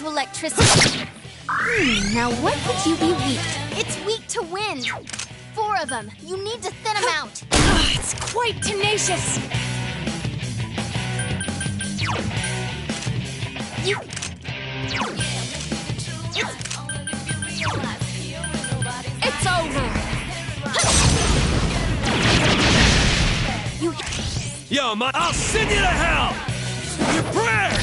to electricity. Now what could you be weak? It's weak to wind. 4 of them. You need to thin them out. It's quite tenacious. It's over. Yo, I'll send you to hell! Your prayers!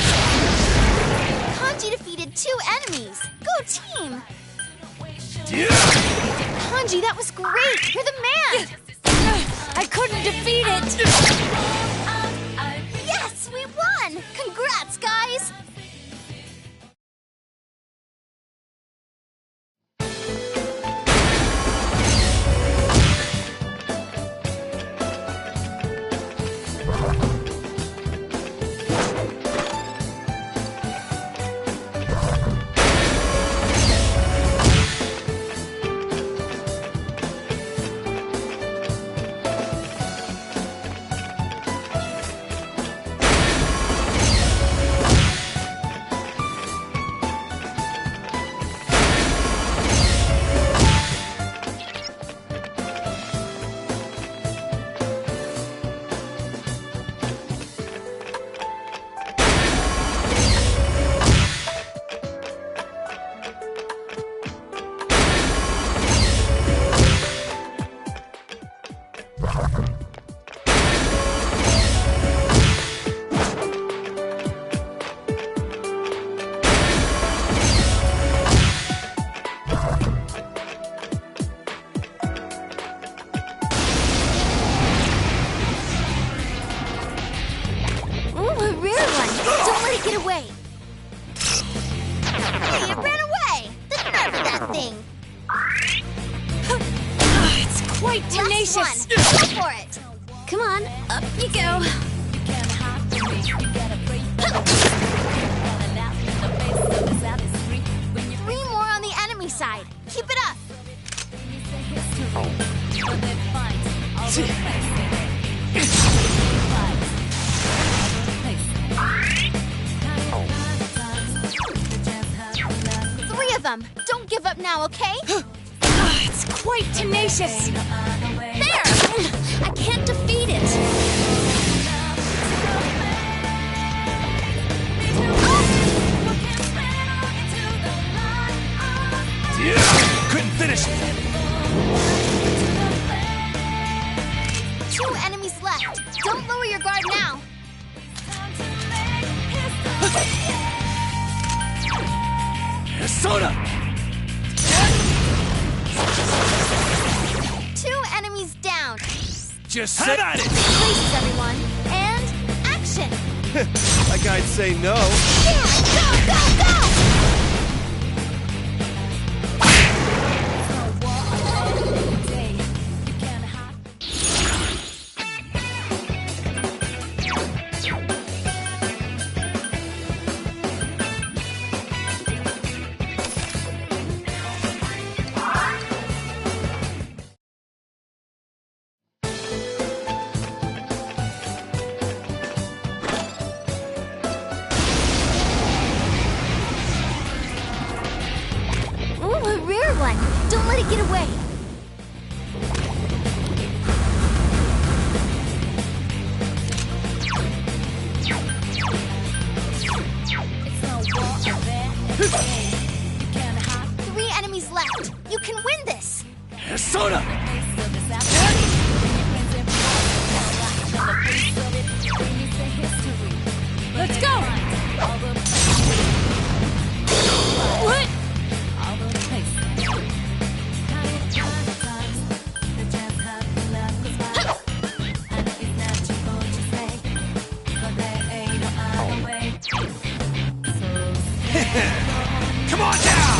Kanji defeated 2 enemies. Go team! Yeah. Kanji, that was great! You're the man! I couldn't defeat it! Yes, we won! Congrats, guys! Get away! Hey, it ran away! The nerve of that thing! It's quite tenacious! Last one. Go for it! Come on, up you go! 3 more on the enemy side! Keep it up! Them. Don't give up now, okay? It's quite tenacious! There! I can't defeat it! Yeah. Couldn't finish it! 2 enemies left. Don't lower your guard now. Soda! 2 enemies down. Just sit at it! Places, everyone. And action! Like I'd say no. Yeah, go, go, go! Don't let it get away. Three enemies left. You can win this. Soda! Let's go! What? Come on down!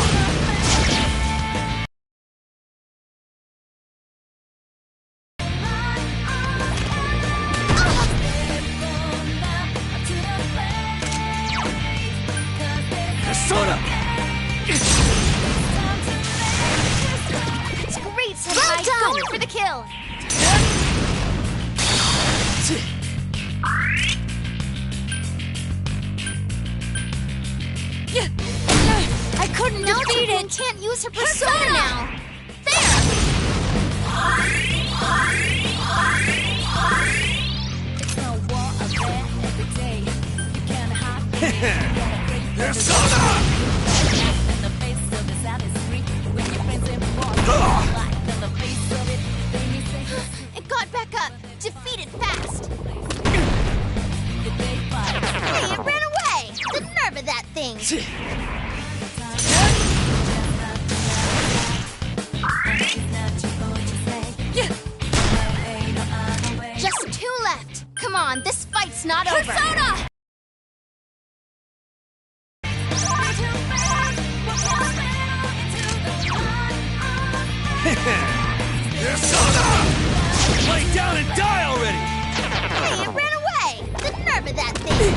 Soda! It's great, Senpai. Well Going for the kill. Yeah. Evelyn can't use her persona now. There! Persona! It got back up. Defeat it fast. Hey, it ran away. The nerve of that thing. Just 2 left. Come on, this fight's not over. Persona! Persona! Lay down and die already! Hey, it ran away. The nerve of that thing.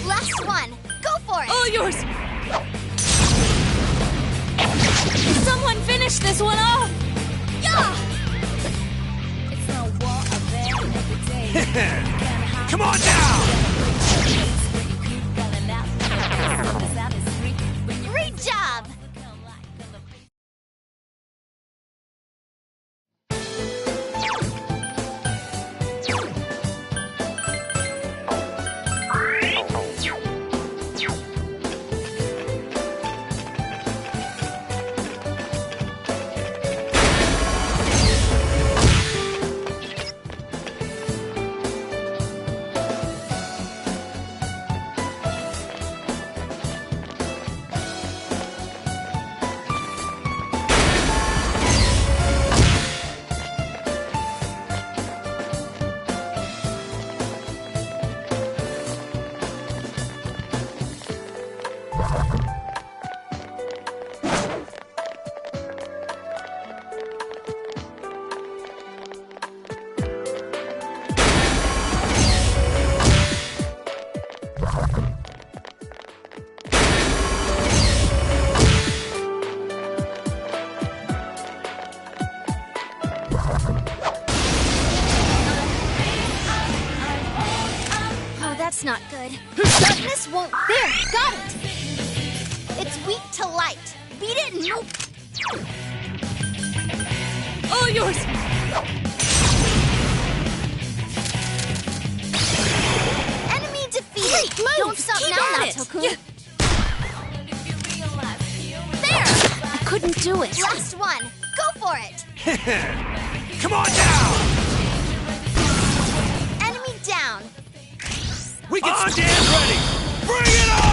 Last one. Go for it. All yours! Someone finish this one off! Yeah! Come on now! Great job! Oh, that's not good. Darkness won't. There, got it. It's weak to light. Beat it and move. All yours! Enemy defeated. Great move. Don't stop Keep now, at it. Nato-kun. Yeah. There. I couldn't do it. Last one. Go for it. Come on now! Enemy down. We can stand ready! Bring it on!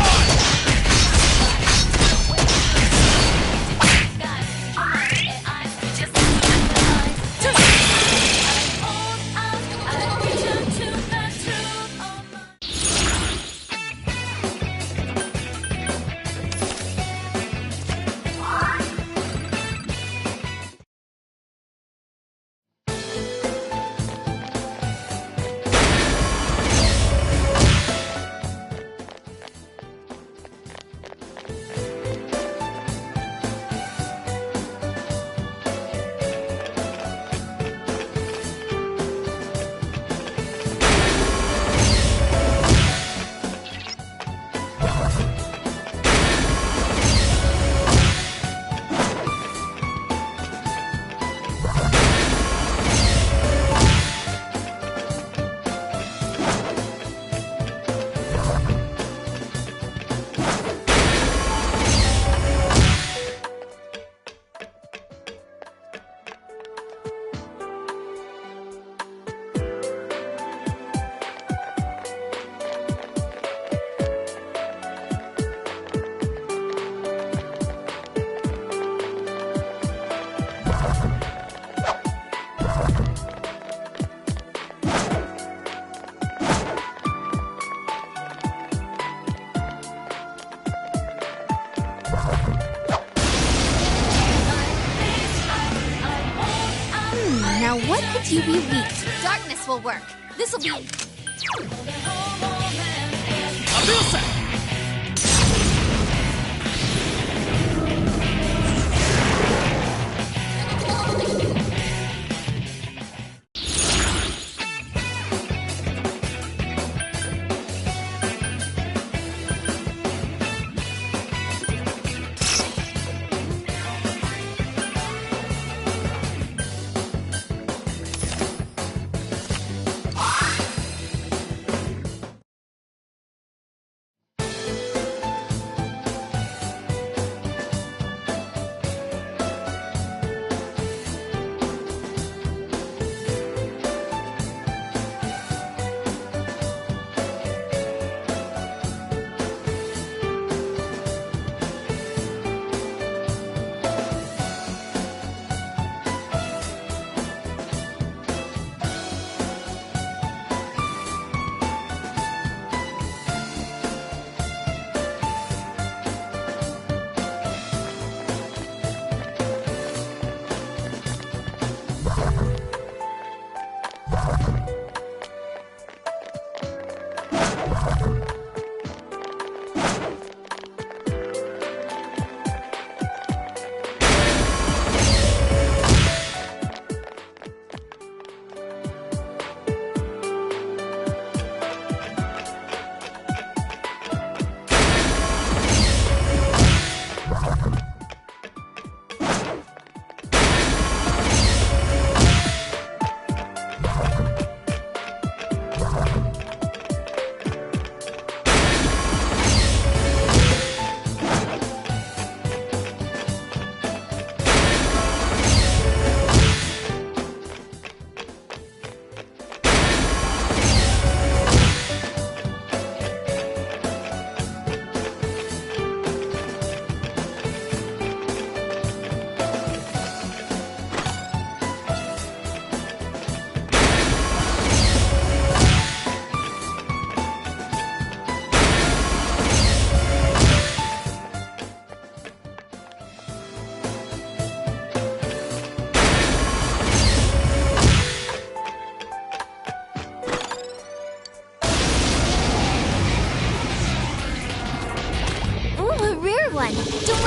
Now what could you be weak to? Darkness will work. This'll be... I feel set!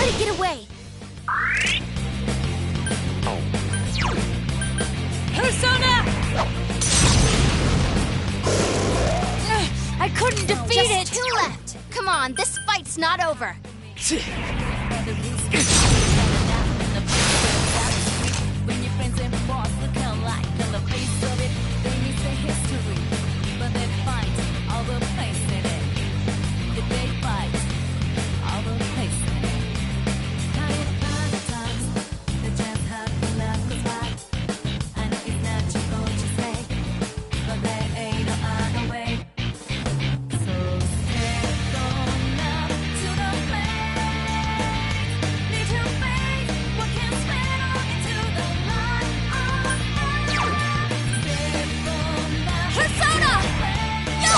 Gotta get away. Persona! I couldn't defeat it! Just 2 left. Come on, this fight's not over. When your friends and boss look alike on the face of it, they need the history. But they fight all the place in it. They fight all the place in it. Now you find the times that just have to love was right. And it's not you going to say, but there ain't no other way. So step on up to the plate. Need to face what can spin on into the light of Persona! Yo!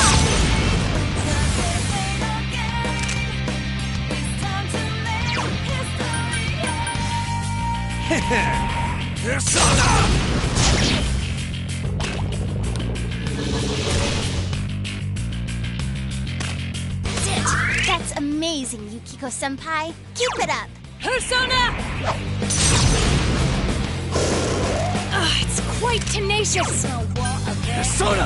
Persona! That's amazing, Yukiko-senpai. Keep it up. Persona! It's quite tenacious. Persona!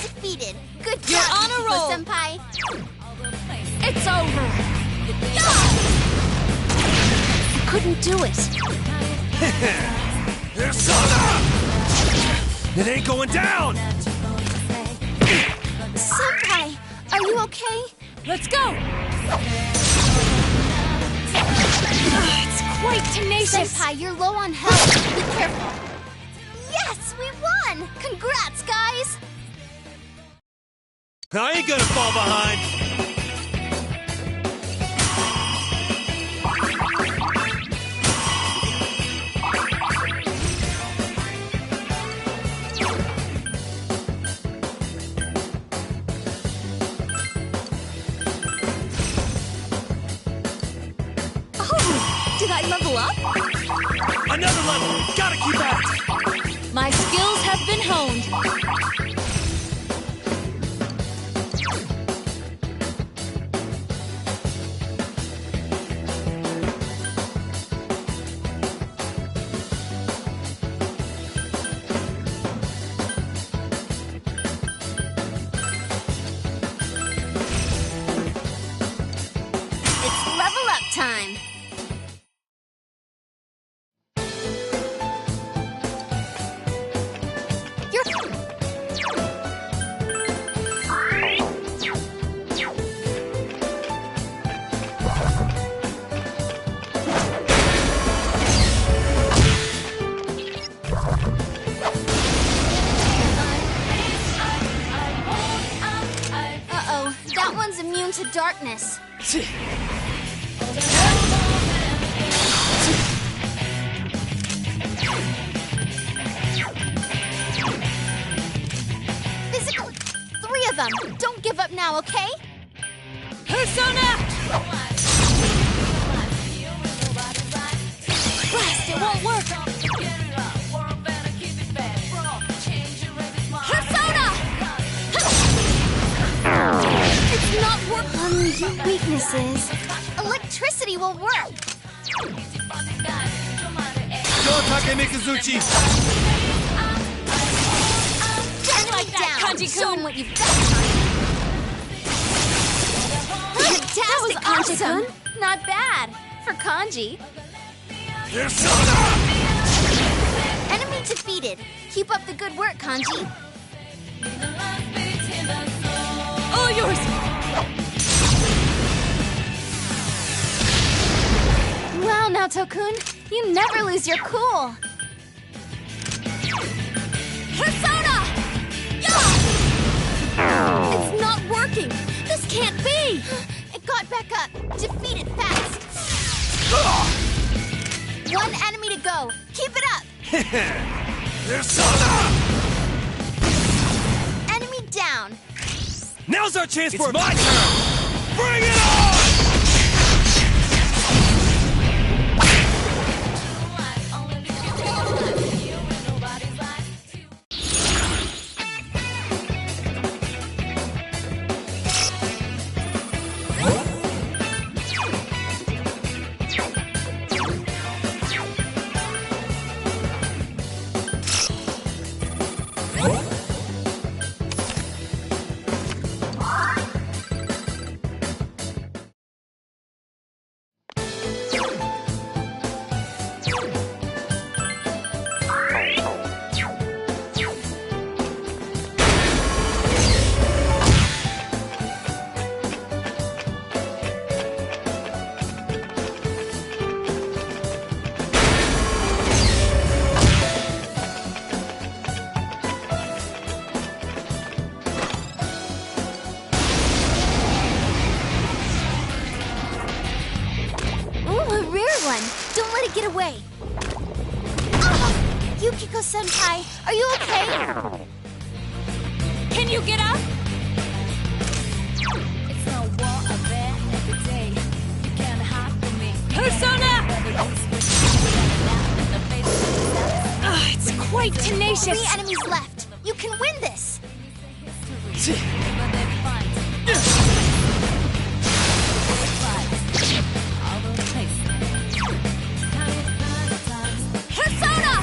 Defeated. Good You're job, on a roll. Yukiko-senpai. It's over. I couldn't do it. Persona! It ain't going down! Senpai, are you okay? Let's go. It's quite tenacious. Senpai, you're low on health. Be careful. Yes, we won! Congrats, guys! I ain't gonna fall behind! Did I level up? Another level! Gotta keep at it! My skills have been honed. It's level up time. Uh-oh, that one's immune to darkness. Physical. 3 of them. Don't give up now, okay? Persona! Blast, it won't work. Persona! It's not working. Your weaknesses. Electricity will work. Go, Take Mikazuchi! Just like that, Kanji-kun. Show 'em what you've got. Fantastic, awesome. Kanji-kun. Not bad for Kanji. Persona! Enemy defeated. Keep up the good work, Kanji. All yours. Wow, Naoto-kun, you never lose your cool. Persona! It's not working. This can't be. It got back up. Defeat it fast. 1 enemy to go. Keep it up. Persona! Enemy down. Now's our chance for my turn! Bring it on! Don't let it get away. Yukiko-senpai, are you okay? Can you get up? It's no war of that every day. You can't hide from me. Persona! It's quite tenacious. 3 enemies left. You can win this. Persona!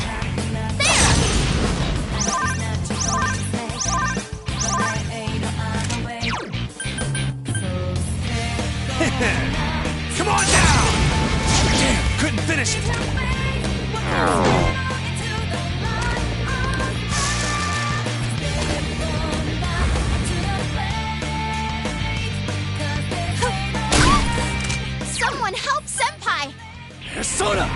Come on now! Damn, couldn't finish it. Someone help Senpai! Persona!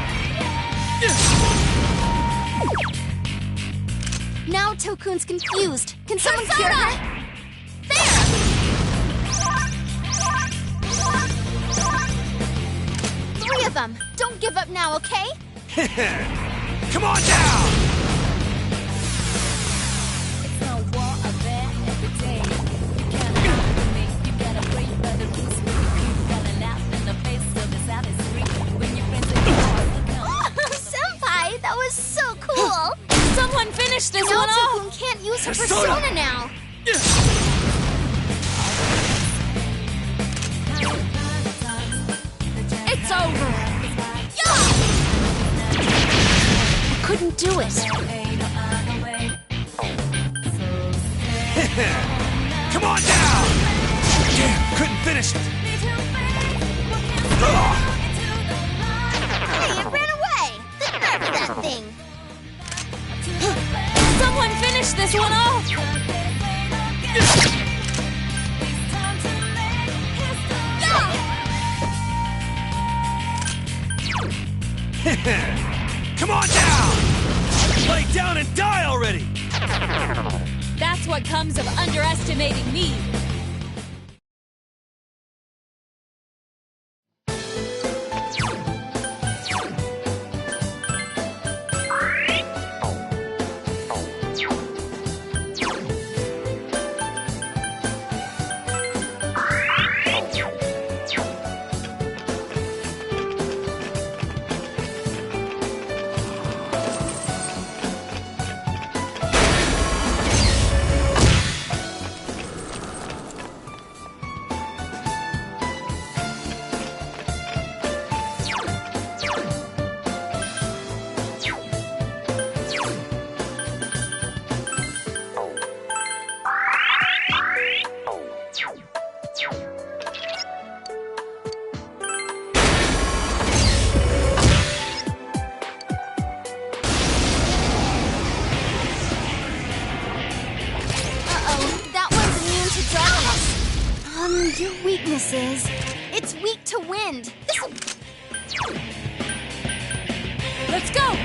Now Tokun's confused. Can someone cure her? There! 3 of them. Don't give up now, okay? Come on down! It's no war of that every day. You can't hide from me. You gotta break by the rules. You gotta laugh in the face of this artistry. When your friends are Senpai, that was so cool! Someone finish this Now one off! Tokun can't use her Persona! persona now! It's over! I couldn't do it. Come on down! Damn, couldn't finish it. Hey, it ran away! The nerve of that thing! Someone finish this one off! Come on down! Lay down and die already! That's what comes of underestimating me! Your weakness is... It's weak to wind. Let's go!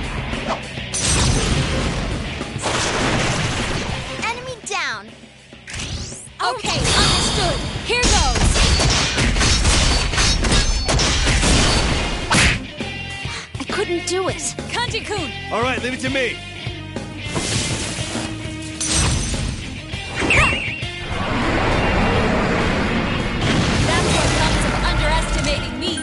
Enemy down. Okay, understood. Here goes! I couldn't do it. Kanji-kun! All right, leave it to me. That's what comes of underestimating me!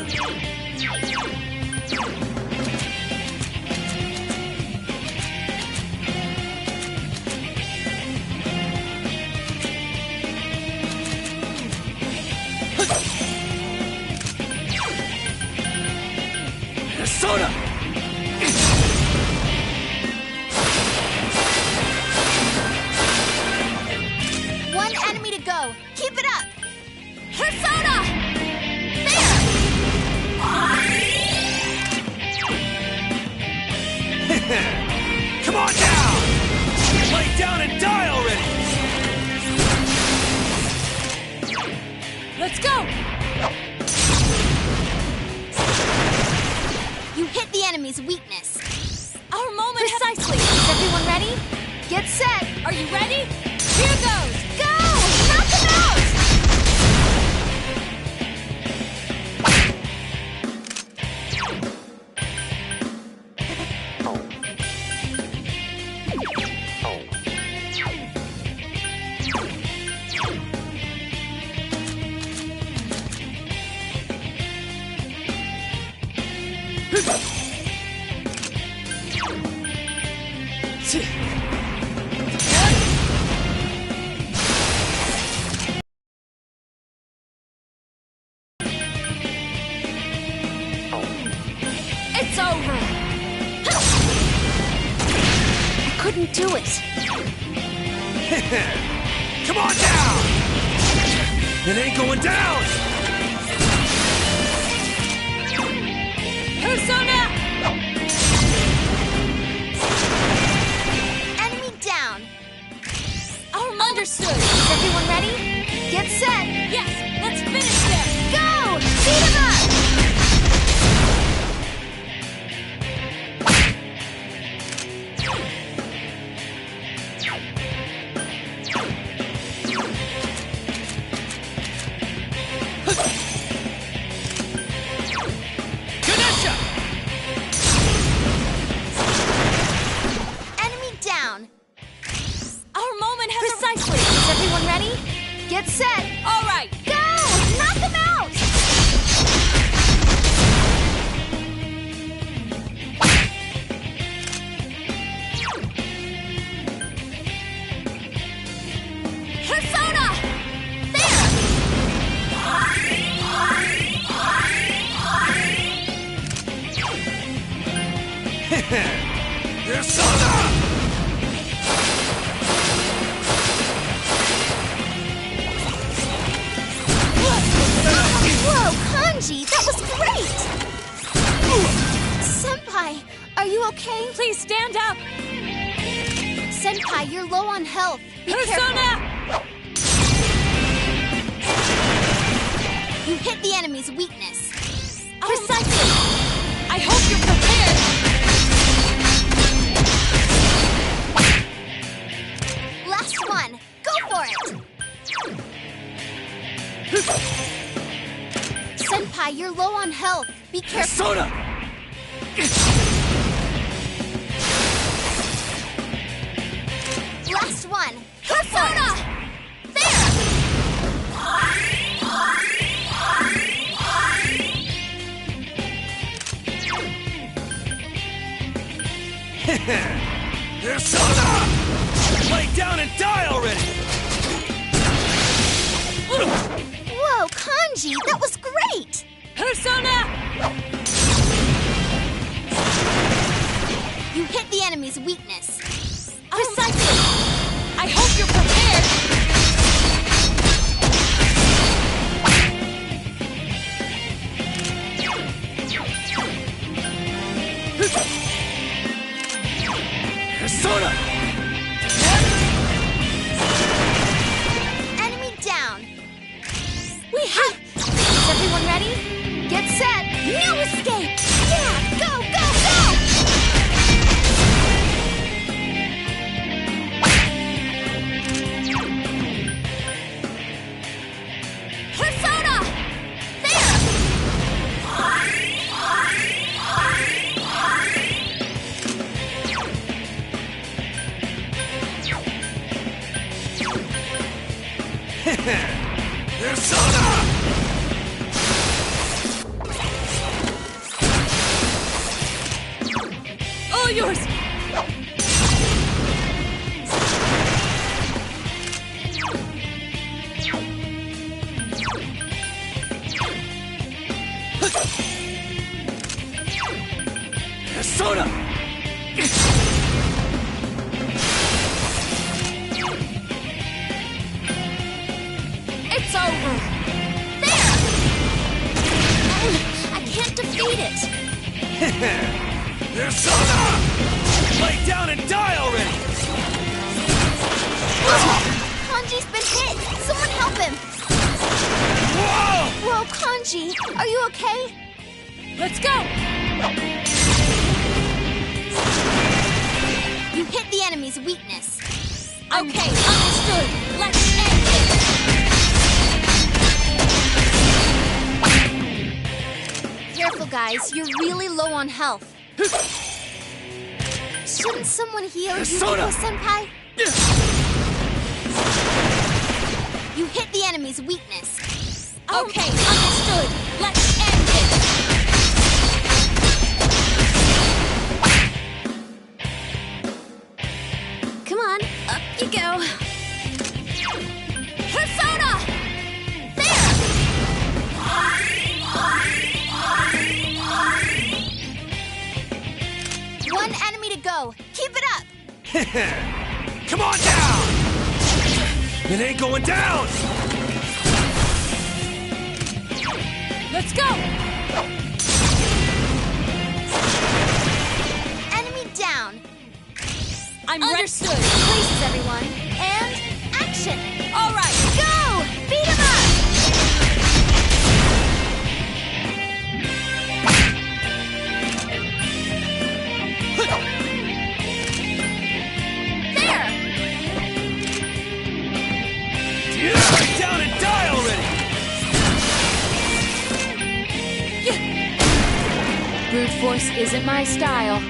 enemy's weakness. Our moment. Precisely. Is everyone ready? Get set. Are you ready? Here goes. Go! Knock him out! It's over. I couldn't do it. Come on down! It ain't going down! Persona! Enemy down. Our moment. Understood. Is everyone ready? Get set. Yes, let's finish this. Go! Beat him up! Ganesha! Enemy down. Our moment has Precisely. Is everyone ready? Get set. All right. Go! Knock him out! Persona! Persona! Whoa, Kanji, that was great! Senpai, are you okay? Please stand up. Senpai, you're low on health. Be careful. Persona! You hit the enemy's weakness. Precisely. I hope you're prepared. Last one. Go for it! Senpai, you're low on health. Be careful. Persona! Last one. Persona! Persona! Lay down and die already! Whoa, Kanji, that was great! Persona! You hit the enemy's weakness. Precisely. I hope you're prepared. Persona! Enemy down. We have... Is everyone ready? Get set. No escape. Yeah, go, go, go! Persona! Persona! All yours! Persona! It's over! I can't defeat it. Persona! Lay down and die already! Kanji's been hit. Someone help him. Whoa! Whoa, Kanji, are you okay? Let's go! You hit the enemy's weakness. Okay, understood. Let's end it. Careful, guys. You're really low on health. Shouldn't someone heal Soda! Yukiko-senpai? You hit the enemy's weakness. Okay, understood. Let's end it. Come on, up you go. Persona! There! One enemy to go. Keep it up. Come on down! It ain't going down! Let's go! Enemy down. I'm Understood. ready. Places, everyone. And action. All right. Go! Beat him up! There! Yeah, down and die already! Brute force isn't my style.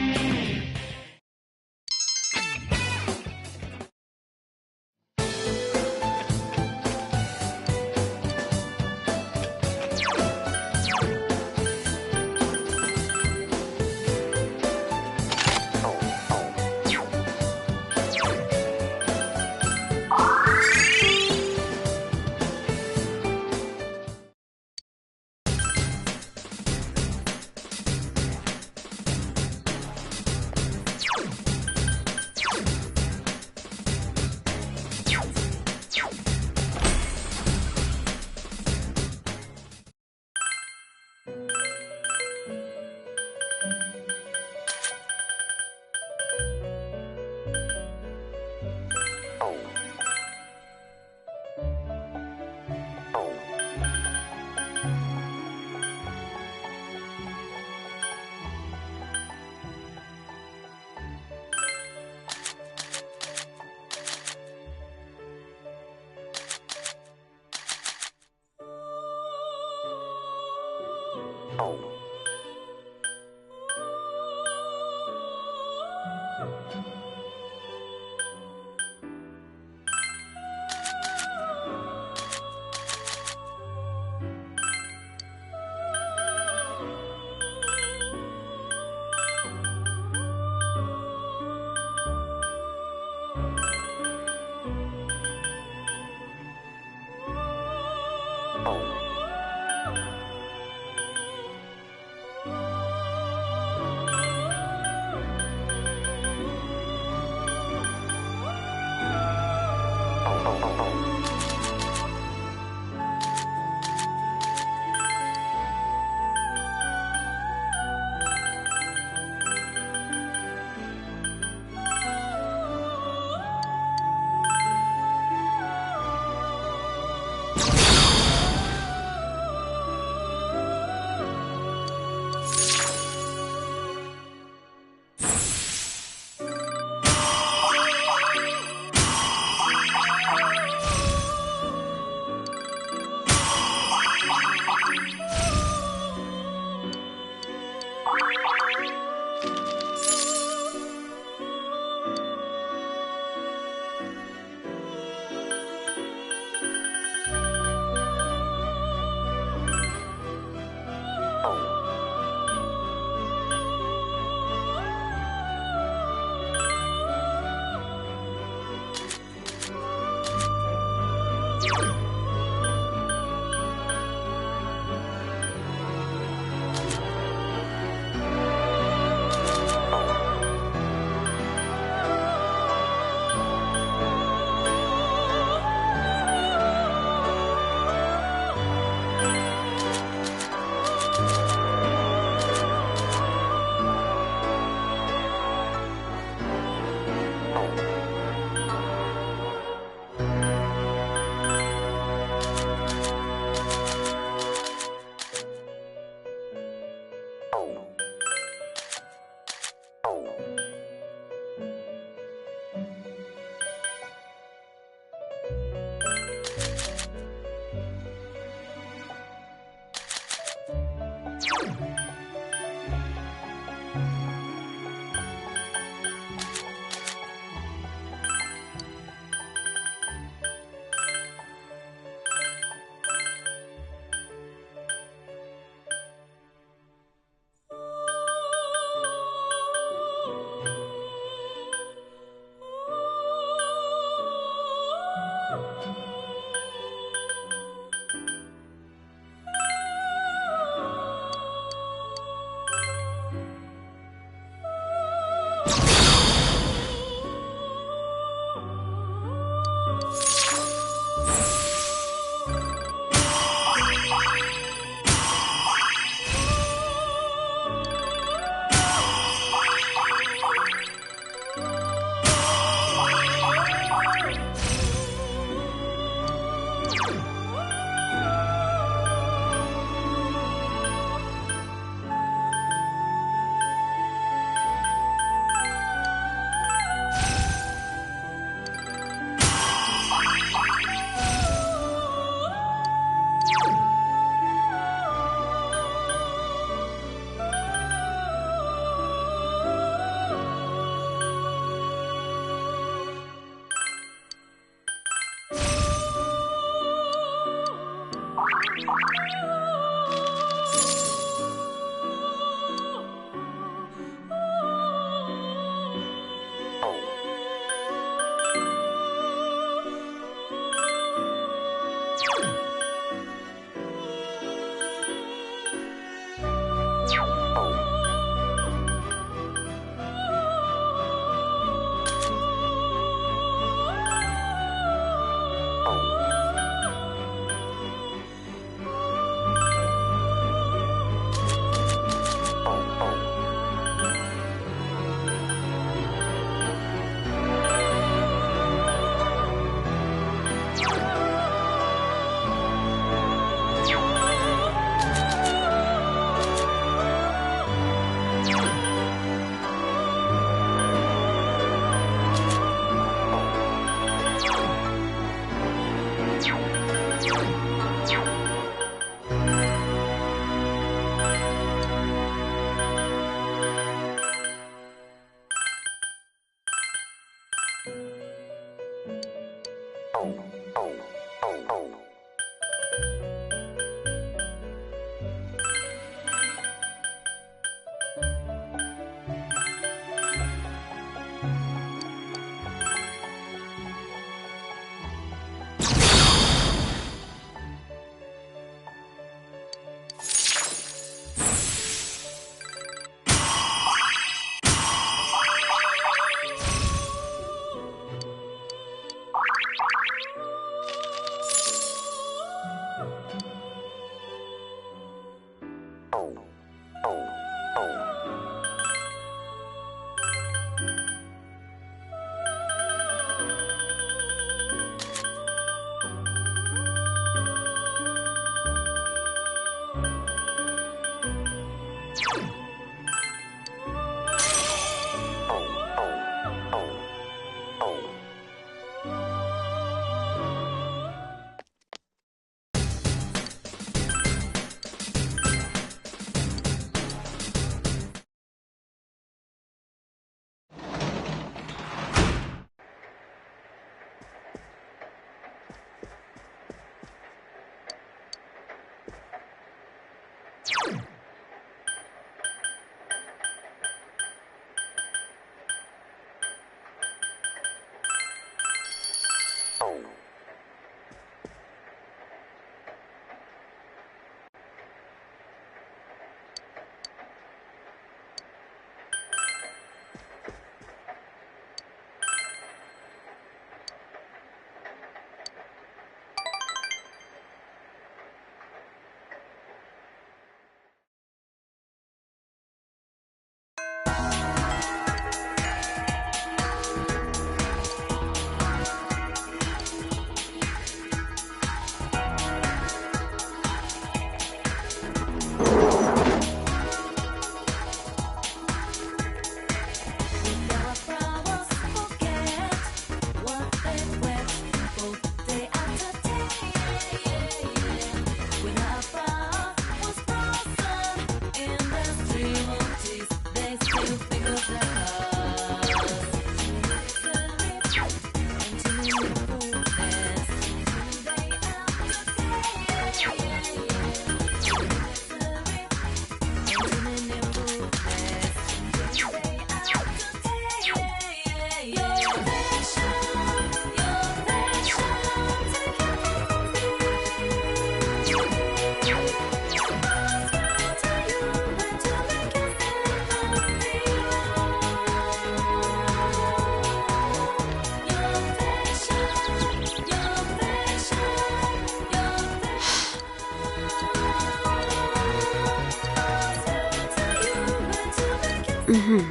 Hey.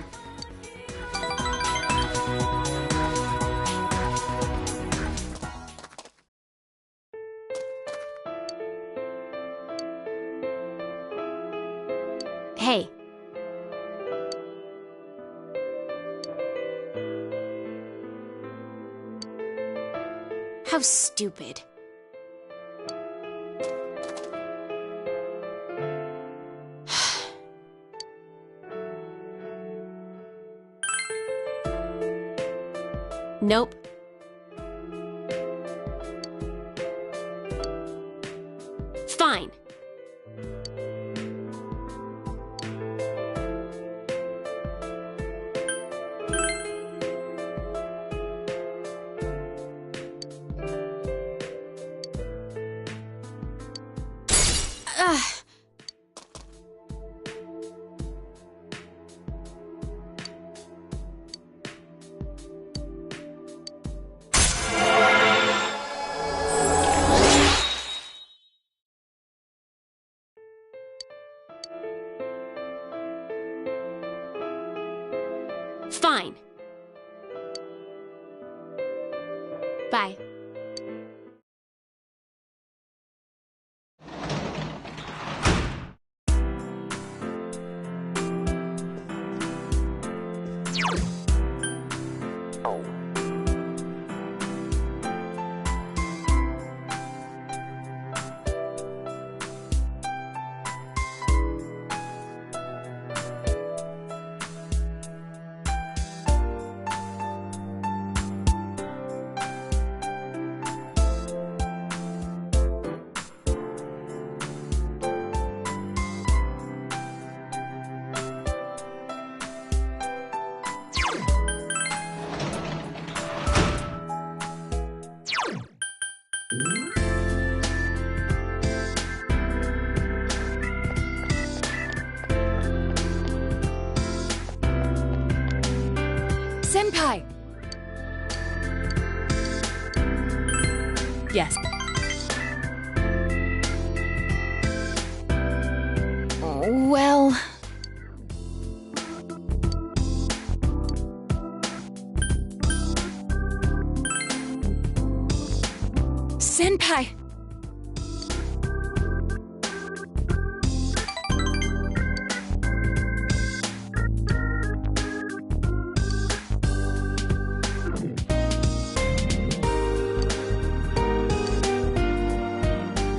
How stupid. Nope. Fine. Fine. Bye. Senpai! Yes. Well... Senpai!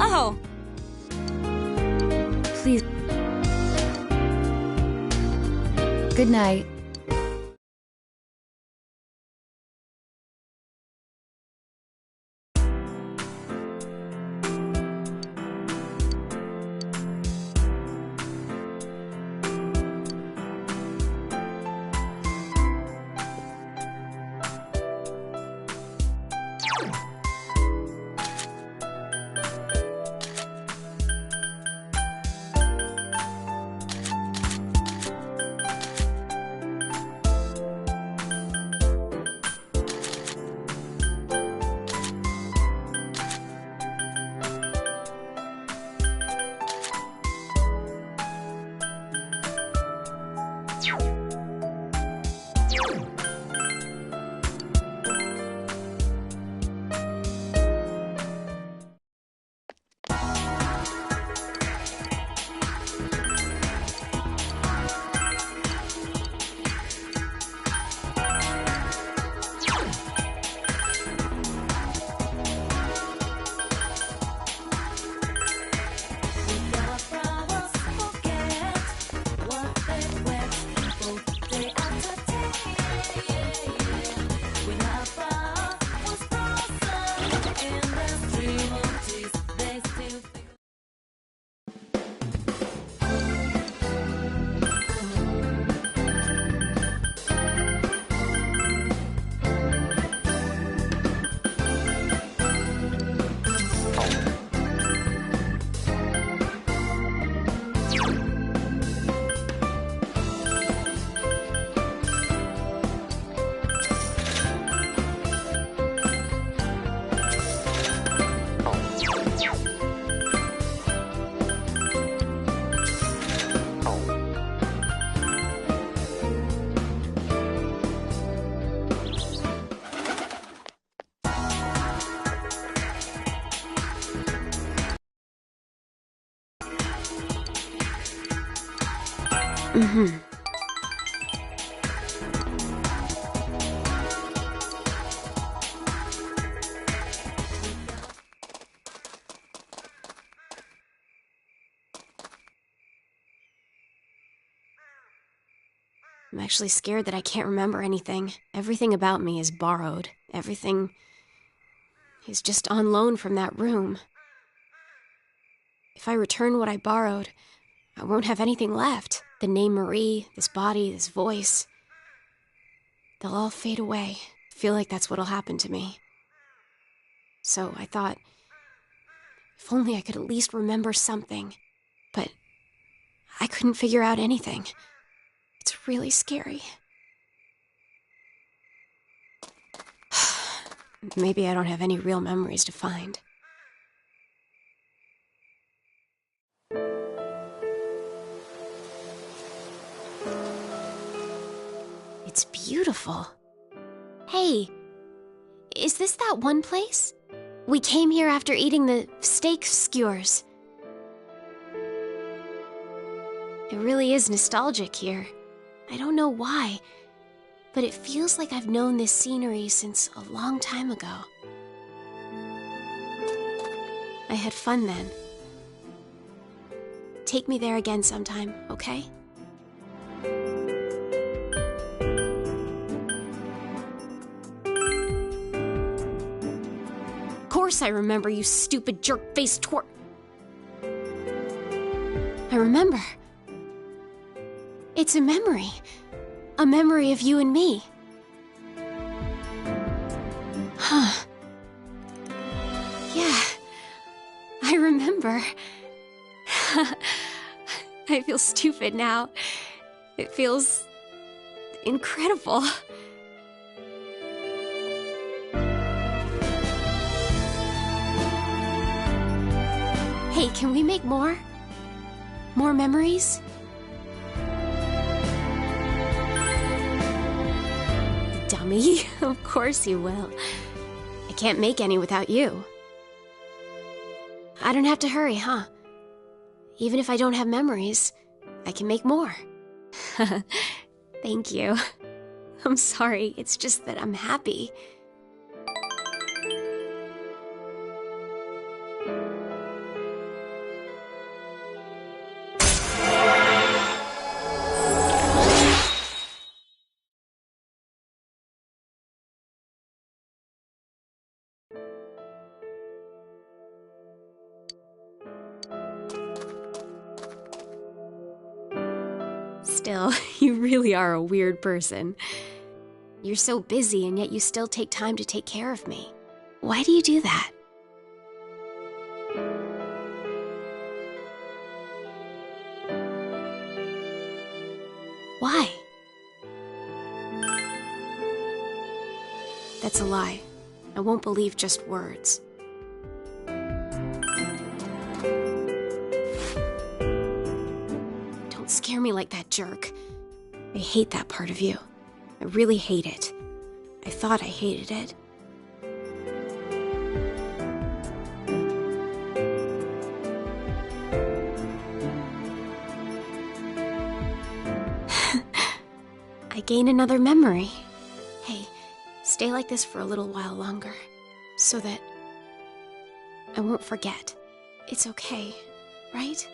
Oh! Please. Good night. I'm actually scared that I can't remember anything. Everything about me is borrowed. Everything is just on loan from that room. If I return what I borrowed, I won't have anything left. The name Marie, this body, this voice, they'll all fade away. I feel like that's what'll happen to me. So I thought, if only I could at least remember something. But I couldn't figure out anything. It's really scary. Maybe I don't have any real memories to find. It's beautiful. Hey, is this that one place? We came here after eating the steak skewers. It really is nostalgic here. I don't know why, but it feels like I've known this scenery since a long time ago. I had fun then. Take me there again sometime, okay? Of course I remember, you stupid jerk-faced twerp. I remember. It's a memory of you and me. Huh. Yeah, I remember. I feel stupid now. It feels incredible. Hey, can we make more? More memories? Dummy, of course you will. I can't make any without you. I don't have to hurry, huh? Even if I don't have memories, I can make more. Thank you. I'm sorry, it's just that I'm happy. Still, you really are a weird person. You're so busy and yet you still take time to take care of me. Why do you do that? Why? That's a lie. I won't believe just words. Don't scare me like that, jerk. I hate that part of you. I really hate it. I thought I hated it. I gain another memory. Hey, stay like this for a little while longer, so that I won't forget. It's okay, right?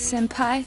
Senpai?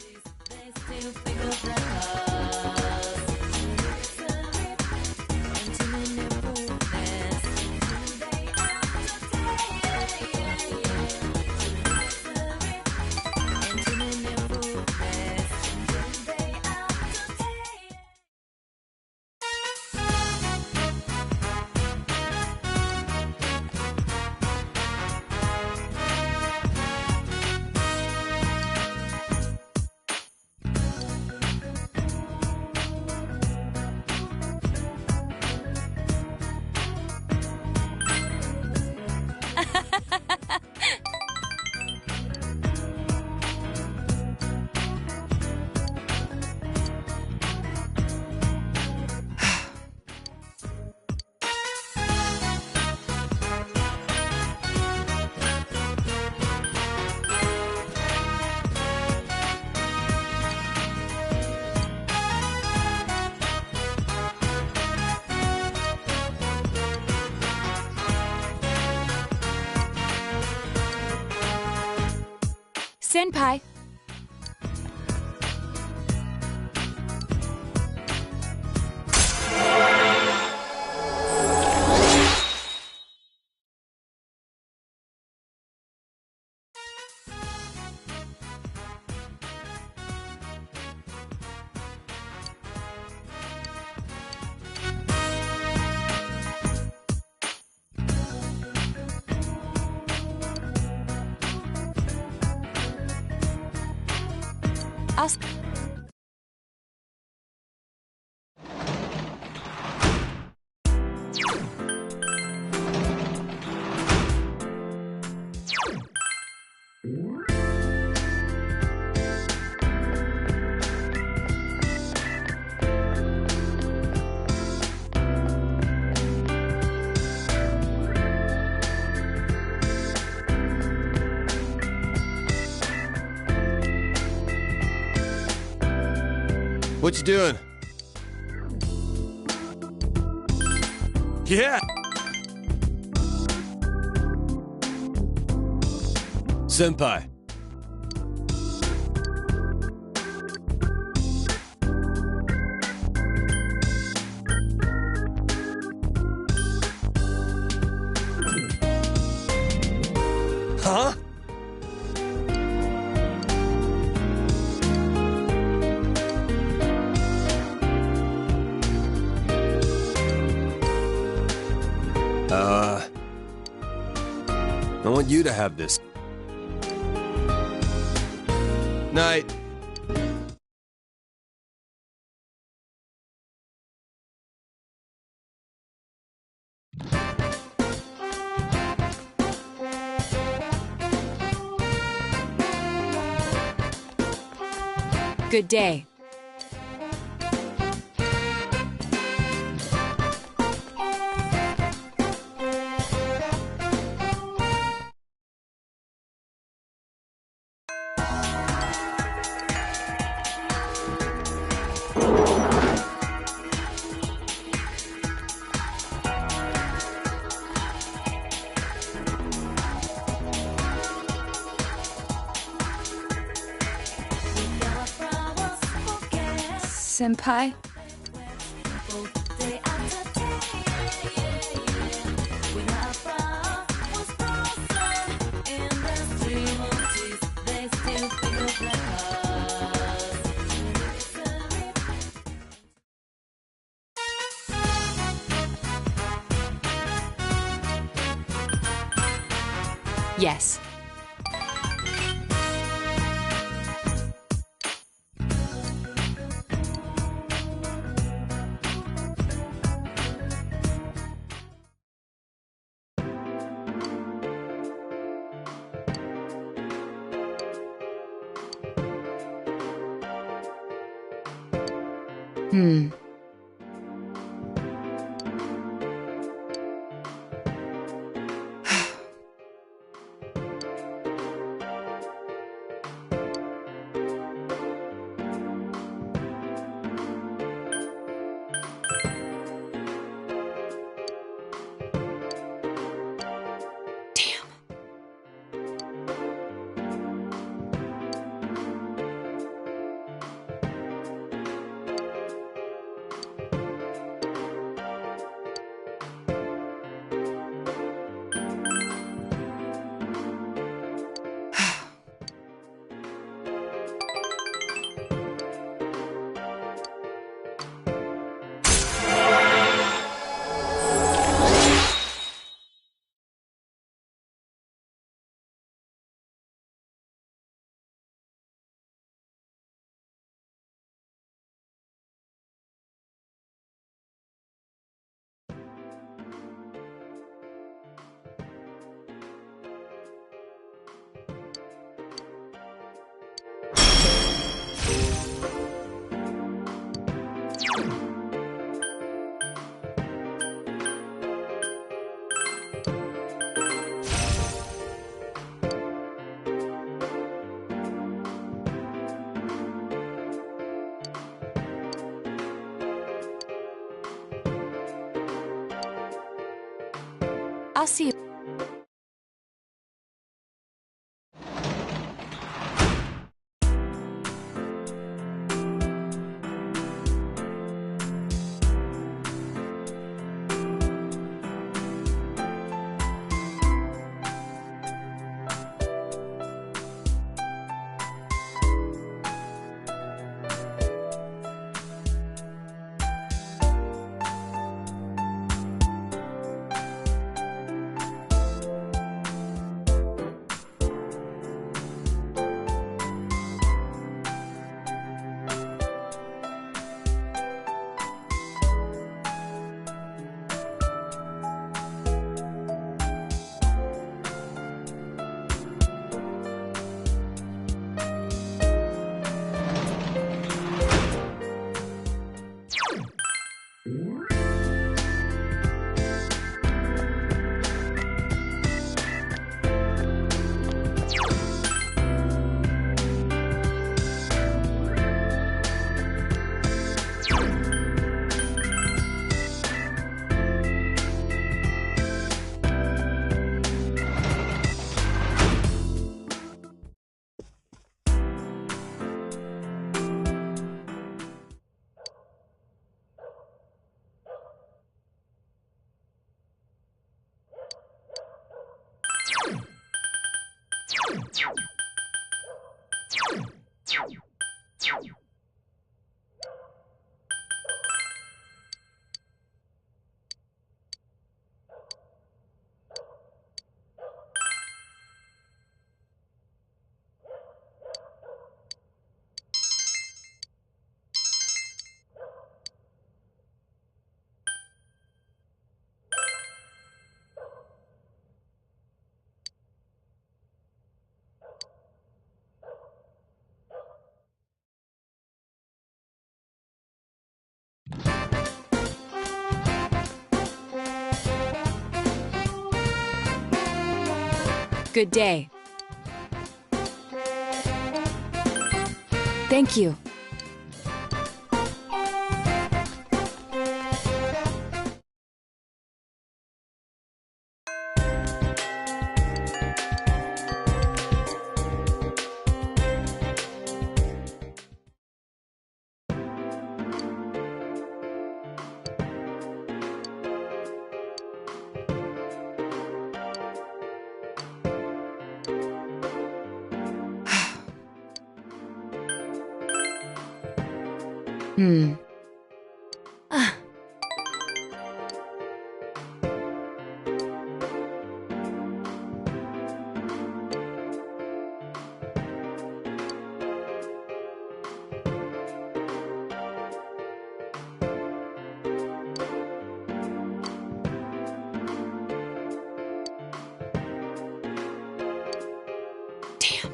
Senpai! What you doing? Yeah! Senpai. Huh? I want you to have this. Night. Good day. Senpai? Yes. I'll see you. Good day. Thank you. Ah. Damn.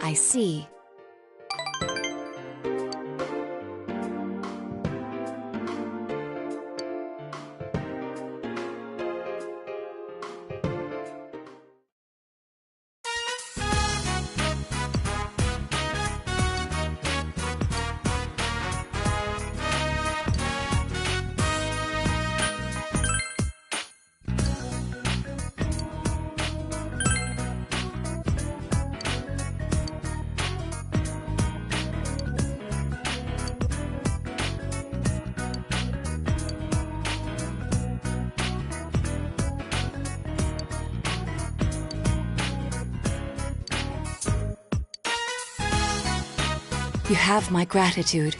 I see. You have my gratitude.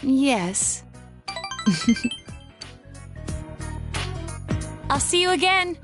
Yes. I'll see you again.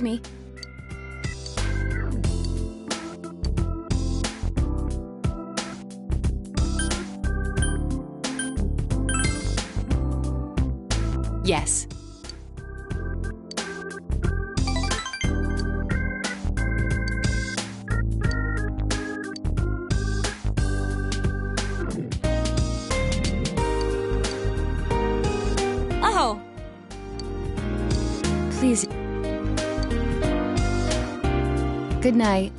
Excuse me. Yes. Oh. Please. Good night.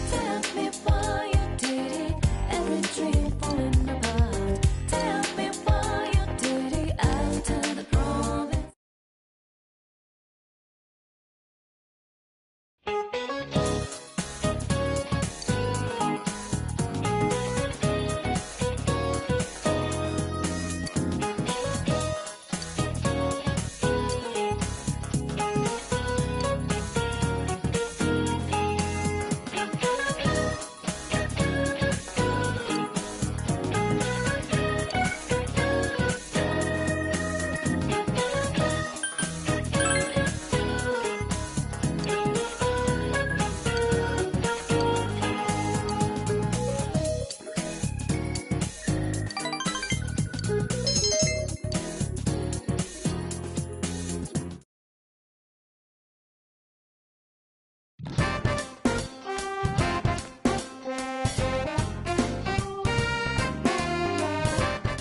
Tell me why you did it, every dream falling apart. Tell me why you did it after the promise.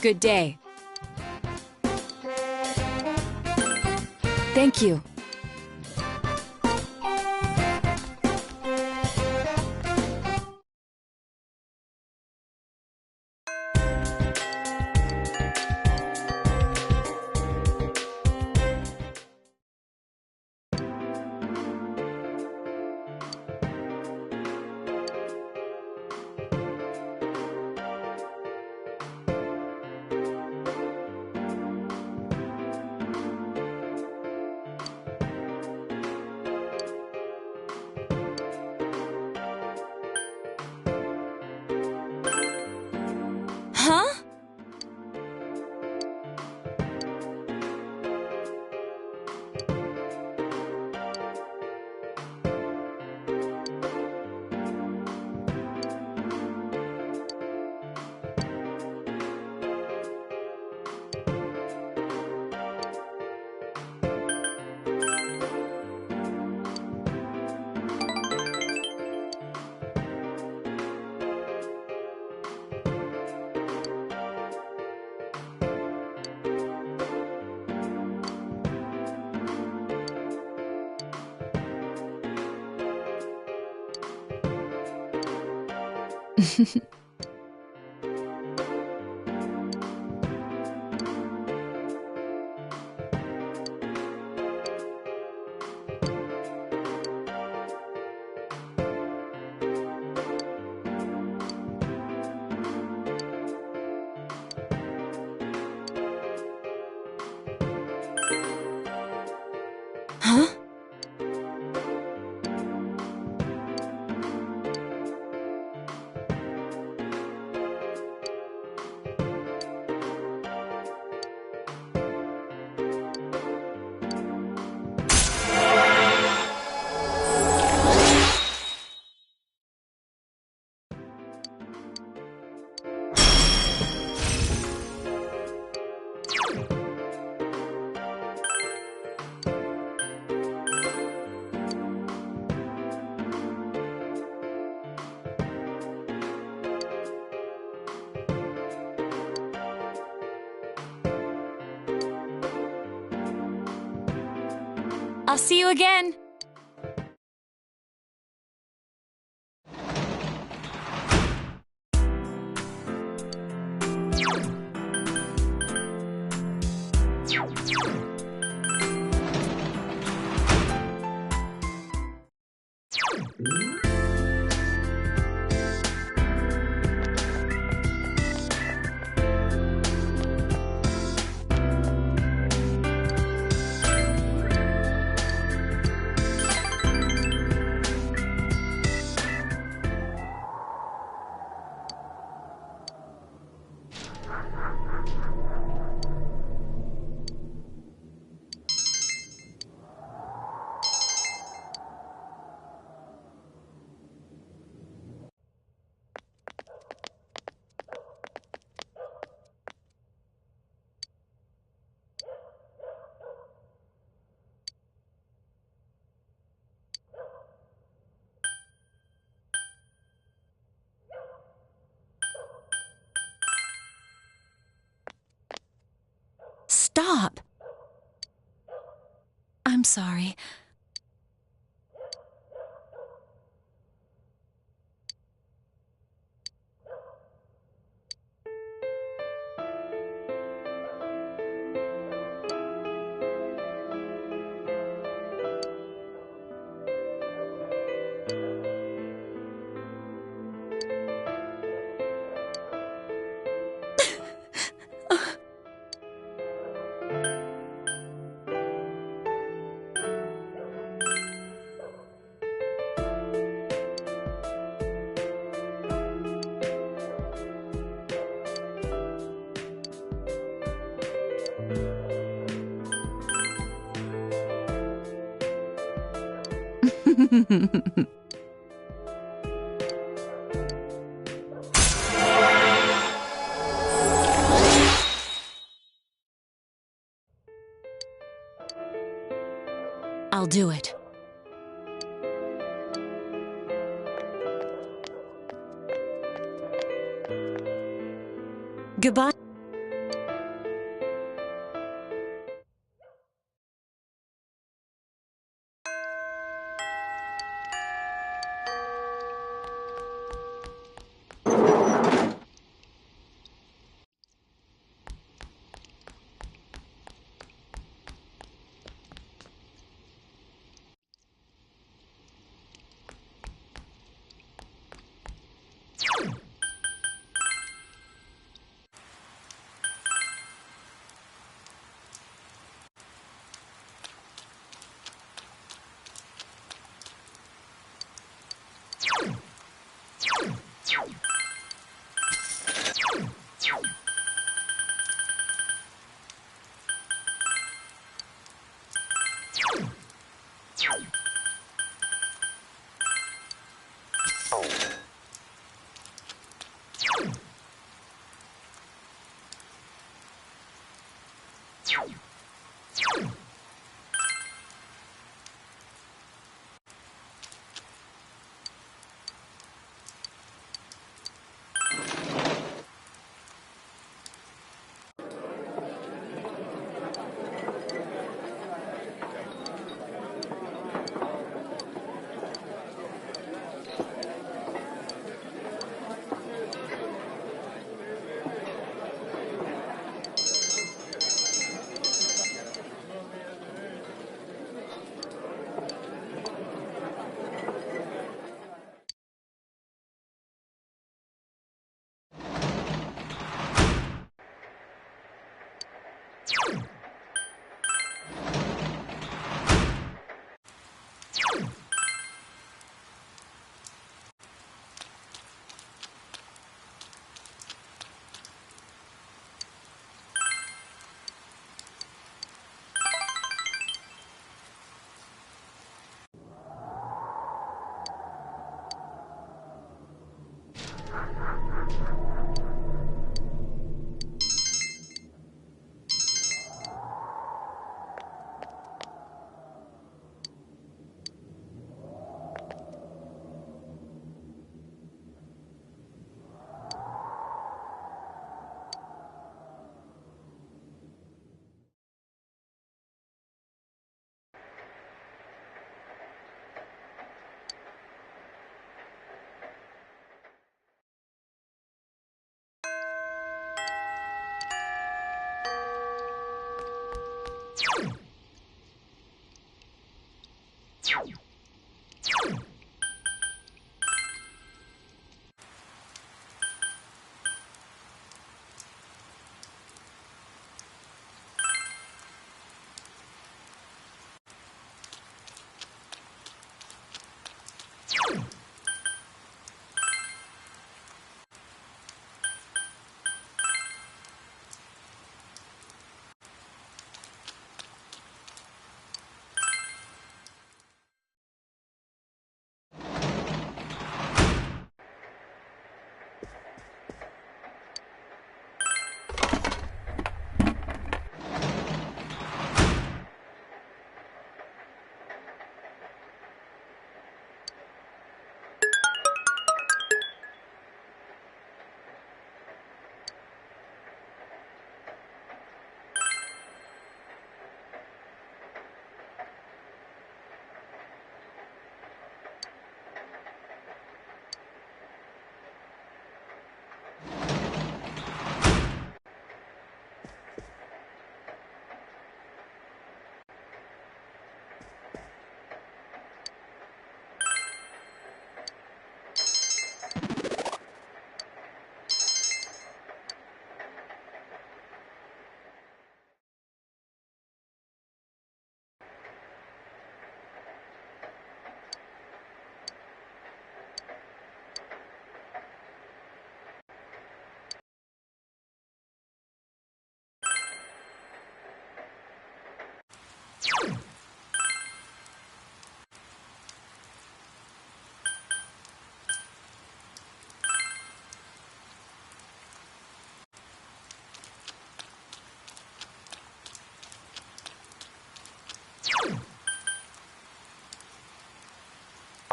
Good day. Thank you. Huh? Huh? I'll see you again. stop. I'm sorry. I'll do it. Goodbye.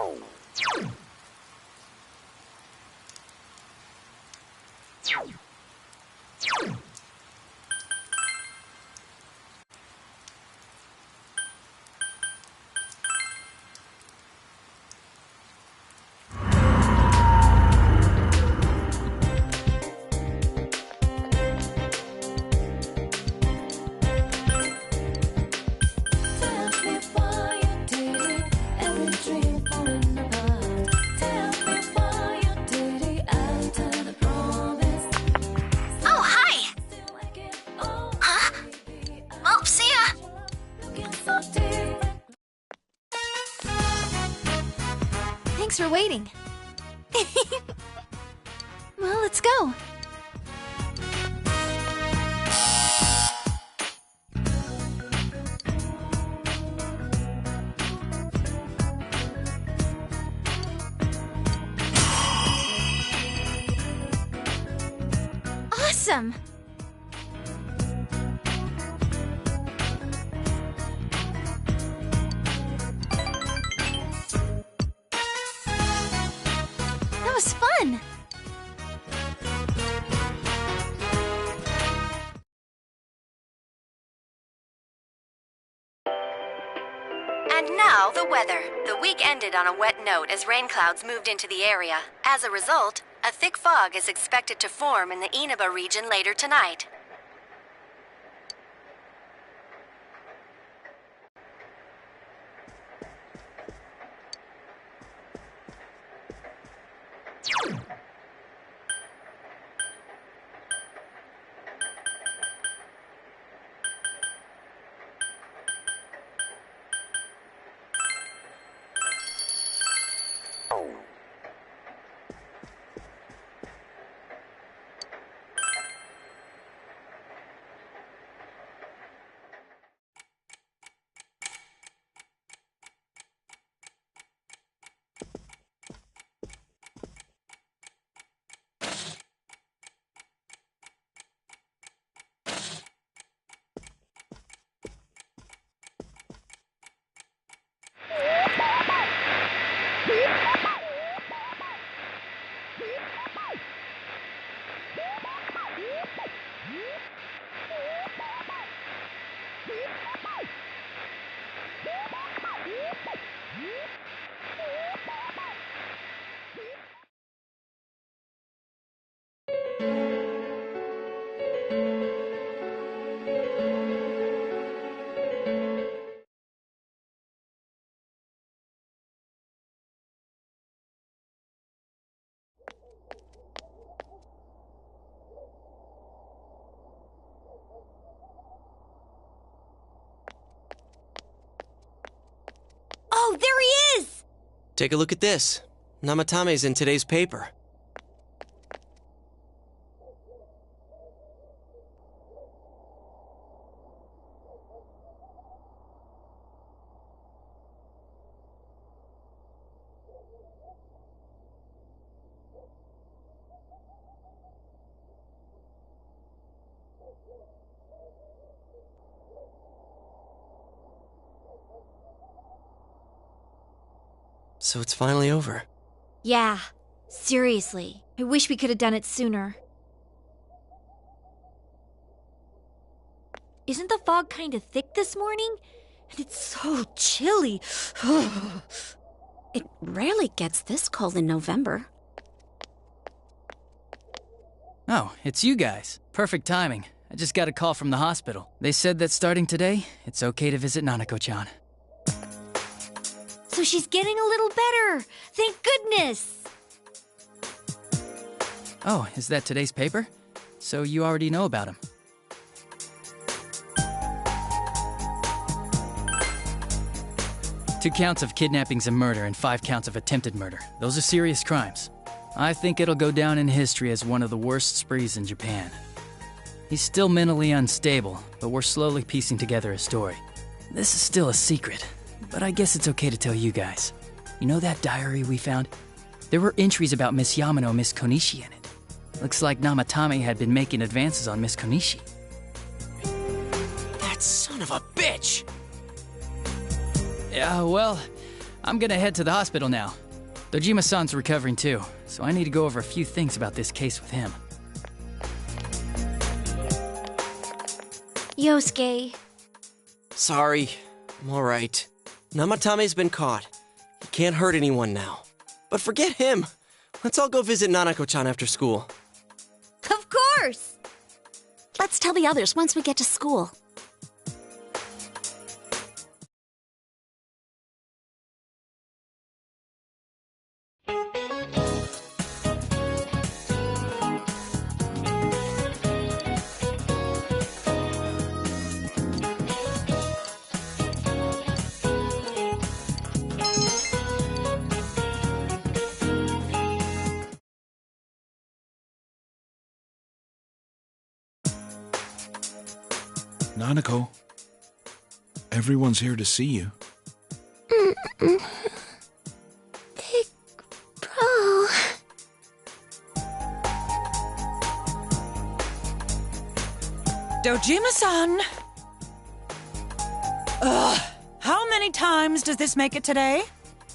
Oh, hi! Huh? Well, see ya! Thanks for waiting. Well, let's go. Awesome! That was fun! And now, the weather. The week ended on a wet note as rain clouds moved into the area. As a result, a thick fog is expected to form in the Inaba region later tonight. Oh, there he is! Take a look at this. Namatame's in today's paper. So it's finally over. Yeah, seriously. I wish we could have done it sooner. Isn't the fog kind of thick this morning? And it's so chilly. It rarely gets this cold in November. Oh, it's you guys. Perfect timing. I just got a call from the hospital. They said that starting today, it's okay to visit Nanako-chan. So she's getting a little better. Thank goodness. Oh, is that today's paper? So you already know about him. Two counts of kidnappings and murder and 5 counts of attempted murder. Those are serious crimes. I think it'll go down in history as one of the worst sprees in Japan. He's still mentally unstable, but we're slowly piecing together a story. This is still a secret, but I guess it's okay to tell you guys. You know that diary we found? There were entries about Miss Yamano and Miss Konishi in it. Looks like Namatame had been making advances on Miss Konishi. That son of a bitch! Yeah, well, I'm gonna head to the hospital now. Dojima-san's recovering too, so I need to go over a few things about this case with him. Yosuke. Sorry. I'm alright. Namatame's been caught. He can't hurt anyone now. But forget him. Let's all go visit Nanako-chan after school. Of course! Let's tell the others once we get to school. Nanako, everyone's here to see you. Big bro. Dojima-san! Ugh, how many times does this make it today?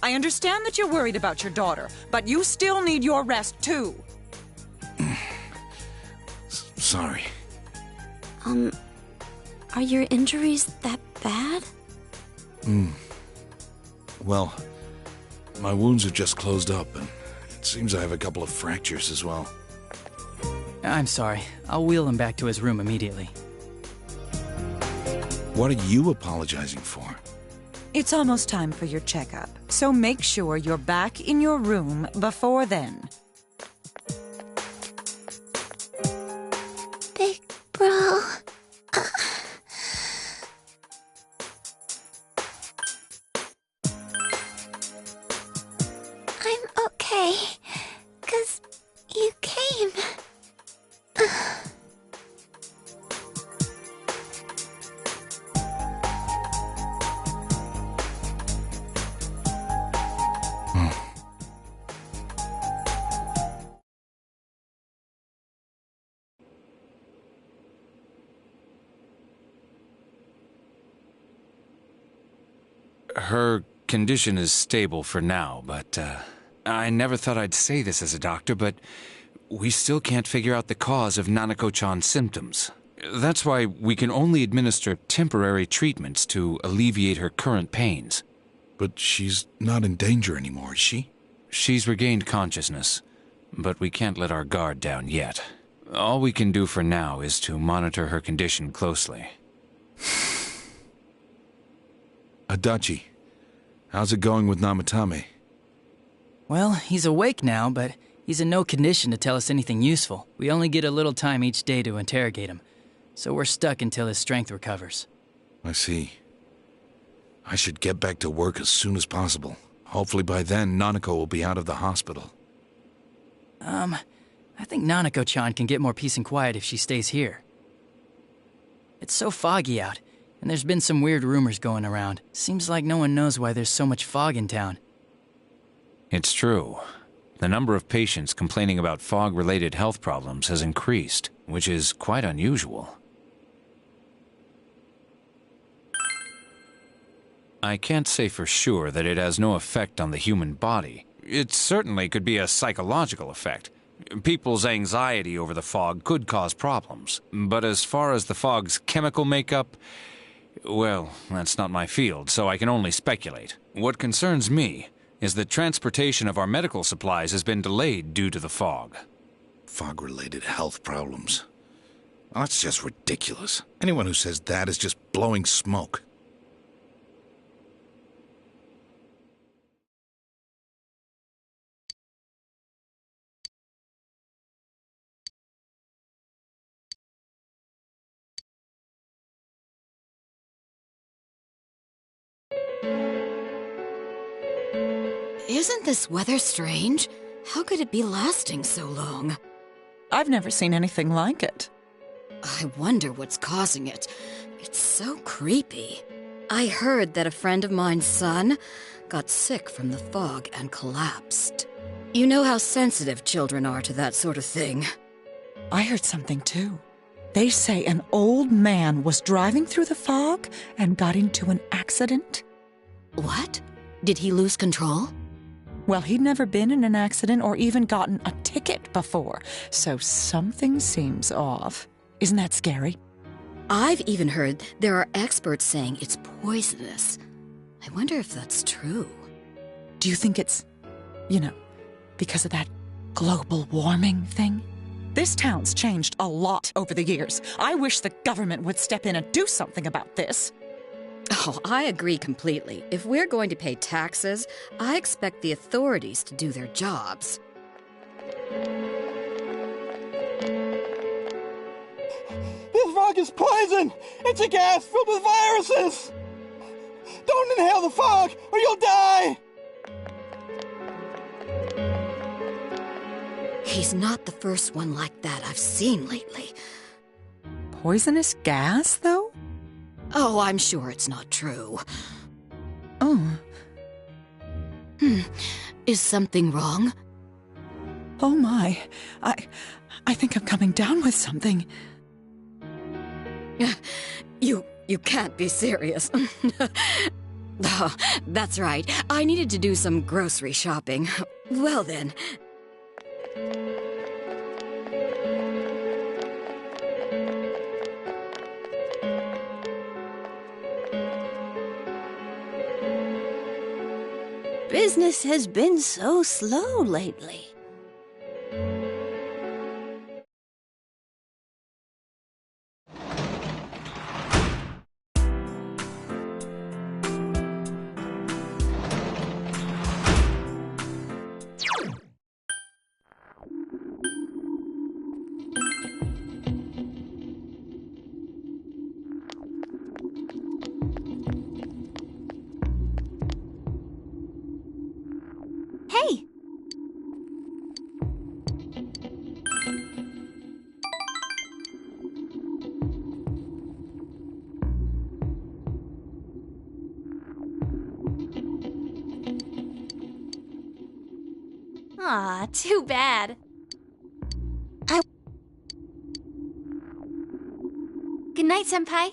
I understand that you're worried about your daughter, but you still need your rest too. Sorry. Are your injuries that bad? Well, my wounds have just closed up, and it seems I have a couple of fractures as well. I'm sorry. I'll wheel him back to his room immediately. What are you apologizing for? It's almost time for your checkup, so make sure you're back in your room before then. Big bro. I'm okay, 'cause you came. Her condition is stable for now, but I never thought I'd say this as a doctor, but we still can't figure out the cause of Nanako-chan's symptoms. That's why we can only administer temporary treatments to alleviate her current pains. But she's not in danger anymore, is she? She's regained consciousness, but we can't let our guard down yet. All we can do for now is to monitor her condition closely. Adachi, how's it going with Namatame? Well, he's awake now, but he's in no condition to tell us anything useful. We only get a little time each day to interrogate him, so we're stuck until his strength recovers. I see. I should get back to work as soon as possible. Hopefully by then, Nanako will be out of the hospital. I think Nanako-chan can get more peace and quiet if she stays here. It's so foggy out, and there's been some weird rumors going around. Seems like no one knows why there's so much fog in town. It's true. The number of patients complaining about fog-related health problems has increased, which is quite unusual. I can't say for sure that it has no effect on the human body. It certainly could be a psychological effect. People's anxiety over the fog could cause problems. But as far as the fog's chemical makeup, well, that's not my field, so I can only speculate. What concerns me is that transportation of our medical supplies has been delayed due to the fog. Fog-related health problems. Oh, that's just ridiculous. Anyone who says that is just blowing smoke. Isn't this weather strange? How could it be lasting so long? I've never seen anything like it. I wonder what's causing it. It's so creepy. I heard that a friend of mine's son got sick from the fog and collapsed. You know how sensitive children are to that sort of thing. I heard something too. They say an old man was driving through the fog and got into an accident. What? Did he lose control? Well, he'd never been in an accident or even gotten a ticket before, so something seems off. Isn't that scary? I've even heard there are experts saying it's poisonous. I wonder if that's true. Do you think it's, because of that global warming thing? This town's changed a lot over the years. I wish the government would step in and do something about this. Oh, I agree completely. If we're going to pay taxes, I expect the authorities to do their jobs. This fog is poison! It's a gas filled with viruses! Don't inhale the fog, or you'll die! He's not the first one like that I've seen lately. Poisonous gas, though? Oh, I'm sure it's not true. Oh. Is something wrong? Oh my. I think I'm coming down with something. You can't be serious. Oh, that's right. I needed to do some grocery shopping. Well then. Business has been so slow lately. Hey! Aw, too bad. Good night, Senpai.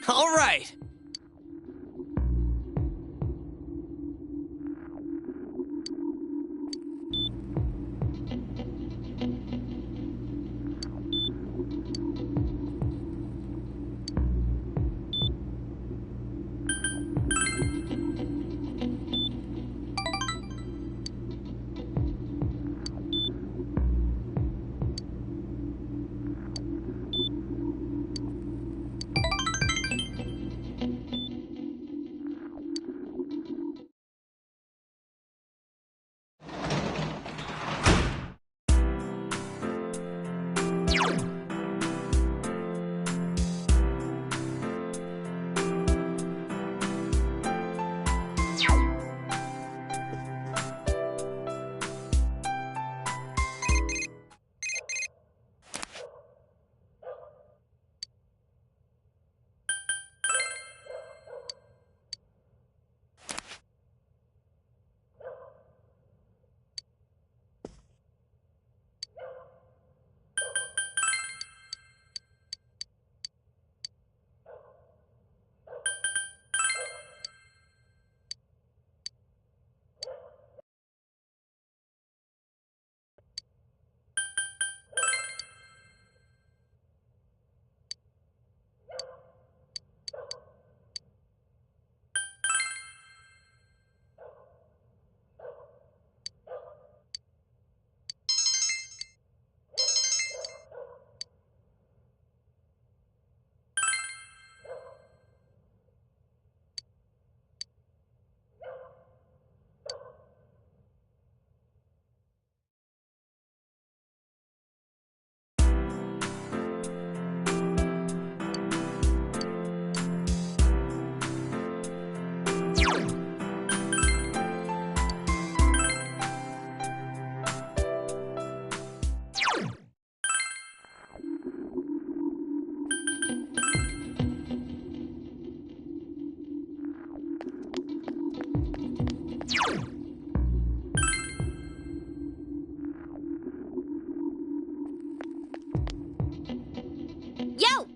All right. Yo!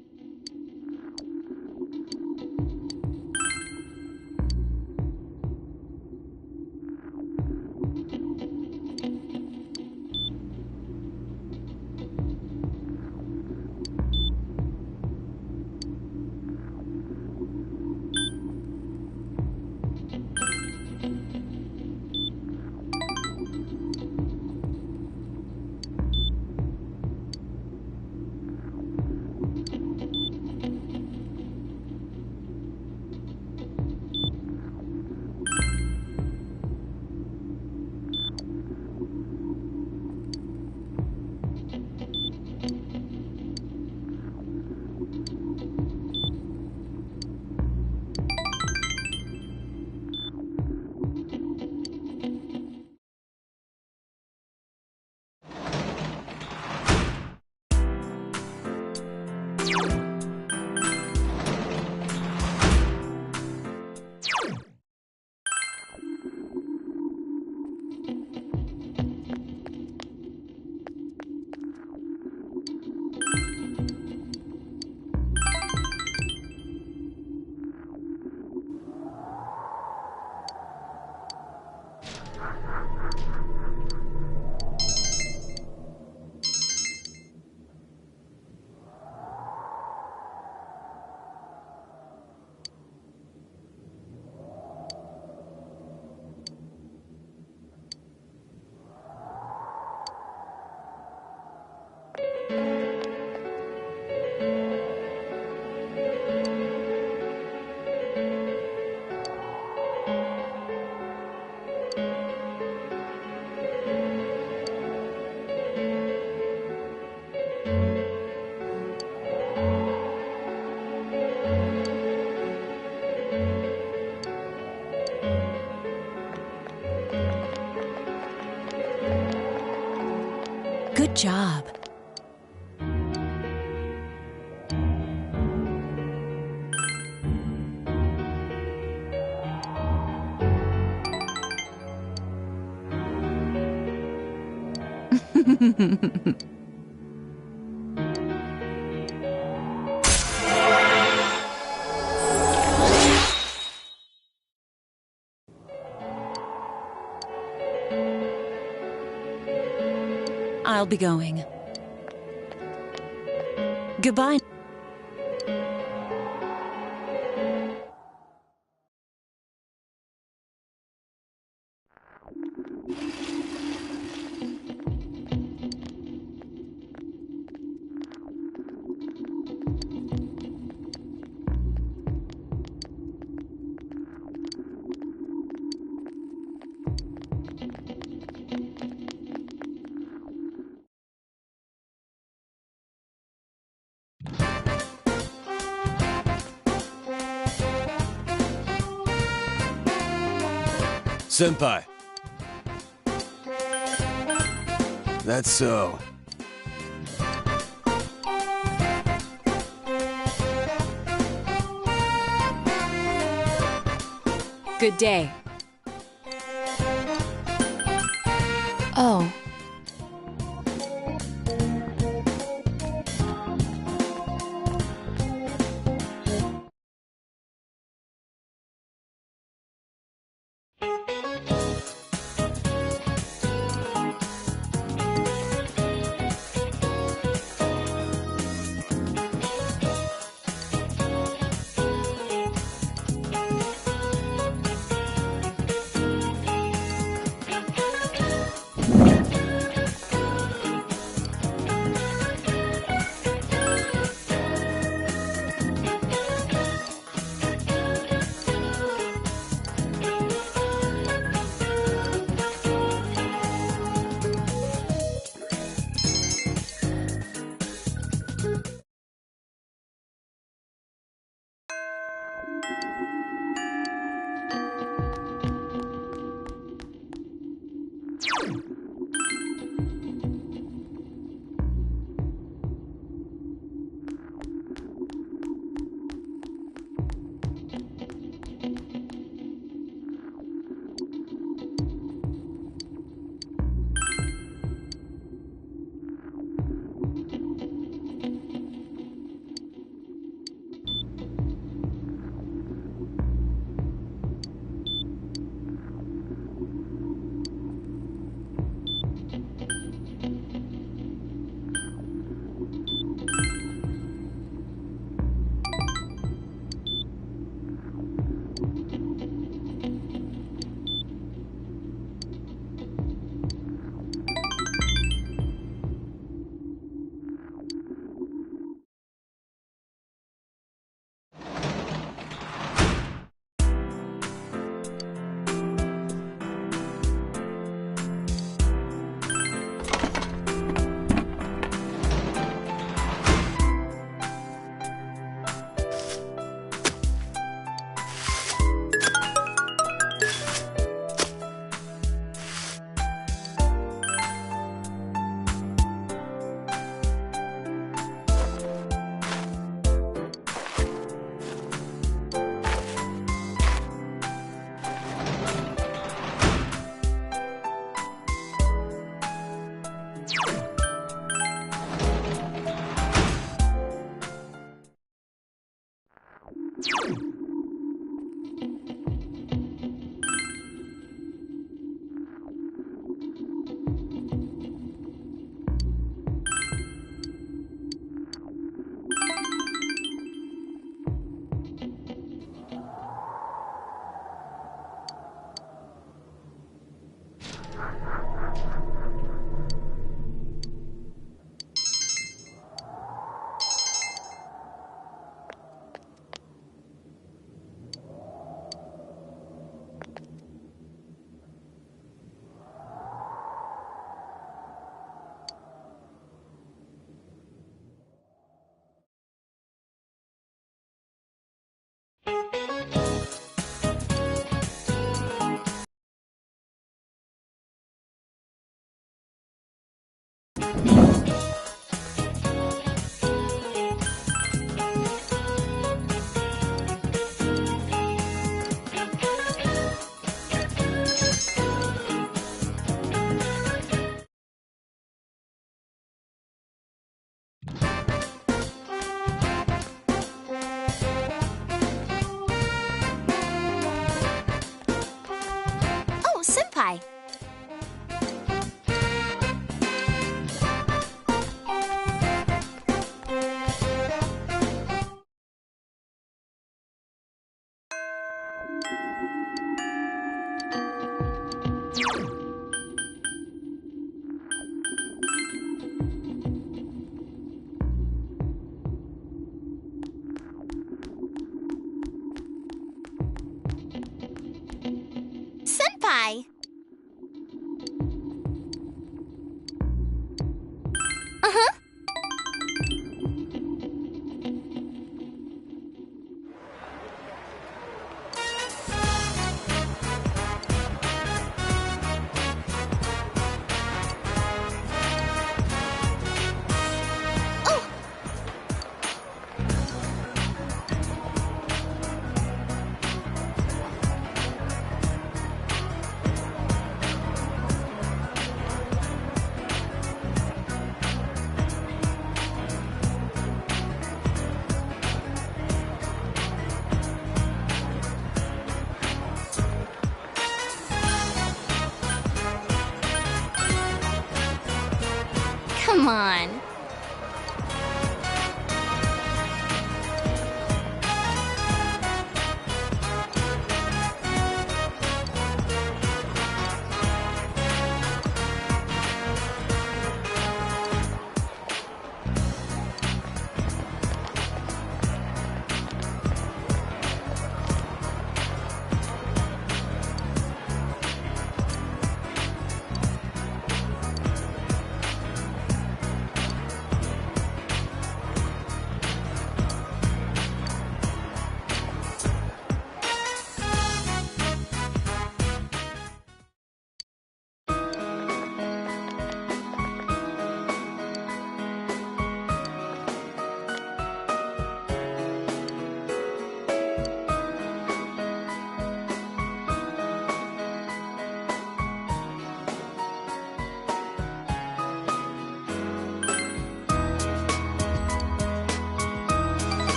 Good job. I'll be going. Goodbye. Senpai. That's so. Good day. Oh.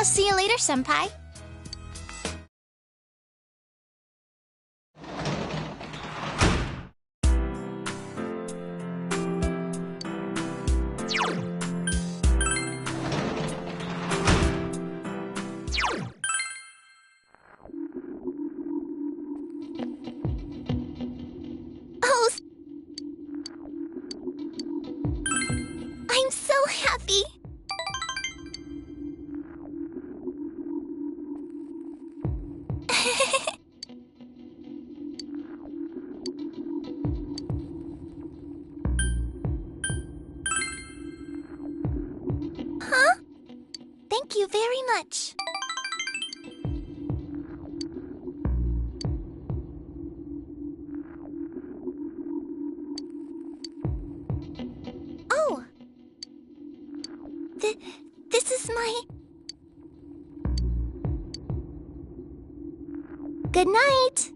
I'll see you later, Senpai. Oh, I'm so happy. Huh? Thank you very much. Oh. This is my... Good night.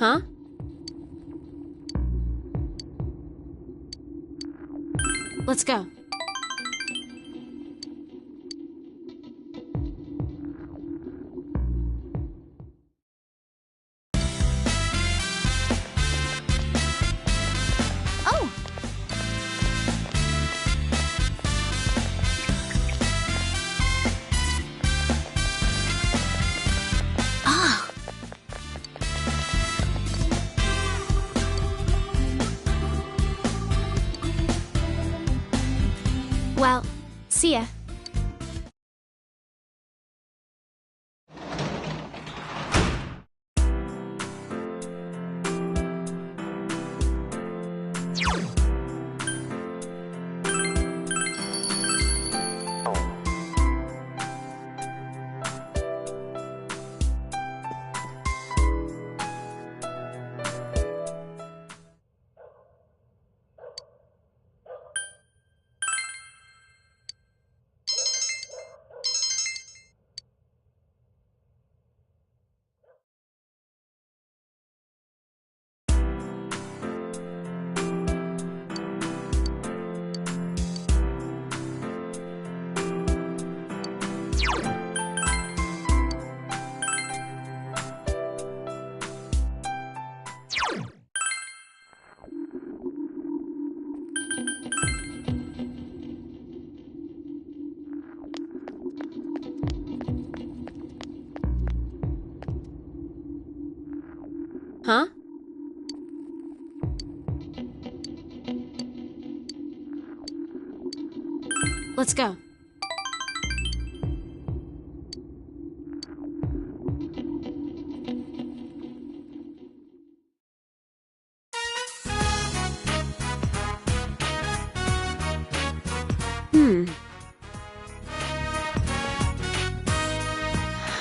Huh? Let's go. Oh. Ah. Well, see ya. Huh? Let's go.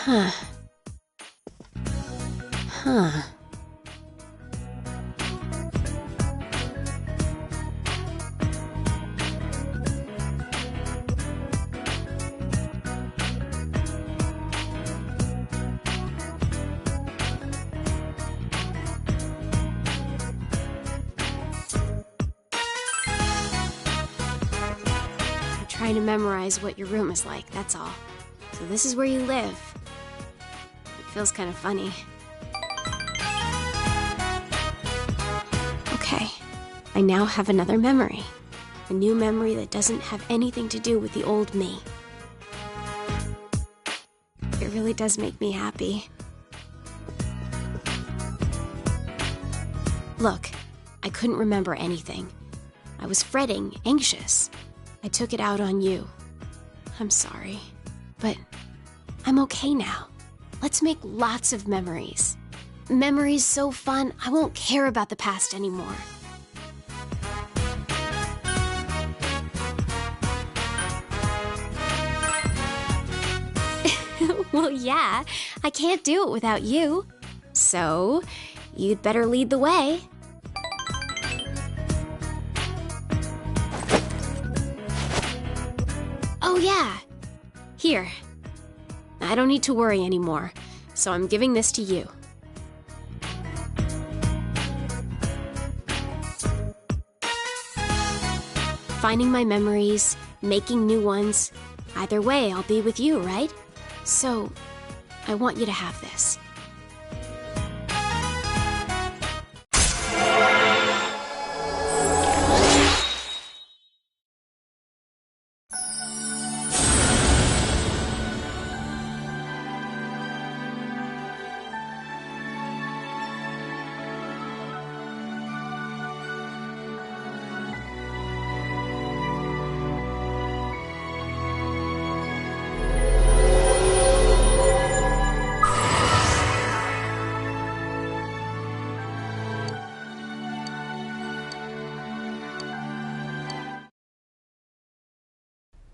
Huh. Huh. trying to memorize what your room is like, that's all. So this is where you live. It feels kind of funny. Okay, I now have another memory. A new memory that doesn't have anything to do with the old me. It really does make me happy. Look, I couldn't remember anything. I was fretting, anxious. I took it out on you. I'm sorry, but I'm okay now. Let's make lots of memories. Memories so fun, I won't care about the past anymore. Well, yeah, I can't do it without you. So, you'd better lead the way. Oh, yeah. Here. I don't need to worry anymore, so I'm giving this to you. Finding my memories, making new ones. Either way, I'll be with you, right? So, I want you to have this.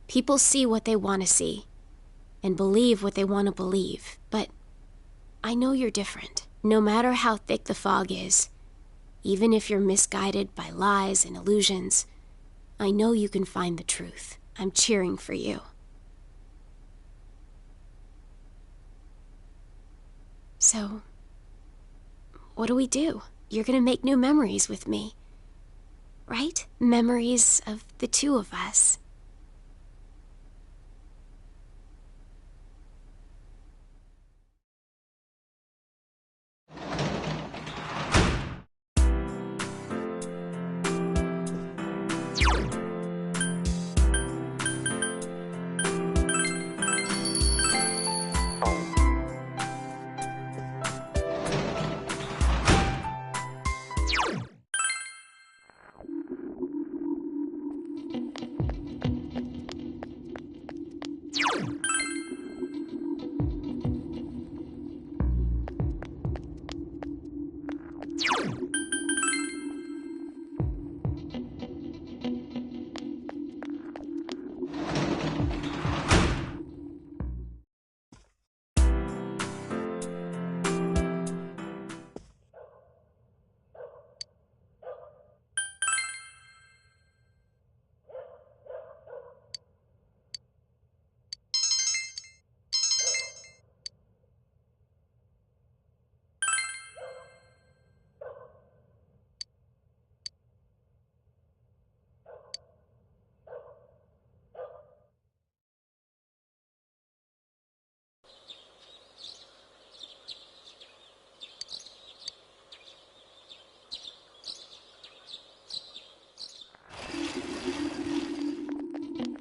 People see what they want to see, and believe what they want to believe, but I know you're different. No matter how thick the fog is, even if you're misguided by lies and illusions, I know you can find the truth. I'm cheering for you. So, what do? You're gonna make new memories with me, right? Memories of the two of us.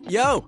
Yo!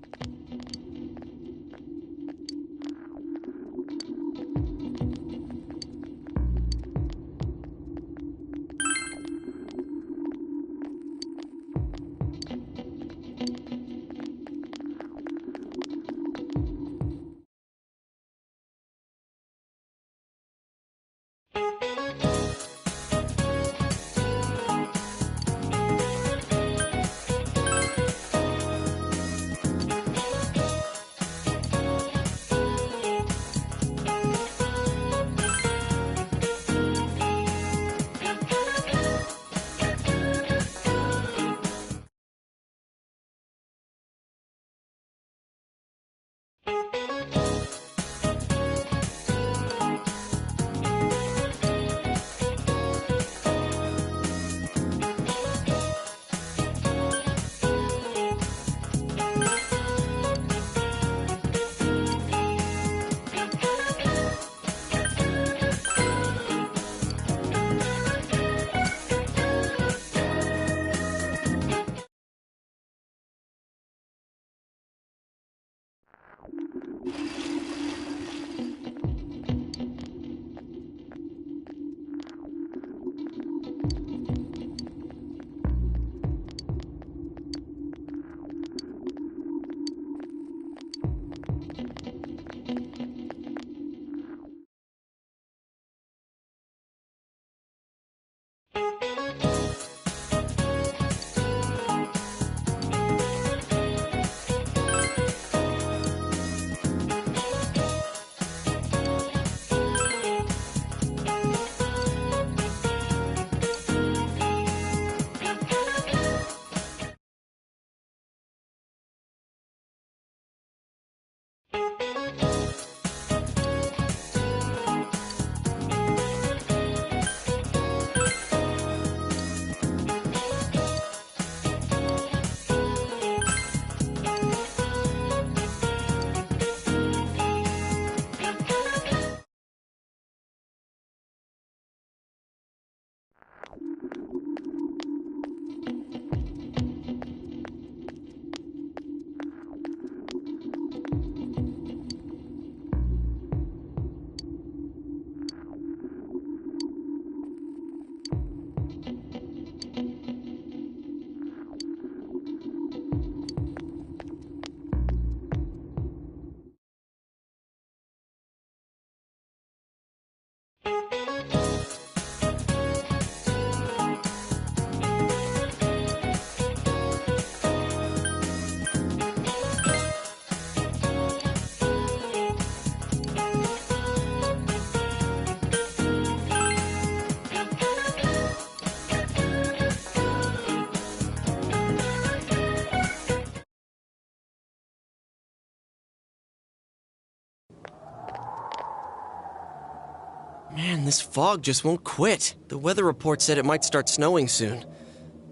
Man, this fog just won't quit. The weather report said it might start snowing soon.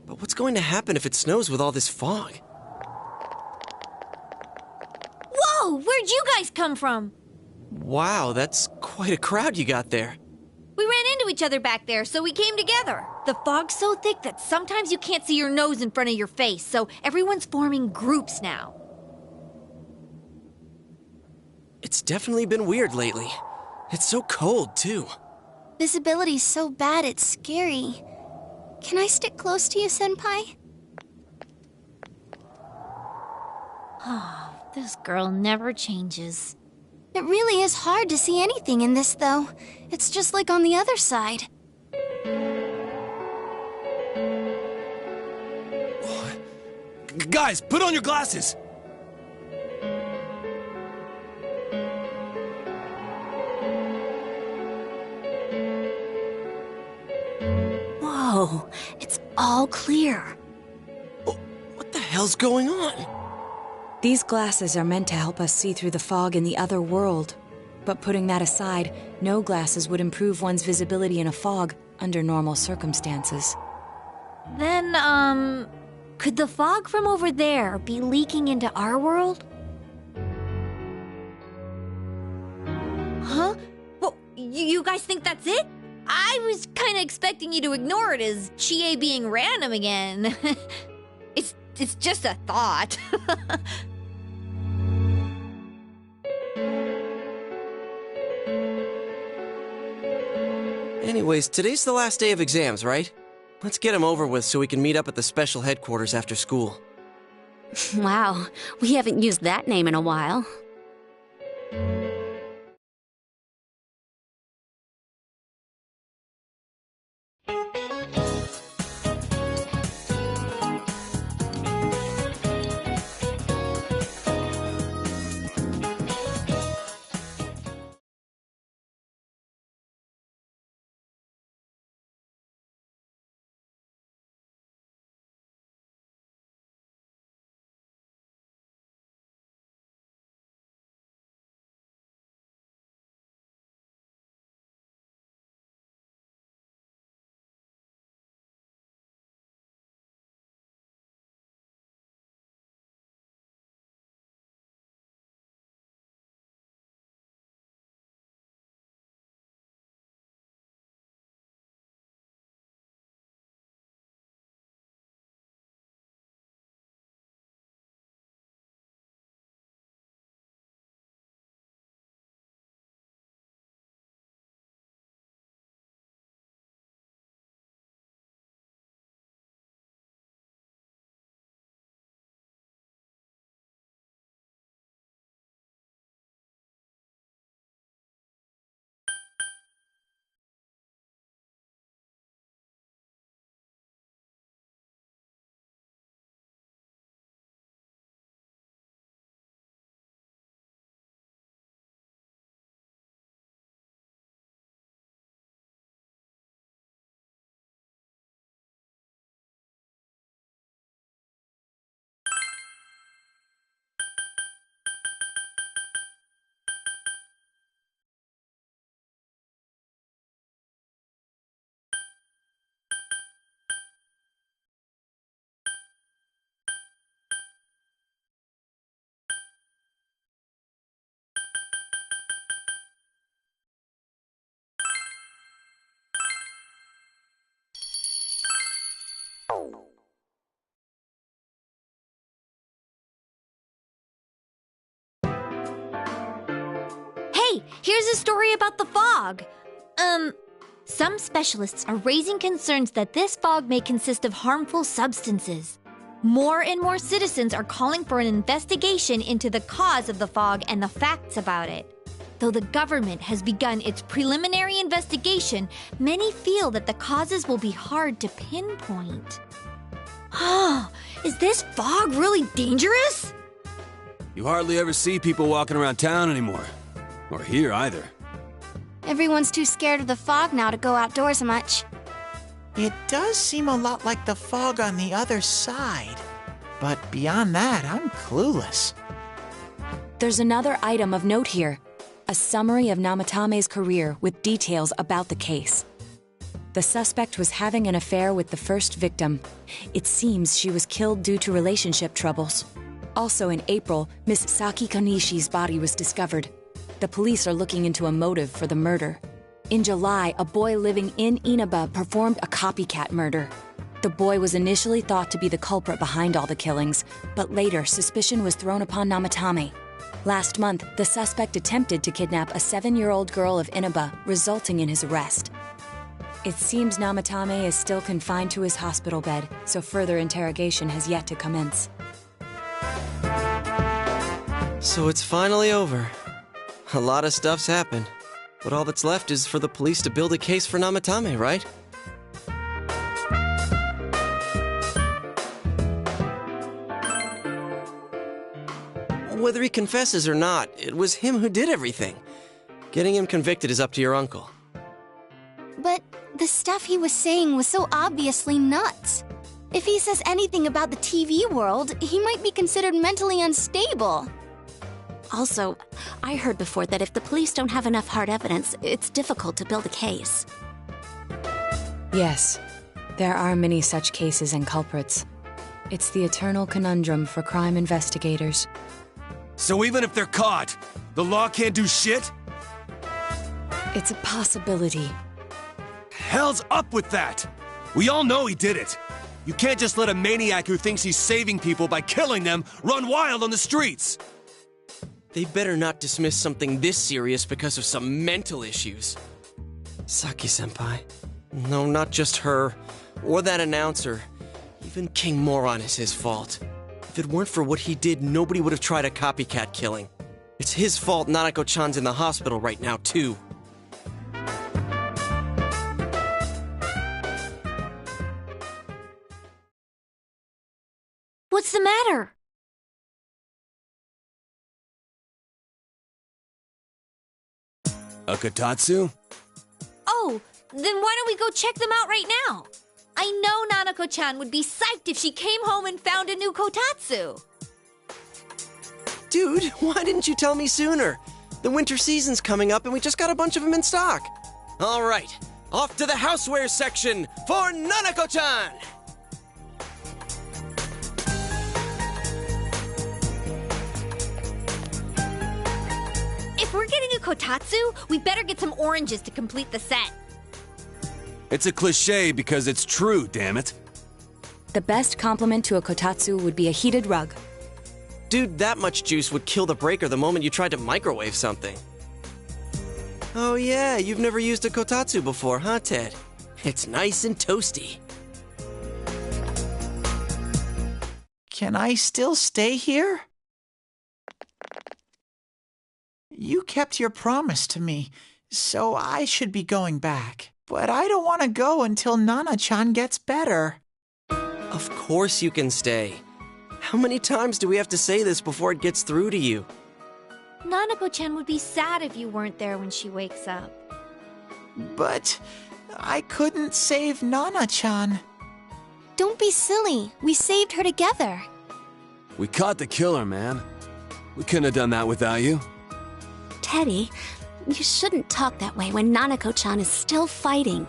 But what's going to happen if it snows with all this fog? Whoa! Where'd you guys come from? Wow, that's quite a crowd you got there. We ran into each other back there, so we came together. The fog's so thick that sometimes you can't see your nose in front of your face, so everyone's forming groups now. It's definitely been weird lately. It's so cold, too. Visibility's so bad it's scary. Can I stick close to you, Senpai? Oh, this girl never changes. It really is hard to see anything in this, though. It's just like on the other side. Guys, put on your glasses! Whoa, it's all clear. What the hell's going on? These glasses are meant to help us see through the fog in the other world. But putting that aside, no glasses would improve one's visibility in a fog under normal circumstances. Then, could the fog from over there be leaking into our world? Huh? Well, you guys think that's it? I was kind of expecting you to ignore it as Chie being random again. It's just a thought. Anyways, today's the last day of exams, right? Let's get them over with so we can meet up at the special headquarters after school. Wow, we haven't used that name in a while. Hey, here's a story about the fog. Some specialists are raising concerns that this fog may consist of harmful substances. More and more citizens are calling for an investigation into the cause of the fog and the facts about it. Though the government has begun its preliminary investigation, many feel that the causes will be hard to pinpoint. Is this fog really dangerous? You hardly ever see people walking around town anymore. Or here either. Everyone's too scared of the fog now to go outdoors much. It does seem a lot like the fog on the other side. But beyond that, I'm clueless. There's another item of note here. a summary of Namatame's career with details about the case. The suspect was having an affair with the first victim. It seems she was killed due to relationship troubles. Also in April, Miss Saki Konishi's body was discovered. The police are looking into a motive for the murder. In July, a boy living in Inaba performed a copycat murder. The boy was initially thought to be the culprit behind all the killings, but later suspicion was thrown upon Namatame. Last month, the suspect attempted to kidnap a 7-year-old girl of Inaba, resulting in his arrest. It seems Namatame is still confined to his hospital bed, so further interrogation has yet to commence. So it's finally over. A lot of stuff's happened, but all that's left is for the police to build a case for Namatame, right? Whether he confesses or not, it was him who did everything. Getting him convicted is up to your uncle. But the stuff he was saying was so obviously nuts. If he says anything about the TV world, he might be considered mentally unstable. Also, I heard before that if the police don't have enough hard evidence, it's difficult to build a case. Yes, there are many such cases and culprits. It's the eternal conundrum for crime investigators. So even if they're caught, the law can't do shit? It's a possibility. Hell's up with that! We all know he did it. You can't just let a maniac who thinks he's saving people by killing them run wild on the streets. They better not dismiss something this serious because of some mental issues. Saki-senpai. No, not just her. Or that announcer. Even King Moron is his fault. If it weren't for what he did, nobody would have tried a copycat killing. It's his fault Nanako-chan's in the hospital right now, too. What's the matter? A kotatsu? Oh, then why don't we go check them out right now? I know Nanako-chan would be psyched if she came home and found a new kotatsu. Dude, why didn't you tell me sooner? The winter season's coming up and we just got a bunch of them in stock. All right, off to the houseware section for Nanako-chan! If we're getting a kotatsu, we better get some oranges to complete the set. It's a cliche because it's true, damn it. The best compliment to a kotatsu would be a heated rug. Dude, that much juice would kill the breaker the moment you tried to microwave something. Oh yeah, you've never used a kotatsu before, huh, Ted? It's nice and toasty. Can I still stay here? You kept your promise to me, so I should be going back. But I don't want to go until Nana-chan gets better. Of course you can stay. How many times do we have to say this before it gets through to you? Nanako-chan would be sad if you weren't there when she wakes up. But I couldn't save Nana-chan. Don't be silly. We saved her together. We caught the killer, man. We couldn't have done that without you. Teddy, you shouldn't talk that way when Nanako-chan is still fighting.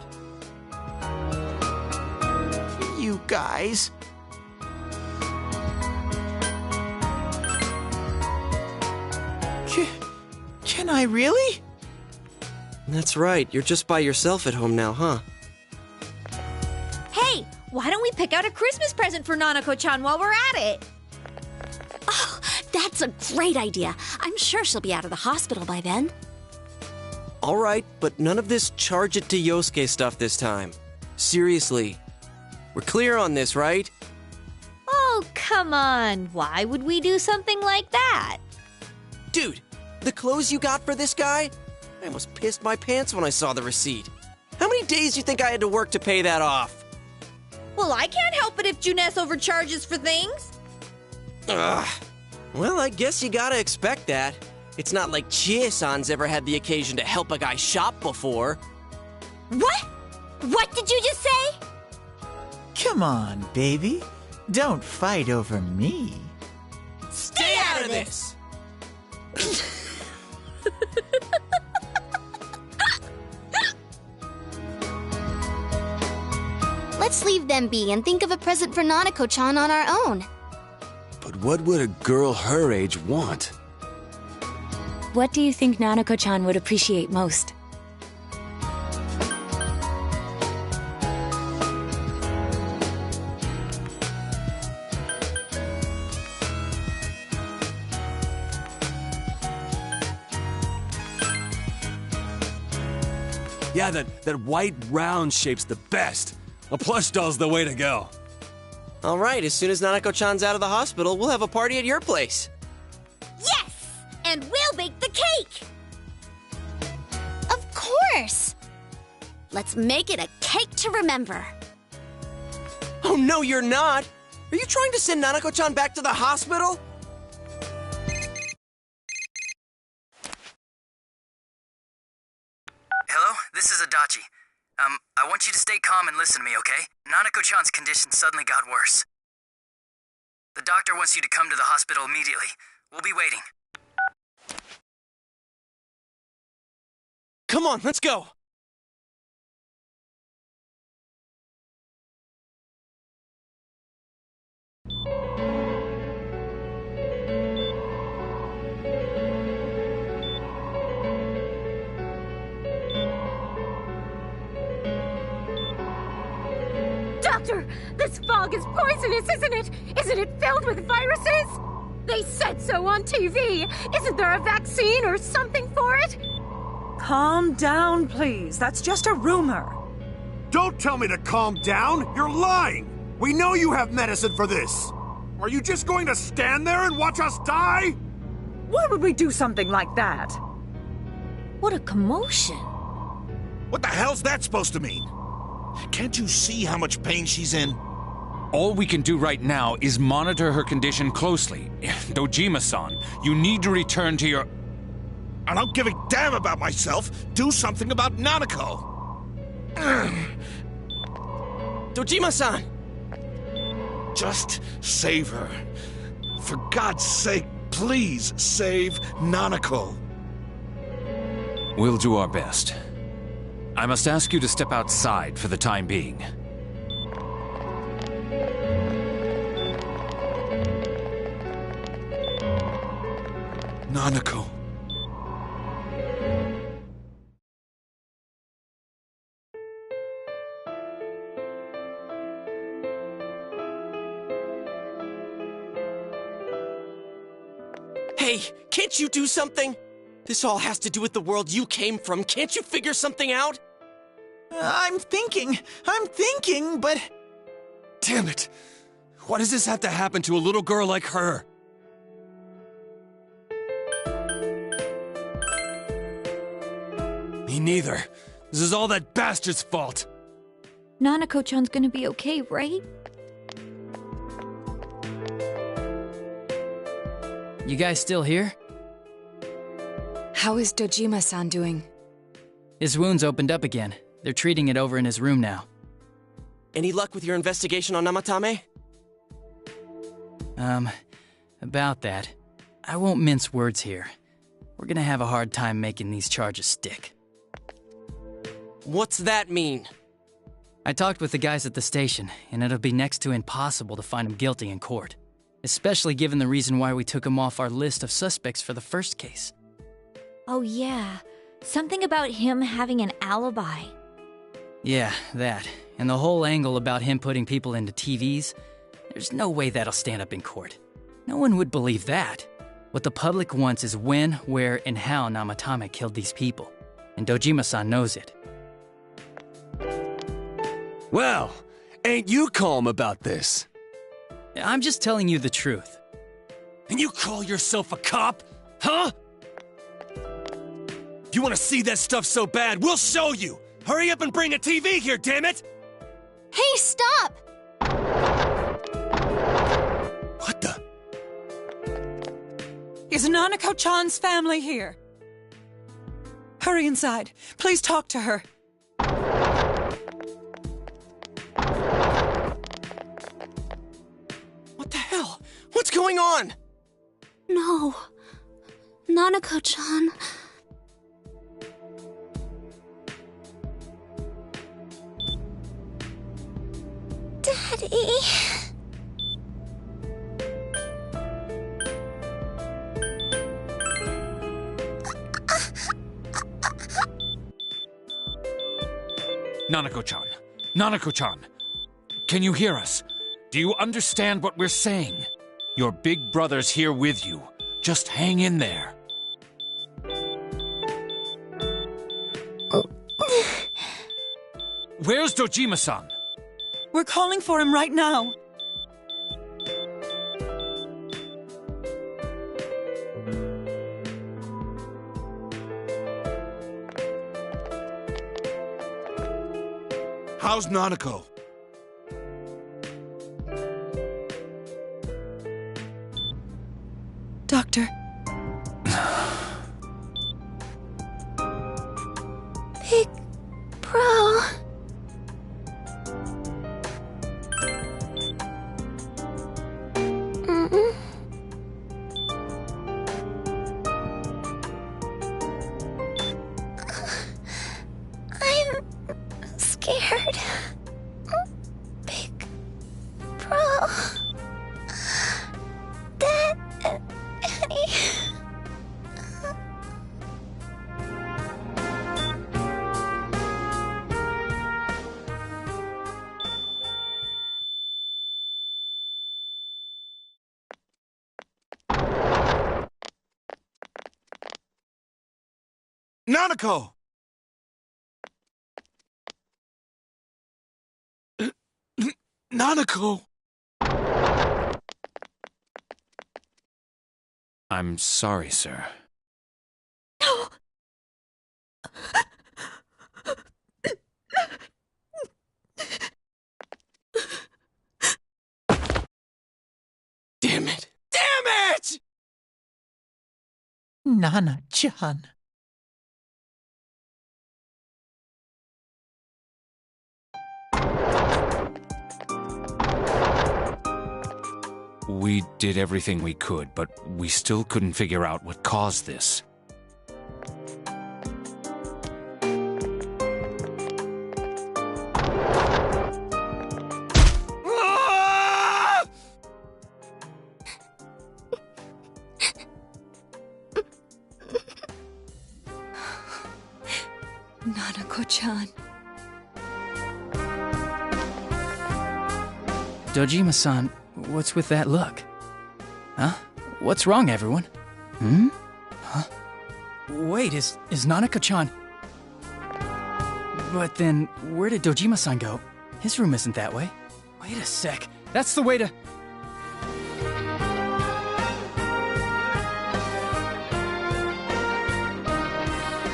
You guys. Can I really? That's right, you're just by yourself at home now, huh? Hey, why don't we pick out a Christmas present for Nanako-chan while we're at it? Oh, that's a great idea. I'm sure she'll be out of the hospital by then. All right, but none of this charge it to Yosuke stuff this time. Seriously. We're clear on this, right? Oh, come on. Why would we do something like that? Dude, the clothes you got for this guy? I almost pissed my pants when I saw the receipt. How many days do you think I had to work to pay that off? Well, I can't help it if Juness overcharges for things. Ugh. Well, I guess you gotta expect that. It's not like Chie-san's ever had the occasion to help a guy shop before. What? What did you just say? Come on, baby. Don't fight over me. Stay out of this! Let's leave them be and think of a present for Nanako-chan on our own. But what would a girl her age want? What do you think Nanako-chan would appreciate most? Yeah, that white round shape's the best. A plush doll's the way to go. All right, as soon as Nanako-chan's out of the hospital, we'll have a party at your place. Yes! And we'll bake the cake! Of course! Let's make it a cake to remember. Oh, no, you're not! Are you trying to send Nanako-chan back to the hospital? Hello, this is Adachi. I want you to stay calm and listen to me, okay? Nanako-chan's condition suddenly got worse. The doctor wants you to come to the hospital immediately. We'll be waiting. Come on, let's go! Doctor, this fog is poisonous, isn't it? Isn't it filled with viruses? They said so on TV. Isn't there a vaccine or something for it? Calm down, please. That's just a rumor. Don't tell me to calm down! You're lying! We know you have medicine for this! Are you just going to stand there and watch us die? Why would we do something like that? What a commotion. What the hell's that supposed to mean? Can't you see how much pain she's in? All we can do right now is monitor her condition closely. Dojima-san, you need to return to your... I don't give a damn about myself. Do something about Nanako. Dojima-san! Just save her. For God's sake, please save Nanako. We'll do our best. I must ask you to step outside for the time being. Nanako. Hey, can't you do something? This all has to do with the world you came from. Can't you figure something out? I'm thinking, but... Damn it! Why does this have to happen to a little girl like her? Me neither. This is all that bastard's fault. Nanako-chan's gonna be okay, right? You guys still here? How is Dojima-san doing? His wound's opened up again. They're treating it over in his room now. Any luck with your investigation on Namatame? About that. I won't mince words here. We're gonna have a hard time making these charges stick. What's that mean? I talked with the guys at the station, and it'll be next to impossible to find him guilty in court. Especially given the reason why we took him off our list of suspects for the first case. Oh yeah, something about him having an alibi. Yeah, that. And the whole angle about him putting people into TVs. There's no way that'll stand up in court. No one would believe that. What the public wants is when, where, and how Namatame killed these people. And Dojima-san knows it. Well, ain't you calm about this? I'm just telling you the truth. And you call yourself a cop? Huh? If you want to see that stuff so bad, we'll show you! Hurry up and bring a TV here, damn it! Hey, stop! What the? Is Nanako-chan's family here? Hurry inside. Please talk to her. What the hell? What's going on? No. Nanako-chan. Daddy. Nanako-chan! Nanako-chan! Can you hear us? Do you understand what we're saying? Your big brother's here with you. Just hang in there. Where's Dojima-san? We're calling for him right now. How's Nanako? Doctor. Big Bro. I'm scared. Big Bro. Daddy. Nanako! Nanako! I'm sorry, sir. No. Damn it! Damn it! Nana-chan. We did everything we could, but we still couldn't figure out what caused this. Nanako-chan. Dojima-san, what's with that look? Huh? What's wrong, everyone? Hmm? Huh? Wait, is Nanako-chan... But then, where did Dojima-san go? His room isn't that way. Wait a sec. That's the way to...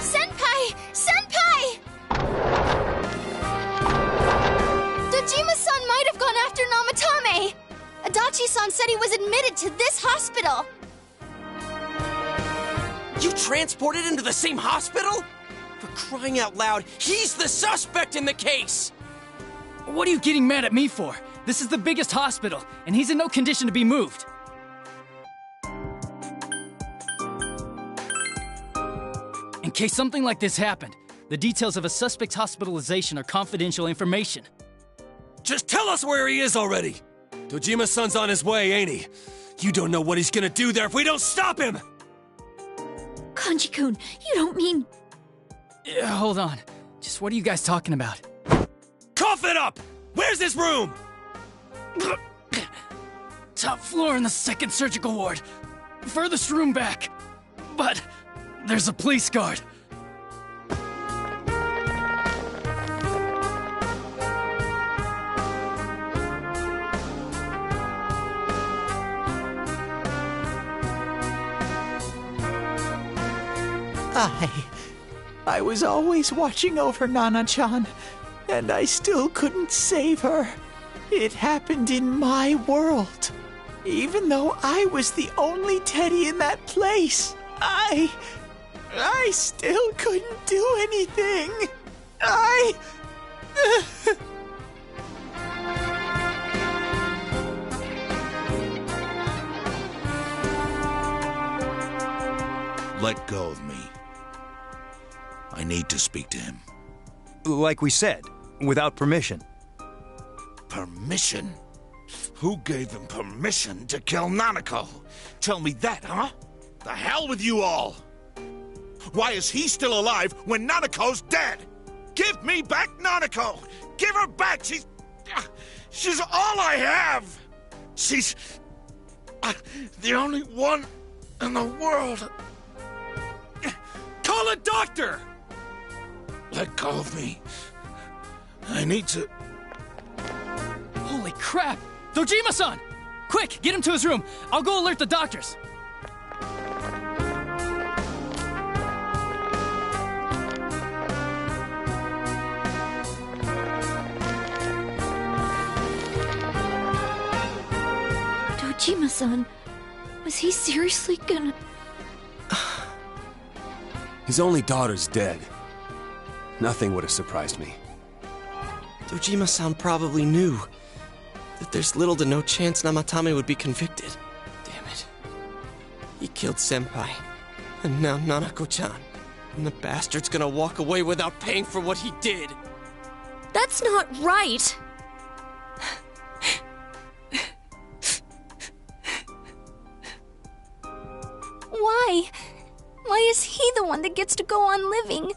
Senpai! Senpai! Dojima-san might have gone after Namatame! Adachi-san said he was admitted to this hospital! You transported him to the same hospital? For crying out loud, he's the suspect in the case! What are you getting mad at me for? This is the biggest hospital, and he's in no condition to be moved. In case something like this happened, the details of a suspect's hospitalization are confidential information. Just tell us where he is already! Dojima-san's on his way, ain't he? You don't know what he's gonna do there if we don't stop him! Kanji-kun, you don't mean... Hold on. Just what are you guys talking about? Cough it up! Where's his room? Top floor in the second surgical ward. Furthest room back. But there's a police guard. I was always watching over Nana-chan, and I still couldn't save her. It happened in my world. Even though I was the only Teddy in that place, I still couldn't do anything. Let go of me. I need to speak to him. Like we said, without permission. Permission? Who gave them permission to kill Nanako? Tell me that, huh? The hell with you all! Why is he still alive when Nanako's dead? Give me back Nanako! Give her back! She's all I have! She's the only one in the world. Call a doctor! Let go of me. I need to... Holy crap! Dojima-san! Quick, get him to his room. I'll go alert the doctors. Dojima-san, was he seriously gonna... His only daughter's dead. Nothing would have surprised me. Dojima-san probably knew that there's little to no chance Namatame would be convicted. Damn it. He killed Senpai, and now Nanako-chan. And the bastard's gonna walk away without paying for what he did. That's not right! Why? Why is he the one that gets to go on living?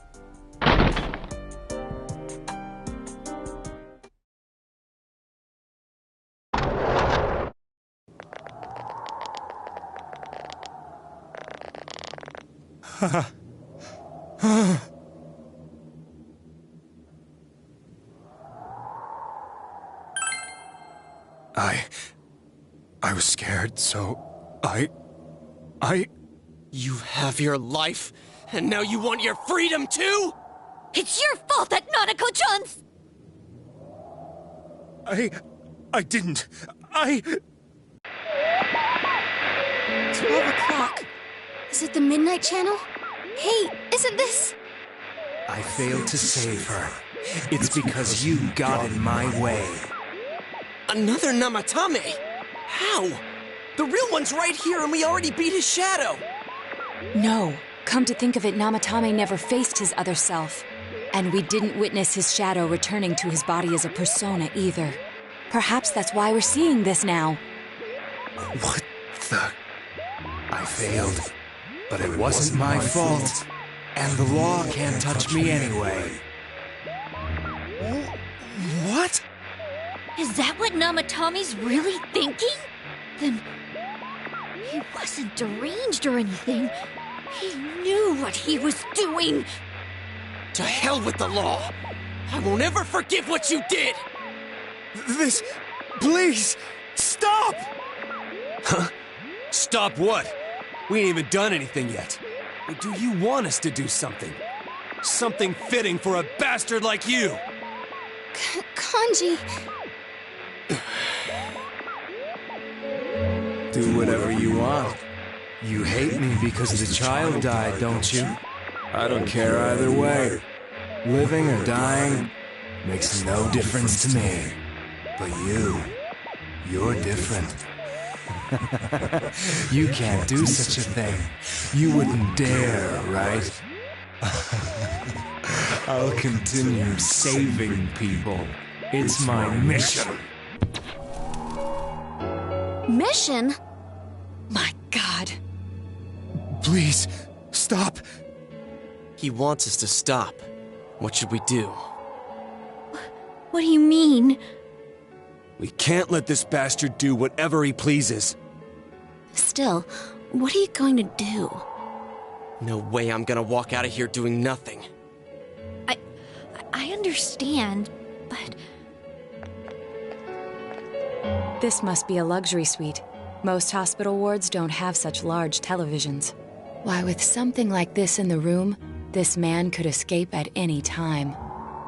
I was scared, so I... You have your life, and now you want your freedom too? It's your fault that Nanako-chan's... I didn't. 12 o'clock. Is it the Midnight Channel? Hey, isn't this... I failed to save her. It's because you got in my way. Another Namatame? How? The real one's right here and we already beat his shadow! No. Come to think of it, Namatame never faced his other self. And we didn't witness his shadow returning to his body as a persona either. Perhaps that's why we're seeing this now. What the... I failed. But it wasn't my fault. And the law can't touch me anyway. What? Is that what Namatame's really thinking? Then... he wasn't deranged or anything. He knew what he was doing! To hell with the law! I won't ever forgive what you did! This... please! Stop! Huh? Stop what? We ain't even done anything yet. Or do you want us to do something? Something fitting for a bastard like you! Kanji... Do whatever you want. You hate me because the child died, don't you? I don't care either way. Living or dying makes no difference to me. But you're different. You can't do such a thing. You wouldn't dare, right? I'll continue saving people. It's my mission. Mission? My God. Please, stop. He wants us to stop. What should we do? What do you mean? We can't let this bastard do whatever he pleases. Still, what are you going to do? No way I'm gonna walk out of here doing nothing. I understand, but... This must be a luxury suite. Most hospital wards don't have such large televisions. Why, with something like this in the room, this man could escape at any time.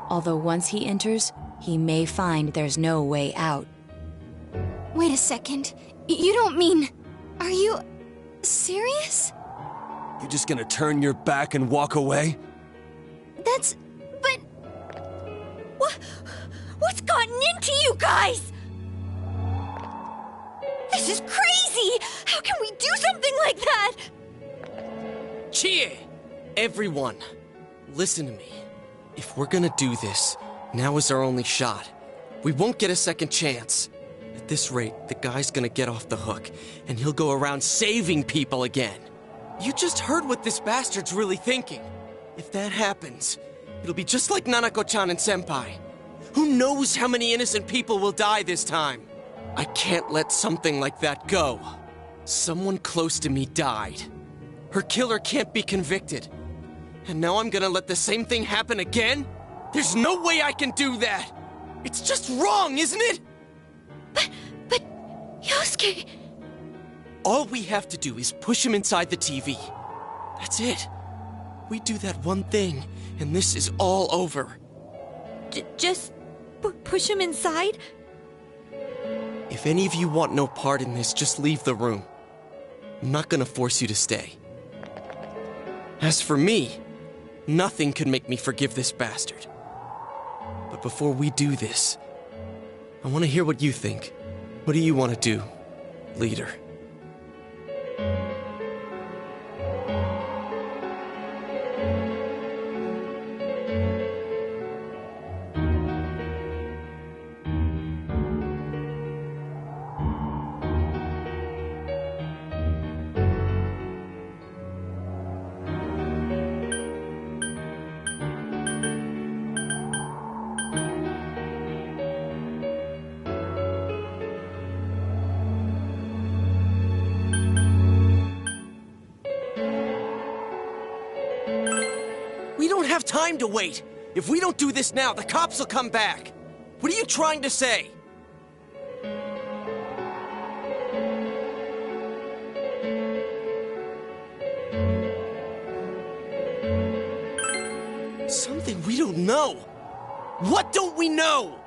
Although once he enters, he may find there's no way out. Wait a second. You don't mean... Are you... serious? You're just gonna turn your back and walk away? That's... but... What's gotten into you guys? This is crazy! How can we do something like that? Chie! Everyone, listen to me. If we're gonna do this, now is our only shot. We won't get a second chance. At this rate, the guy's gonna get off the hook, and he'll go around saving people again. You just heard what this bastard's really thinking. If that happens, it'll be just like Nanako-chan and Senpai. Who knows how many innocent people will die this time? I can't let something like that go. Someone close to me died. Her killer can't be convicted. And now I'm gonna let the same thing happen again? There's no way I can do that! It's just wrong, isn't it? But, Yosuke... All we have to do is push him inside the TV. That's it. We do that one thing, and this is all over. Just push him inside? If any of you want no part in this, just leave the room. I'm not gonna force you to stay. As for me, nothing could make me forgive this bastard. But before we do this, I want to hear what you think. What do you want to do, leader? We don't have time to wait. If we don't do this now, the cops will come back. What are you trying to say? Something we don't know. What don't we know?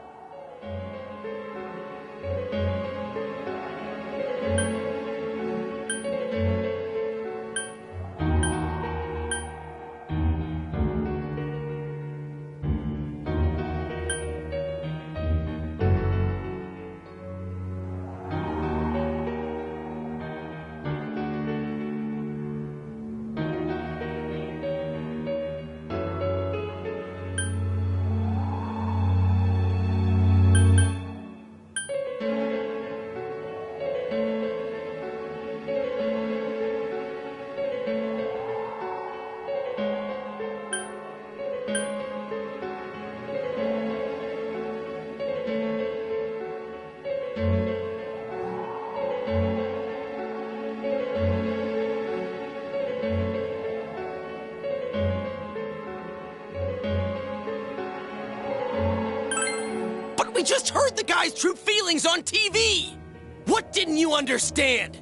We just heard the guy's true feelings on TV! What didn't you understand?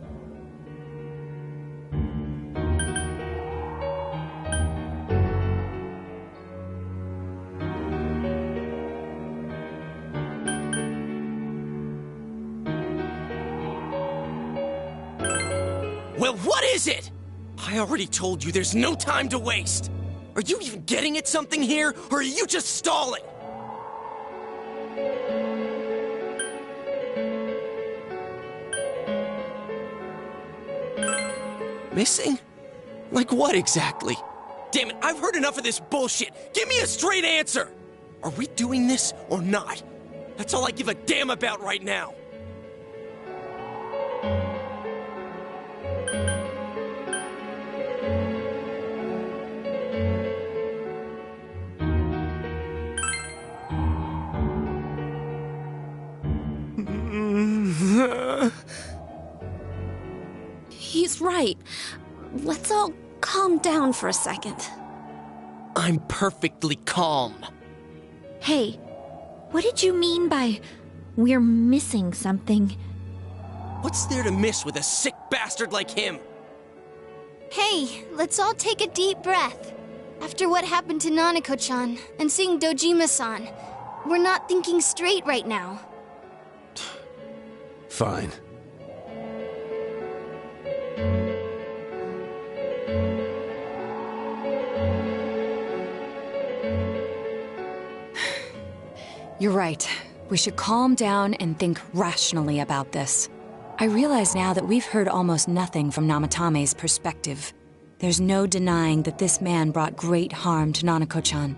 Well, what is it? I already told you there's no time to waste. Are you even getting at something here, or are you just stalling? Missing? Like what exactly? Damn it, I've heard enough of this bullshit. Give me a straight answer! Are we doing this or not? That's all I give a damn about right now. He's right. Let's all calm down for a second. I'm perfectly calm. Hey, what did you mean by we're missing something? What's there to miss with a sick bastard like him? Hey, let's all take a deep breath. After what happened to Nanako-chan and seeing Dojima-san, we're not thinking straight right now. Fine. You're right. We should calm down and think rationally about this. I realize now that we've heard almost nothing from Namatame's perspective. There's no denying that this man brought great harm to Nanako-chan.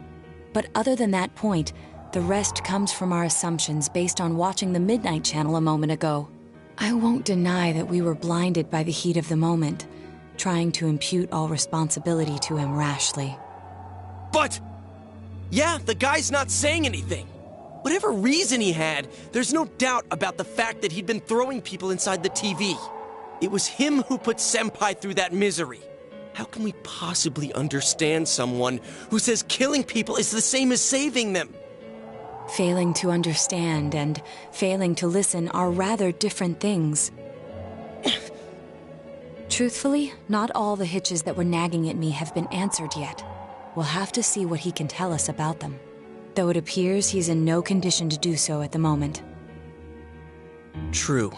But other than that point, The rest comes from our assumptions based on watching the Midnight Channel a moment ago. I won't deny that we were blinded by the heat of the moment, trying to impute all responsibility to him rashly. But... yeah, the guy's not saying anything. Whatever reason he had, there's no doubt about the fact that he'd been throwing people inside the TV. It was him who put Senpai through that misery. How can we possibly understand someone who says killing people is the same as saving them? Failing to understand and failing to listen are rather different things. Truthfully, not all the hitches that were nagging at me have been answered yet. We'll have to see what he can tell us about them, though it appears he's in no condition to do so at the moment. True.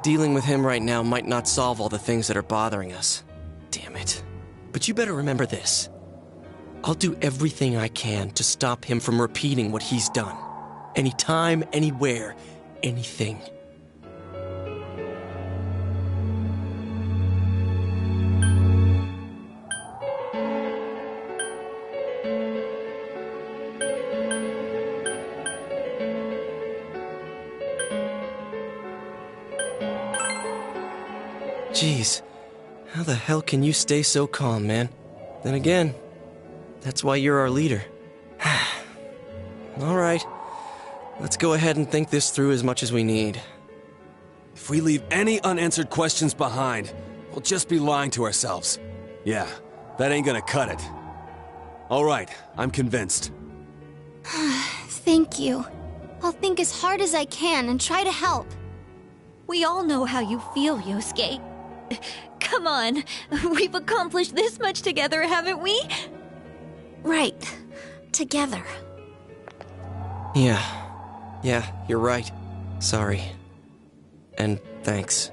Dealing with him right now might not solve all the things that are bothering us. Damn it. But you better remember this. I'll do everything I can to stop him from repeating what he's done. Anytime, anywhere, anything. Jeez, how the hell can you stay so calm, man? Then again, that's why you're our leader. All right, let's go ahead and think this through as much as we need. If we leave any unanswered questions behind, we'll just be lying to ourselves. Yeah, that ain't gonna cut it. All right, I'm convinced. Thank you. I'll think as hard as I can and try to help. We all know how you feel, Yosuke. Come on, we've accomplished this much together, haven't we? Right. Together. Yeah, you're right. Sorry. And thanks.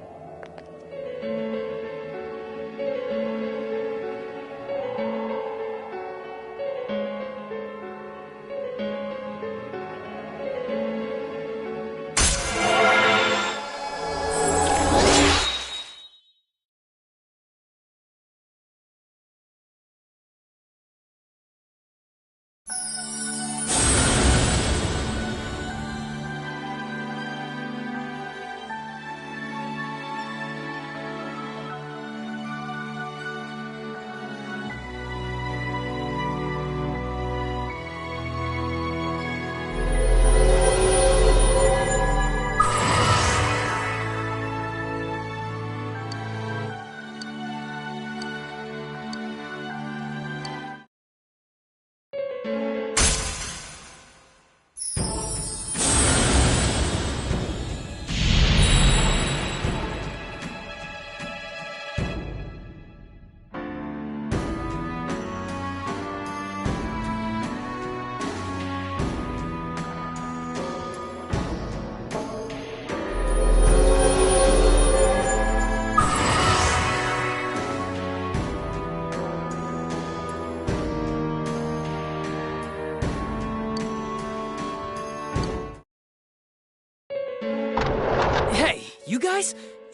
You guys?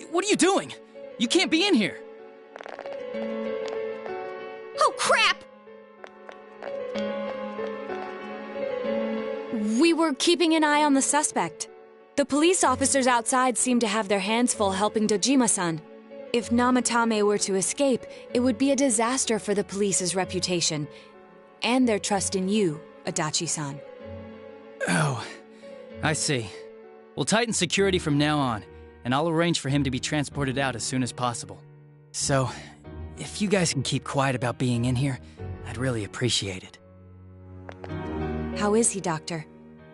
What are you doing? You can't be in here. Oh, crap! We were keeping an eye on the suspect. The police officers outside seem to have their hands full helping Dojima-san. If Namatame were to escape, it would be a disaster for the police's reputation, and their trust in you, Adachi-san. Oh, I see. We'll tighten security from now on, and I'll arrange for him to be transported out as soon as possible. So, if you guys can keep quiet about being in here, I'd really appreciate it. How is he, Doctor?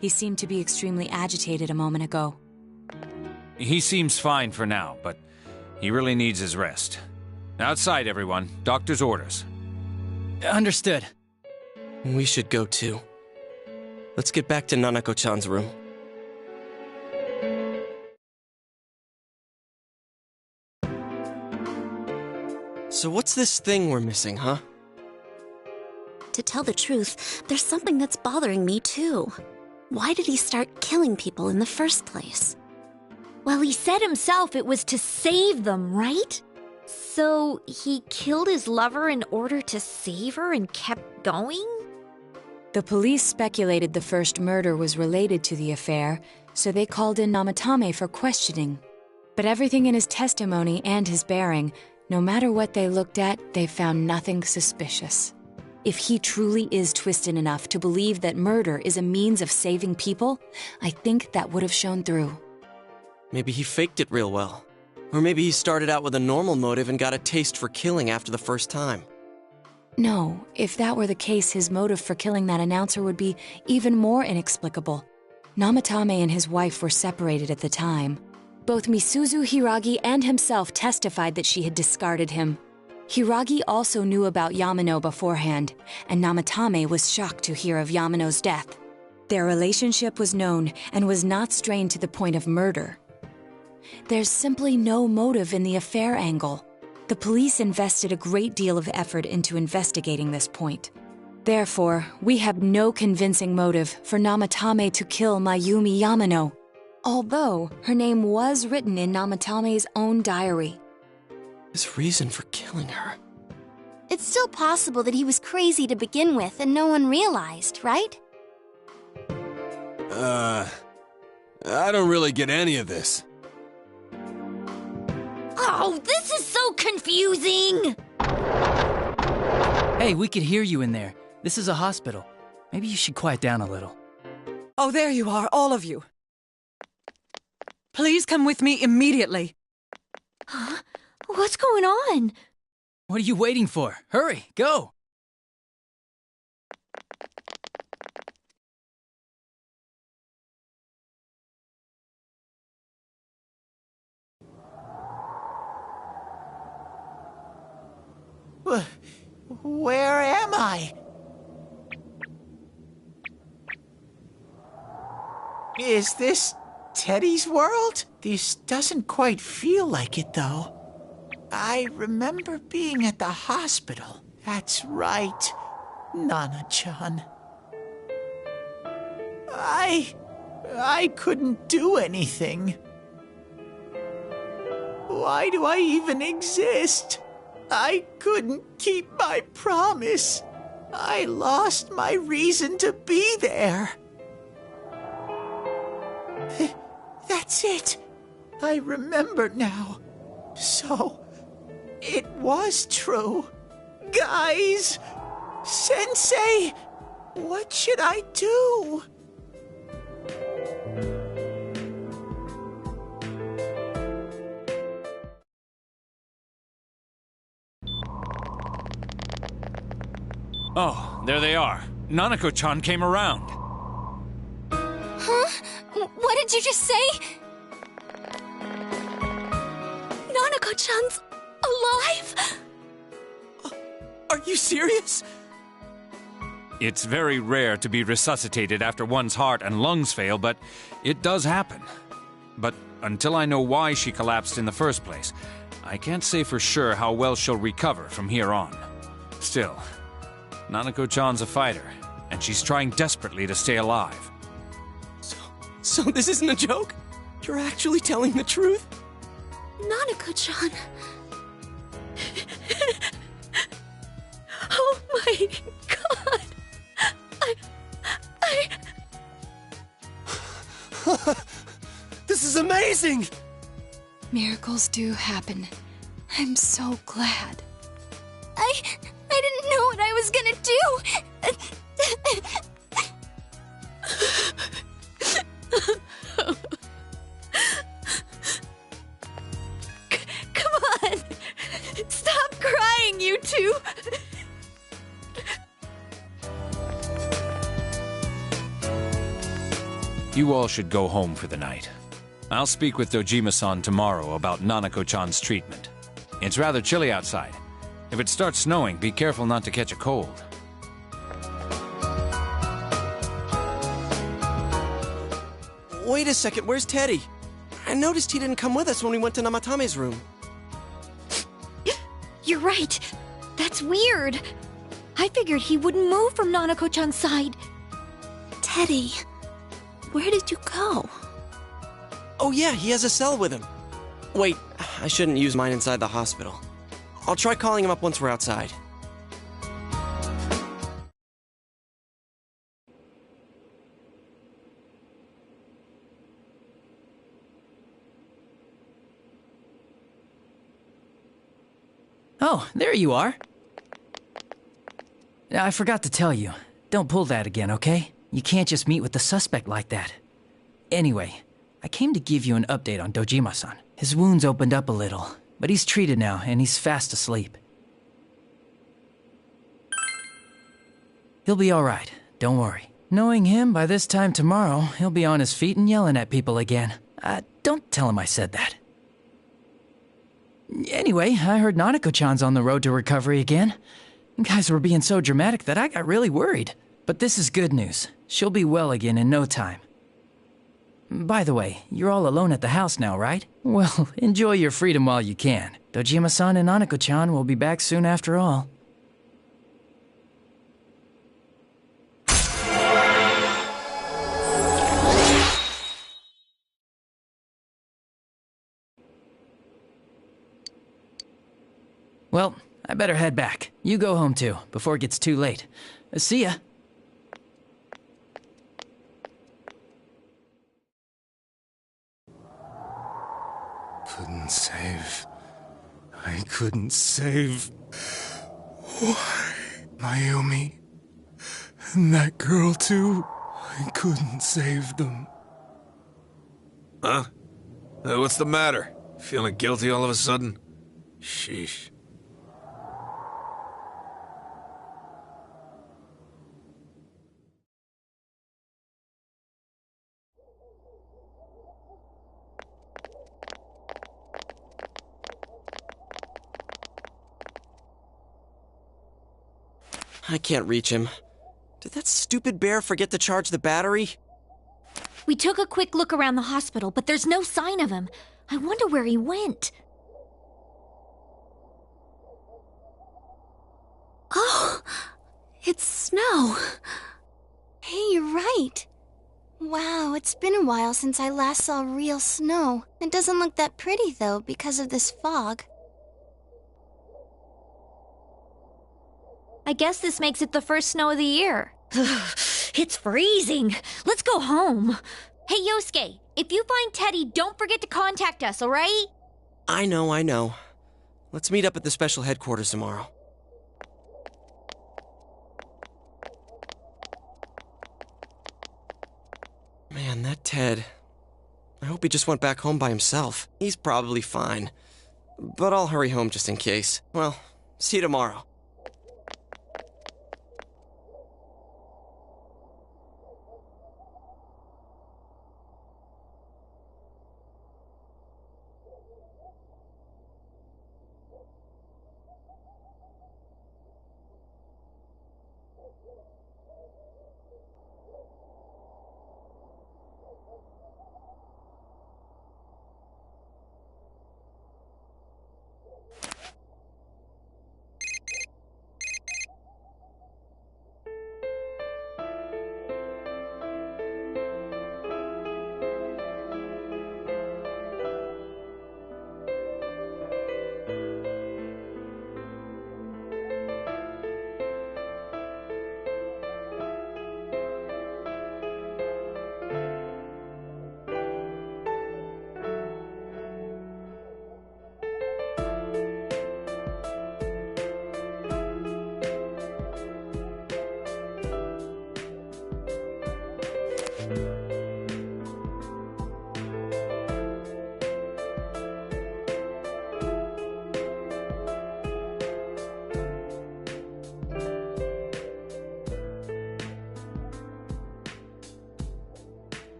He seemed to be extremely agitated a moment ago. He seems fine for now, but he really needs his rest. Outside, everyone. Doctor's orders. Understood. We should go too. Let's get back to Nanako-chan's room. So what's this thing we're missing, huh? To tell the truth, there's something that's bothering me too. Why did he start killing people in the first place? Well, he said himself it was to save them, right? So he killed his lover in order to save her and kept going? The police speculated the first murder was related to the affair, so they called in Namatame for questioning. But everything in his testimony and his bearing, no matter what they looked at, they found nothing suspicious. If he truly is twisted enough to believe that murder is a means of saving people, I think that would have shown through. Maybe he faked it real well. Or maybe he started out with a normal motive and got a taste for killing after the first time. No, if that were the case, his motive for killing that announcer would be even more inexplicable. Namatame and his wife were separated at the time. Both Misuzu Hiragi and himself testified that she had discarded him. Hiragi also knew about Yamano beforehand, and Namatame was shocked to hear of Yamano's death. Their relationship was known and was not strained to the point of murder. There's simply no motive in the affair angle. The police invested a great deal of effort into investigating this point. Therefore, we have no convincing motive for Namatame to kill Mayumi Yamano, although her name was written in Namatame's own diary. His reason for killing her. It's still possible that he was crazy to begin with and no one realized, right? I don't really get any of this. Oh, this is so confusing! Hey, we could hear you in there. This is a hospital. Maybe you should quiet down a little. Oh, there you are, all of you. Please come with me immediately. Huh? What's going on? What are you waiting for? Hurry, go! Where am I? Is this Teddy's world? This doesn't quite feel like it, though. I remember being at the hospital. That's right, Nana-chan. I couldn't do anything. Why do I even exist? I couldn't keep my promise. I lost my reason to be there. That's it. I remember now. So, it was true. Guys! Sensei! What should I do? Oh, there they are. Nanako-chan came around. Huh? What did you just say? Nanako-chan's alive? Are you serious? It's very rare to be resuscitated after one's heart and lungs fail, but it does happen. But until I know why she collapsed in the first place, I can't say for sure how well she'll recover from here on. Still, Nanako-chan's a fighter, and she's trying desperately to stay alive. So this isn't a joke? You're actually telling the truth? Nanako-chan. Oh my god. This is amazing! Miracles do happen. I'm so glad. I didn't know what I was gonna do. Come on. Stop crying, you two. You all should go home for the night. I'll speak with Dojima-san tomorrow about Nanako-chan's treatment. It's rather chilly outside. If it starts snowing, be careful not to catch a cold. Wait a second, where's Teddy? I noticed he didn't come with us when we went to Namatame's room. You're right. That's weird. I figured he wouldn't move from Nanako-chan's side. Teddy, where did you go? Oh yeah, he has a cell with him. Wait, I shouldn't use mine inside the hospital. I'll try calling him up once we're outside. Oh, there you are. I forgot to tell you. Don't pull that again, okay? You can't just meet with the suspect like that. Anyway, I came to give you an update on Dojima-san. His wounds opened up a little, but he's treated now and he's fast asleep. He'll be alright, don't worry. Knowing him, by this time tomorrow, he'll be on his feet and yelling at people again. Don't tell him I said that. Anyway, I heard Nanako-chan's on the road to recovery again. You guys were being so dramatic that I got really worried. But this is good news. She'll be well again in no time. By the way, you're all alone at the house now, right? Well, enjoy your freedom while you can. Dojima-san and Nanako-chan will be back soon after all. Well, I better head back. You go home too, before it gets too late. See ya. Couldn't save. I couldn't save. Why? Mayumi. And that girl too. I couldn't save them. Huh? What's the matter? Feeling guilty all of a sudden? Sheesh. I can't reach him. Did that stupid bear forget to charge the battery? We took a quick look around the hospital, but there's no sign of him. I wonder where he went. Oh, it's snow. Hey, you're right. Wow, it's been a while since I last saw real snow. It doesn't look that pretty, though, because of this fog. I guess this makes it the first snow of the year. It's freezing. Let's go home. Hey, Yosuke, if you find Teddy, don't forget to contact us, all right? I know. Let's meet up at the special headquarters tomorrow. Man, that Ted. I hope he just went back home by himself. He's probably fine. But I'll hurry home just in case. Well, see you tomorrow.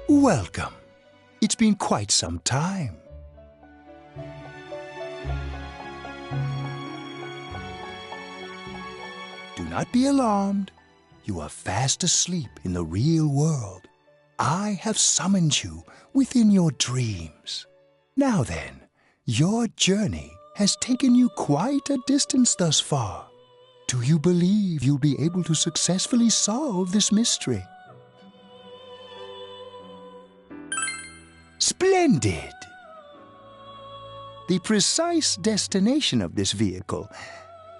Welcome. It's been quite some time. Do not be alarmed. You are fast asleep in the real world. I have summoned you within your dreams. Now then, your journey has taken you quite a distance thus far. Do you believe you'll be able to successfully solve this mystery? Splendid! The precise destination of this vehicle,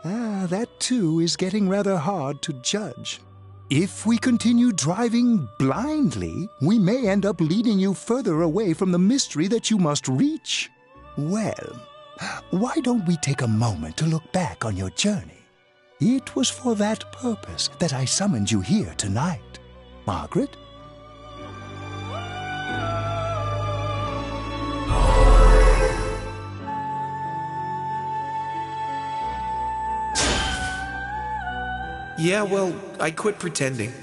that too is getting rather hard to judge. If we continue driving blindly, we may end up leading you further away from the mystery that you must reach. Well, why don't we take a moment to look back on your journey? It was for that purpose that I summoned you here tonight. Margaret? Yeah, well, I quit pretending.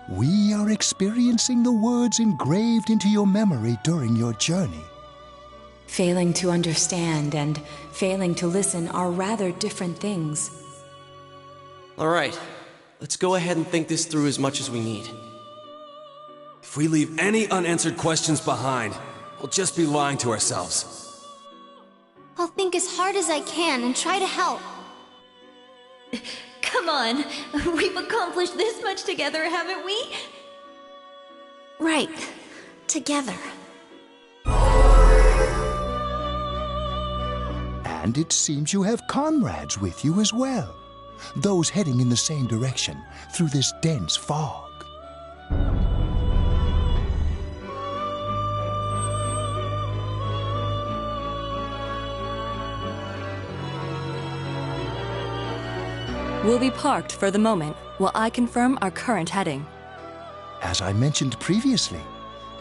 We are experiencing the words engraved into your memory during your journey. Failing to understand and failing to listen are rather different things. All right, let's go ahead and think this through as much as we need. If we leave any unanswered questions behind, we'll just be lying to ourselves. I'll think as hard as I can and try to help. Come on, we've accomplished this much together, haven't we? Right, together. And it seems you have comrades with you as well. Those heading in the same direction through this dense fog. We'll be parked for the moment while I confirm our current heading. As I mentioned previously,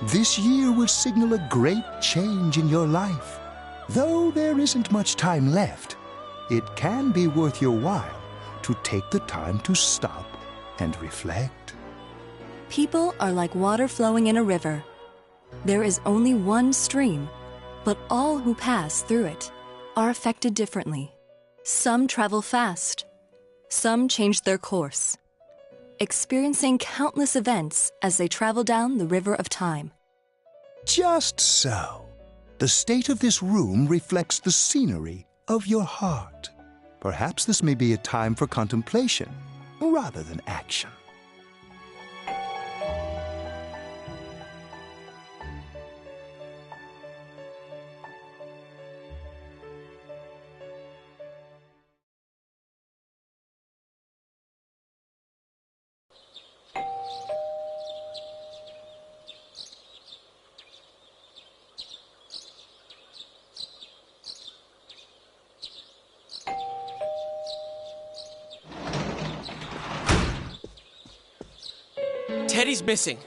this year will signal a great change in your life. Though there isn't much time left, it can be worth your while to take the time to stop and reflect. People are like water flowing in a river. There is only one stream, but all who pass through it are affected differently. Some travel fast. Some change their course, experiencing countless events as they travel down the river of time. Just so. The state of this room reflects the scenery of your heart. Perhaps this may be a time for contemplation rather than action. Teddy's missing.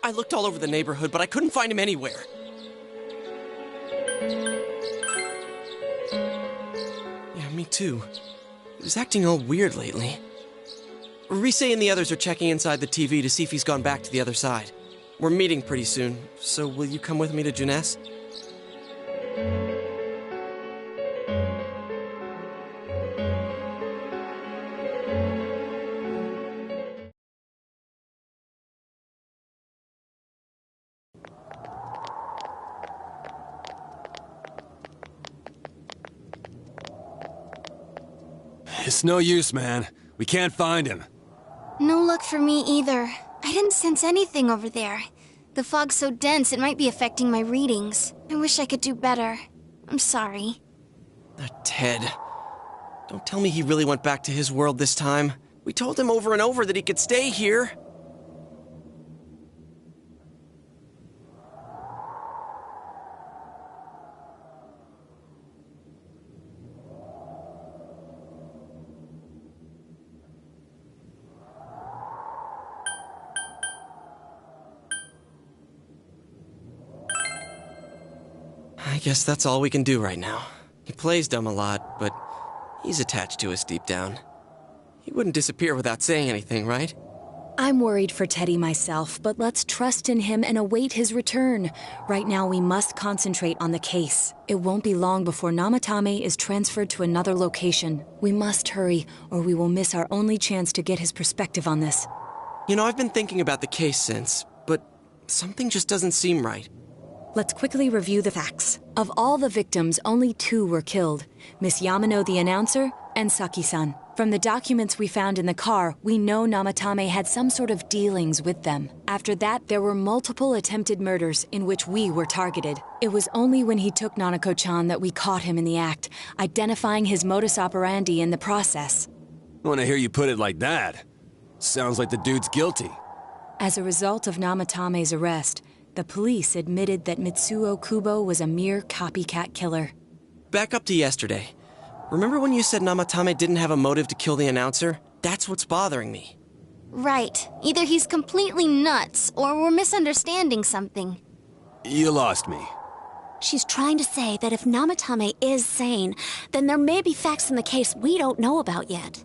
I looked all over the neighborhood, but I couldn't find him anywhere. Yeah, me too. He was acting all weird lately. Rise and the others are checking inside the TV to see if he's gone back to the other side. We're meeting pretty soon, so will you come with me to Junes? It's no use, man. We can't find him. No luck for me either. I didn't sense anything over there. The fog's so dense it might be affecting my readings. I wish I could do better. I'm sorry. Ted. Don't tell me he really went back to his world this time. We told him over and over that he could stay here. I guess that's all we can do right now. He plays dumb a lot, but he's attached to us deep down. He wouldn't disappear without saying anything, right? I'm worried for Teddy myself, but let's trust in him and await his return. Right now, we must concentrate on the case. It won't be long before Namatame is transferred to another location. We must hurry, or we will miss our only chance to get his perspective on this. You know, I've been thinking about the case since, but something just doesn't seem right. Let's quickly review the facts. Of all the victims, only 2 were killed. Miss Yamano the announcer, and Saki-san. From the documents we found in the car, we know Namatame had some sort of dealings with them. After that, there were multiple attempted murders in which we were targeted. It was only when he took Nanako-chan that we caught him in the act, identifying his modus operandi in the process. When I hear you put it like that, sounds like the dude's guilty. As a result of Namatame's arrest, the police admitted that Mitsuo Kubo was a mere copycat killer. Back up to yesterday. Remember when you said Namatame didn't have a motive to kill the announcer? That's what's bothering me. Right. Either he's completely nuts, or we're misunderstanding something. You lost me. She's trying to say that if Namatame is sane, then there may be facts in the case we don't know about yet.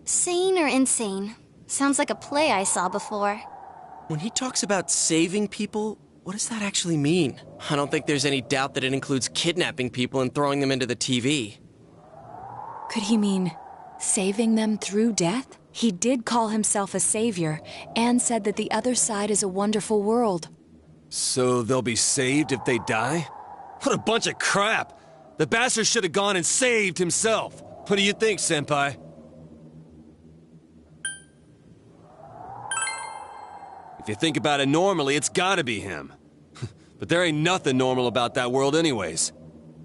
Sane or insane? Sounds like a play I saw before. When he talks about saving people, what does that actually mean? I don't think there's any doubt that it includes kidnapping people and throwing them into the TV. Could he mean saving them through death? He did call himself a savior and said that the other side is a wonderful world. So they'll be saved if they die? What a bunch of crap! The bastard should have gone and saved himself. What do you think, Senpai? If you think about it normally, it's gotta be him. But there ain't nothing normal about that world anyways.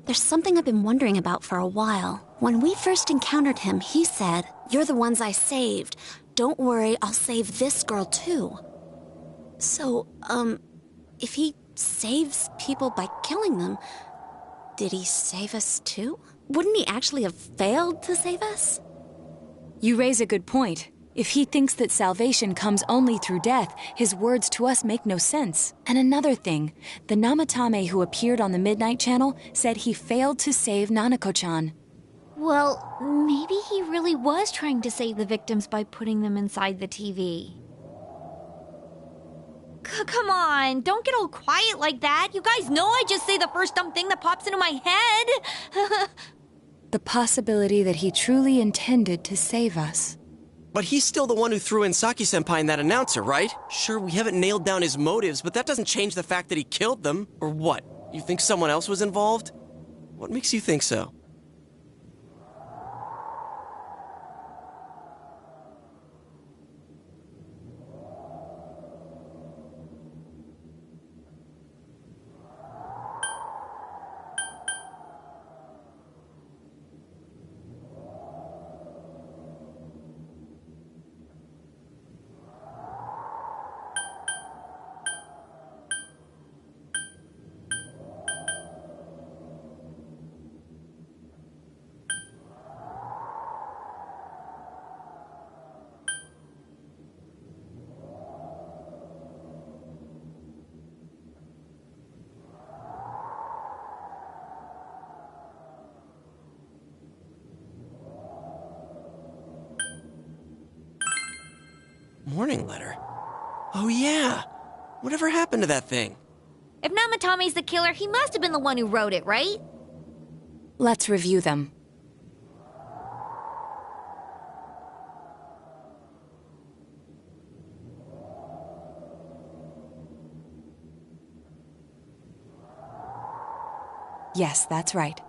There's something I've been wondering about for a while. When we first encountered him, he said, "You're the ones I saved. Don't worry, I'll save this girl too." So, if he saves people by killing them, did he save us too? Wouldn't he actually have failed to save us? You raise a good point. If he thinks that salvation comes only through death, his words to us make no sense. And another thing, the Namatame who appeared on the Midnight Channel said he failed to save Nanako-chan. Well, maybe he really was trying to save the victims by putting them inside the TV. Come on, don't get all quiet like that. You guys know I just say the first dumb thing that pops into my head. The possibility that he truly intended to save us. But he's still the one who threw in Saki-senpai and that announcer, right? Sure, we haven't nailed down his motives, but that doesn't change the fact that he killed them. Or what? You think someone else was involved? What makes you think so? Morning letter? Oh yeah! Whatever happened to that thing? If Namatame's the killer, he must have been the one who wrote it, right? Let's review them. Yes, that's right.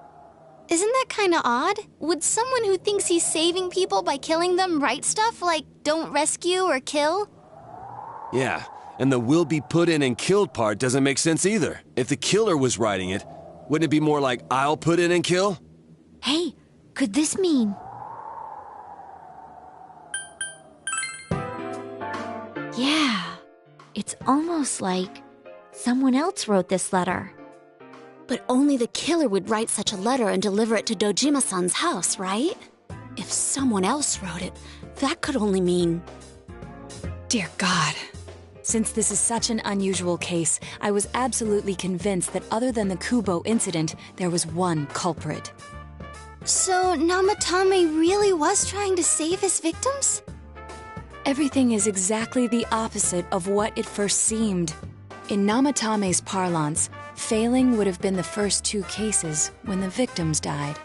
Isn't that kinda odd? Would someone who thinks he's saving people by killing them write stuff like, don't rescue or kill? Yeah, and the will be put in and killed part doesn't make sense either. If the killer was writing it, wouldn't it be more like, I'll put in and kill? Hey, could this mean... Yeah, it's almost like someone else wrote this letter. But only the killer would write such a letter and deliver it to Dojima-san's house, right? If someone else wrote it, that could only mean... Dear God. Since this is such an unusual case, I was absolutely convinced that other than the Kubo incident, there was one culprit. So Namatame really was trying to save his victims? Everything is exactly the opposite of what it first seemed. In Namatame's parlance, failing would have been the first 2 cases when the victims died.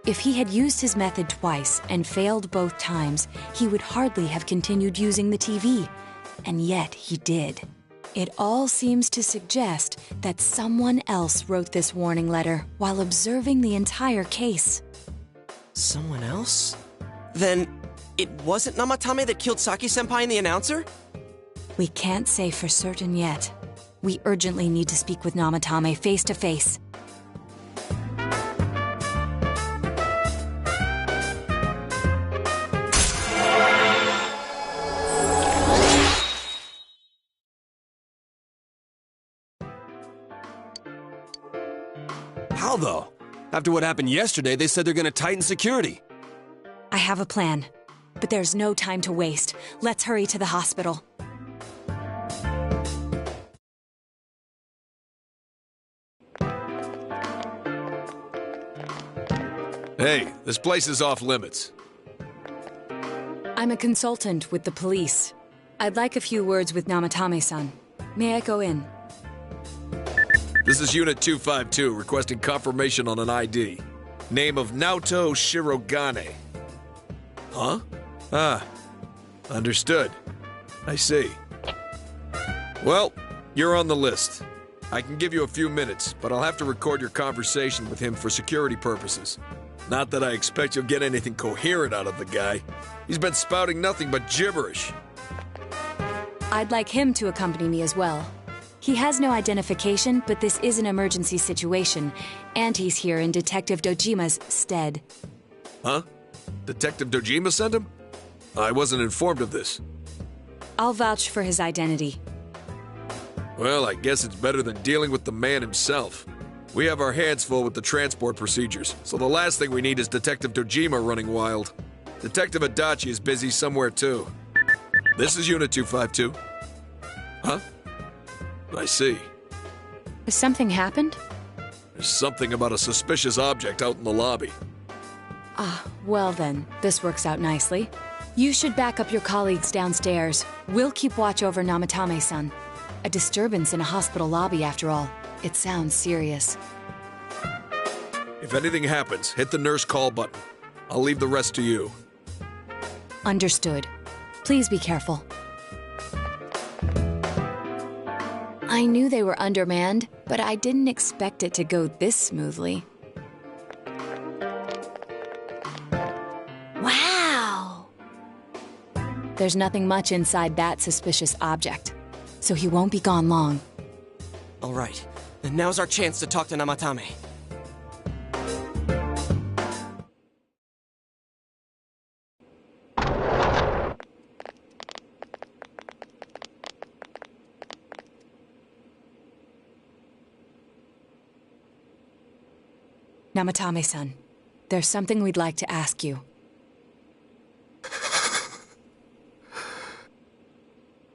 If he had used his method twice and failed both times, he would hardly have continued using the TV. And yet he did. It all seems to suggest that someone else wrote this warning letter while observing the entire case. Someone else? Then it wasn't Namatame that killed Saki-senpai and the announcer? We can't say for certain yet. We urgently need to speak with Namatame face to face. How though? After what happened yesterday, they said they're gonna tighten security. I have a plan, but there's no time to waste. Let's hurry to the hospital. Hey, this place is off limits. I'm a consultant with the police. I'd like a few words with Namatame-san. May I go in? This is Unit 252, requesting confirmation on an ID. Name of Naoto Shirogane. Huh? Ah, understood. I see. Well, you're on the list. I can give you a few minutes, but I'll have to record your conversation with him for security purposes. Not that I expect you'll get anything coherent out of the guy. He's been spouting nothing but gibberish. I'd like him to accompany me as well. He has no identification, but this is an emergency situation, and he's here in Detective Dojima's stead. Huh? Detective Dojima sent him? I wasn't informed of this. I'll vouch for his identity. Well, I guess it's better than dealing with the man himself. We have our hands full with the transport procedures, so the last thing we need is Detective Dojima running wild. Detective Adachi is busy somewhere too. This is Unit 252. Huh? I see. Has something happened? There's something about a suspicious object out in the lobby. Ah, well then, this works out nicely. You should back up your colleagues downstairs. We'll keep watch over Namatame-san. A disturbance in a hospital lobby, after all. It sounds serious. If anything happens, hit the nurse call button. I'll leave the rest to you. Understood. Please be careful. I knew they were undermanned, but I didn't expect it to go this smoothly. Wow! There's nothing much inside that suspicious object, so he won't be gone long. All right, then now's our chance to talk to Namatame. Namatame-san, there's something we'd like to ask you.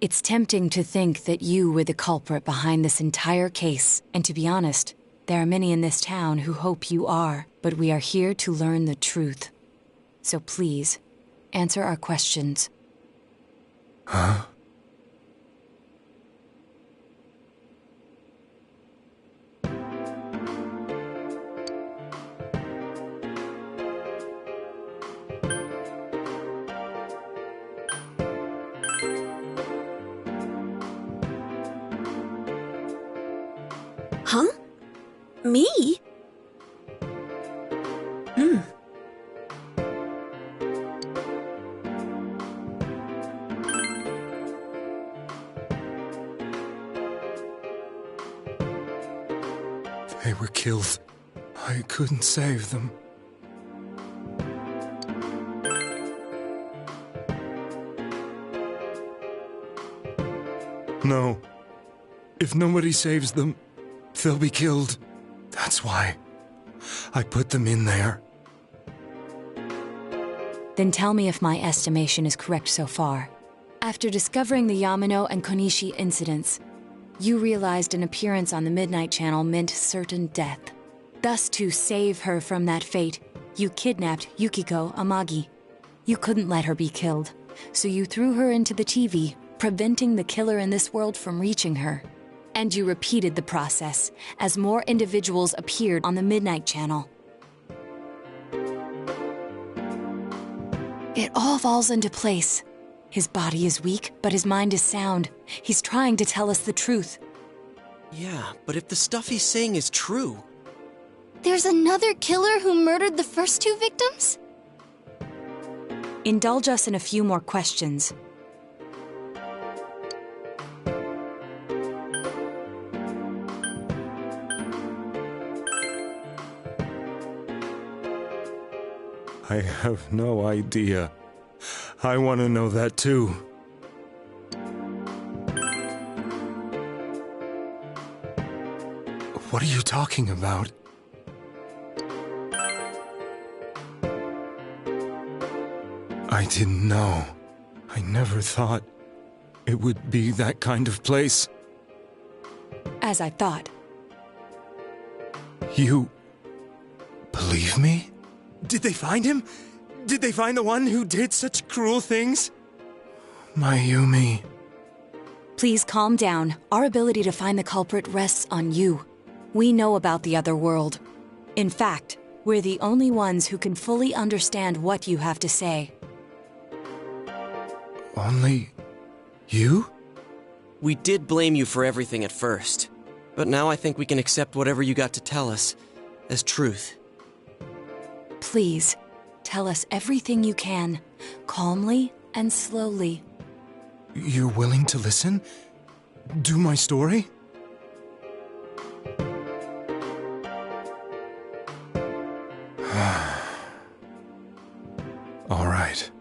It's tempting to think that you were the culprit behind this entire case, and to be honest, there are many in this town who hope you are, but we are here to learn the truth. So please, answer our questions. Huh? Huh? Me? They were killed. I couldn't save them. No. If nobody saves them, they'll be killed. That's why I put them in there. Then tell me if my estimation is correct so far. After discovering the Yamano and Konishi incidents, you realized an appearance on the Midnight Channel meant certain death. Thus, to save her from that fate, you kidnapped Yukiko Amagi. You couldn't let her be killed. So you threw her into the TV, preventing the killer in this world from reaching her. And you repeated the process as more individuals appeared on the Midnight Channel. It all falls into place. His body is weak, but his mind is sound. He's trying to tell us the truth. Yeah, but if the stuff he's saying is true... There's another killer who murdered the first two victims? Indulge us in a few more questions. I have no idea. I want to know that too. What are you talking about? I didn't know. I never thought it would be that kind of place. As I thought. You believe me? Did they find him? Did they find the one who did such cruel things? Mayumi. Please calm down. Our ability to find the culprit rests on you. We know about the other world. In fact, we're the only ones who can fully understand what you have to say. Only you? We did blame you for everything at first, but now I think we can accept whatever you got to tell us as truth. Please, tell us everything you can, calmly and slowly. You're willing to listen? Do my story? All right.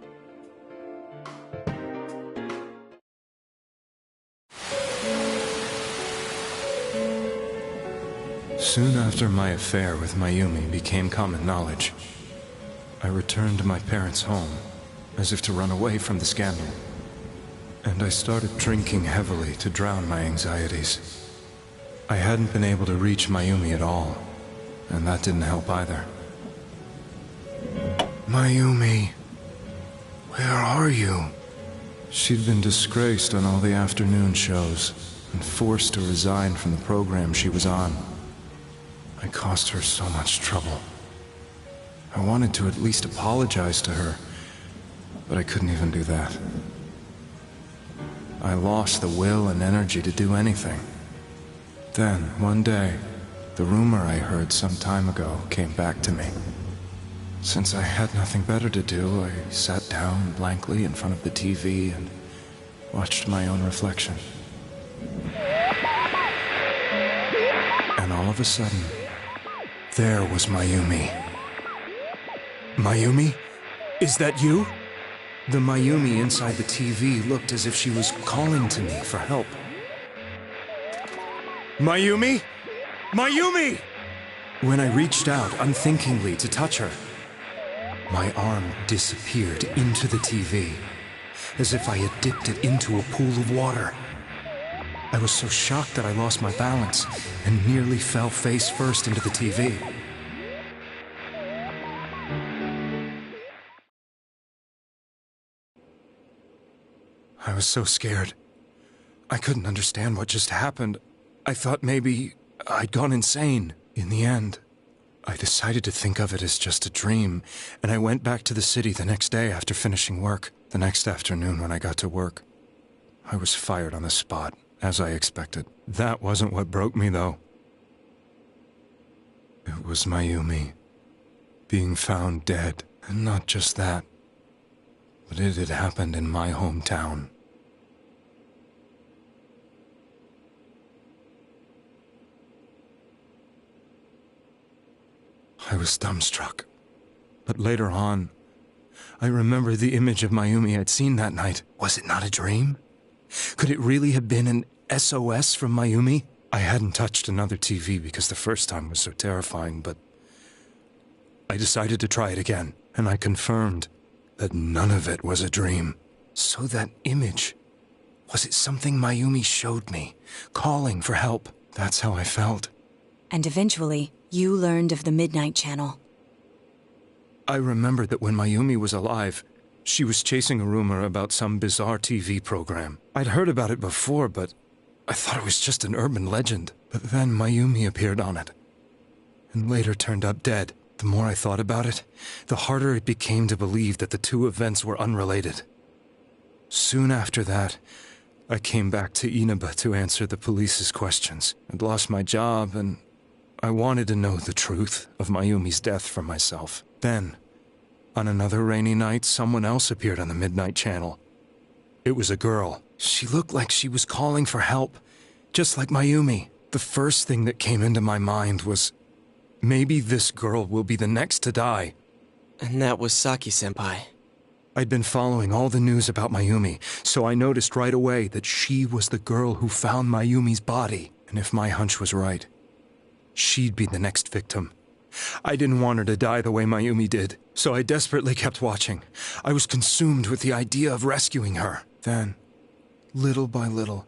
Soon after my affair with Mayumi became common knowledge, I returned to my parents' home, as if to run away from the scandal. And I started drinking heavily to drown my anxieties. I hadn't been able to reach Mayumi at all, and that didn't help either. Mayumi, where are you? She'd been disgraced on all the afternoon shows, and forced to resign from the program she was on. I caused her so much trouble. I wanted to at least apologize to her, but I couldn't even do that. I lost the will and energy to do anything. Then, one day, the rumor I heard some time ago came back to me. Since I had nothing better to do, I sat down blankly in front of the TV and watched my own reflection. And all of a sudden, there was Mayumi. Mayumi? Is that you? The Mayumi inside the TV looked as if she was calling to me for help. Mayumi? Mayumi! When I reached out unthinkingly to touch her, my arm disappeared into the TV, as if I had dipped it into a pool of water. I was so shocked that I lost my balance and nearly fell face first into the TV. I was so scared. I couldn't understand what just happened. I thought maybe I'd gone insane. In the end, I decided to think of it as just a dream, and I went back to the city the next day after finishing work. The next afternoon when I got to work, I was fired on the spot, as I expected. That wasn't what broke me, though. It was Mayumi being found dead. And not just that, but it had happened in my hometown. I was dumbstruck. But later on, I remember the image of Mayumi I'd seen that night. Was it not a dream? Could it really have been an SOS from Mayumi? I hadn't touched another TV because the first time was so terrifying, but I decided to try it again, and I confirmed that none of it was a dream. So that image, was it something Mayumi showed me, calling for help? That's how I felt. And eventually, you learned of the Midnight Channel. I remembered that when Mayumi was alive, She was chasing a rumor about some bizarre TV program. I'd heard about it before, but I thought it was just an urban legend. But then Mayumi appeared on it, and later turned up dead. The more I thought about it, the harder it became to believe that the two events were unrelated. Soon after that, I came back to Inaba to answer the police's questions. I'd lost my job, and I wanted to know the truth of Mayumi's death for myself. Then, on another rainy night, someone else appeared on the Midnight Channel. It was a girl. She looked like she was calling for help, just like Mayumi. The first thing that came into my mind was, maybe this girl will be the next to die. And that was Saki-senpai. I'd been following all the news about Mayumi, so I noticed right away that she was the girl who found Mayumi's body. And if my hunch was right, she'd be the next victim. I didn't want her to die the way Mayumi did, so I desperately kept watching. I was consumed with the idea of rescuing her. Then, little by little,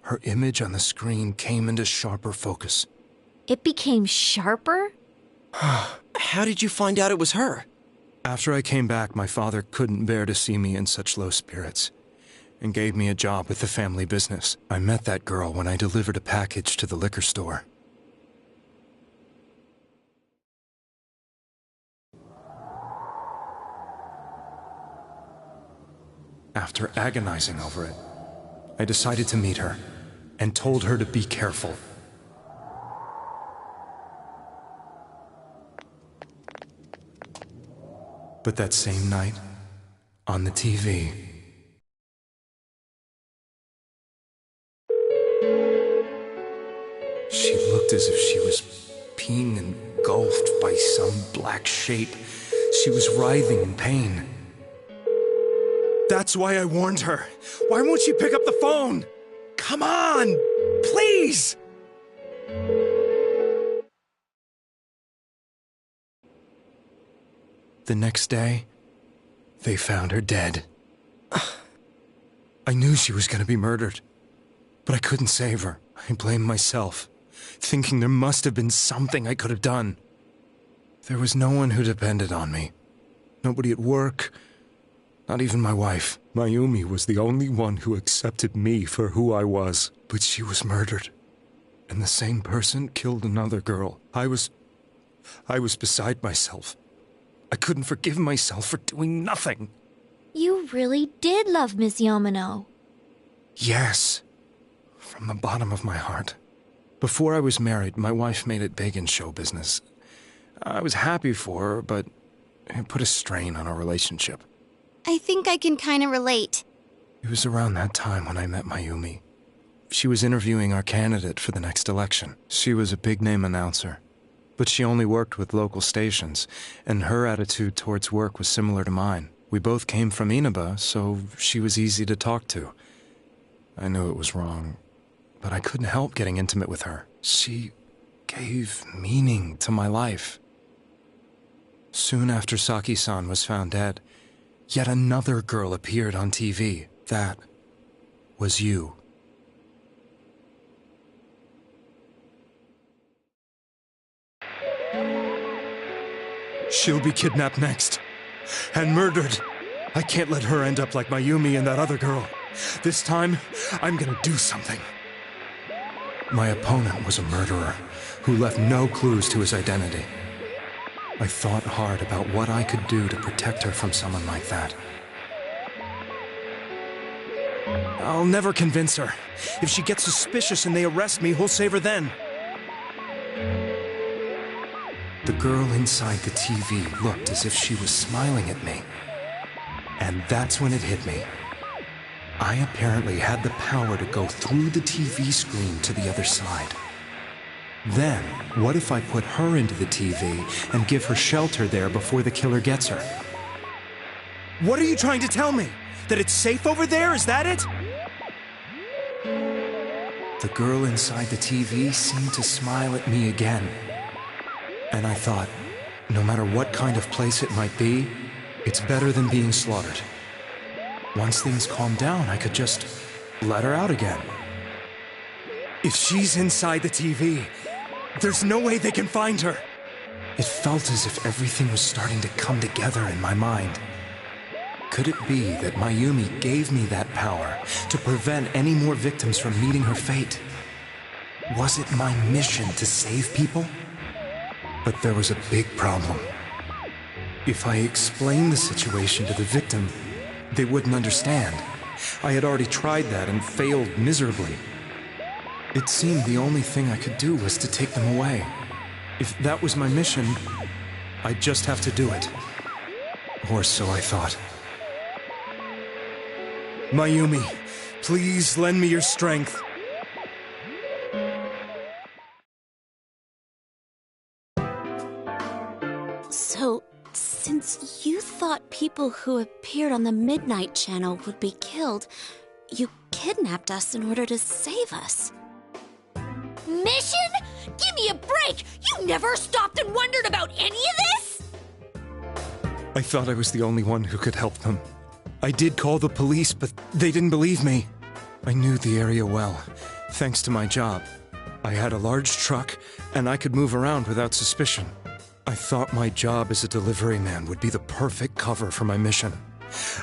her image on the screen came into sharper focus. It became sharper? How did you find out it was her? After I came back, my father couldn't bear to see me in such low spirits, and gave me a job with the family business. I met that girl when I delivered a package to the liquor store. After agonizing over it, I decided to meet her, and told her to be careful. But that same night, on the TV, she looked as if she was being engulfed by some black shape. She was writhing in pain. That's why I warned her. Why won't she pick up the phone? Come on! Please! The next day, they found her dead. I knew she was going to be murdered, but I couldn't save her. I blamed myself, thinking there must have been something I could have done. There was no one who depended on me. Nobody at work, not even my wife. Mayumi was the only one who accepted me for who I was. But she was murdered, and the same person killed another girl. I was beside myself. I couldn't forgive myself for doing nothing. You really did love Miss Yamano. Yes, from the bottom of my heart. Before I was married, my wife made it big in show business. I was happy for her, but it put a strain on our relationship. I think I can kind of relate. It was around that time when I met Mayumi. She was interviewing our candidate for the next election. She was a big-name announcer, but she only worked with local stations, and her attitude towards work was similar to mine. We both came from Inaba, so she was easy to talk to. I knew it was wrong, but I couldn't help getting intimate with her. She gave meaning to my life. Soon after Saki-san was found dead, yet another girl appeared on TV. That was you. She'll be kidnapped next, and murdered. I can't let her end up like Mayumi and that other girl. This time, I'm gonna do something. My opponent was a murderer who left no clues to his identity. I thought hard about what I could do to protect her from someone like that. I'll never convince her. If she gets suspicious and they arrest me, who'll save her then? The girl inside the TV looked as if she was smiling at me. And that's when it hit me. I apparently had the power to go through the TV screen to the other side. Then, what if I put her into the TV and give her shelter there before the killer gets her? What are you trying to tell me? That it's safe over there? Is that it? The girl inside the TV seemed to smile at me again. And I thought, no matter what kind of place it might be, it's better than being slaughtered. Once things calmed down, I could just let her out again. If she's inside the TV, there's no way they can find her. It felt as if everything was starting to come together in my mind. Could it be that Mayumi gave me that power to prevent any more victims from meeting her fate? Was it my mission to save people? But there was a big problem. If I explained the situation to the victim, they wouldn't understand. I had already tried that and failed miserably. It seemed the only thing I could do was to take them away. If that was my mission, I'd just have to do it. Or so I thought. Mayumi, please lend me your strength. So, since you thought people who appeared on the Midnight Channel would be killed, you kidnapped us in order to save us. Mission? Give me a break! You never stopped and wondered about any of this? I thought I was the only one who could help them. I did call the police, but they didn't believe me. I knew the area well, thanks to my job. I had a large truck, and I could move around without suspicion. I thought my job as a delivery man would be the perfect cover for my mission.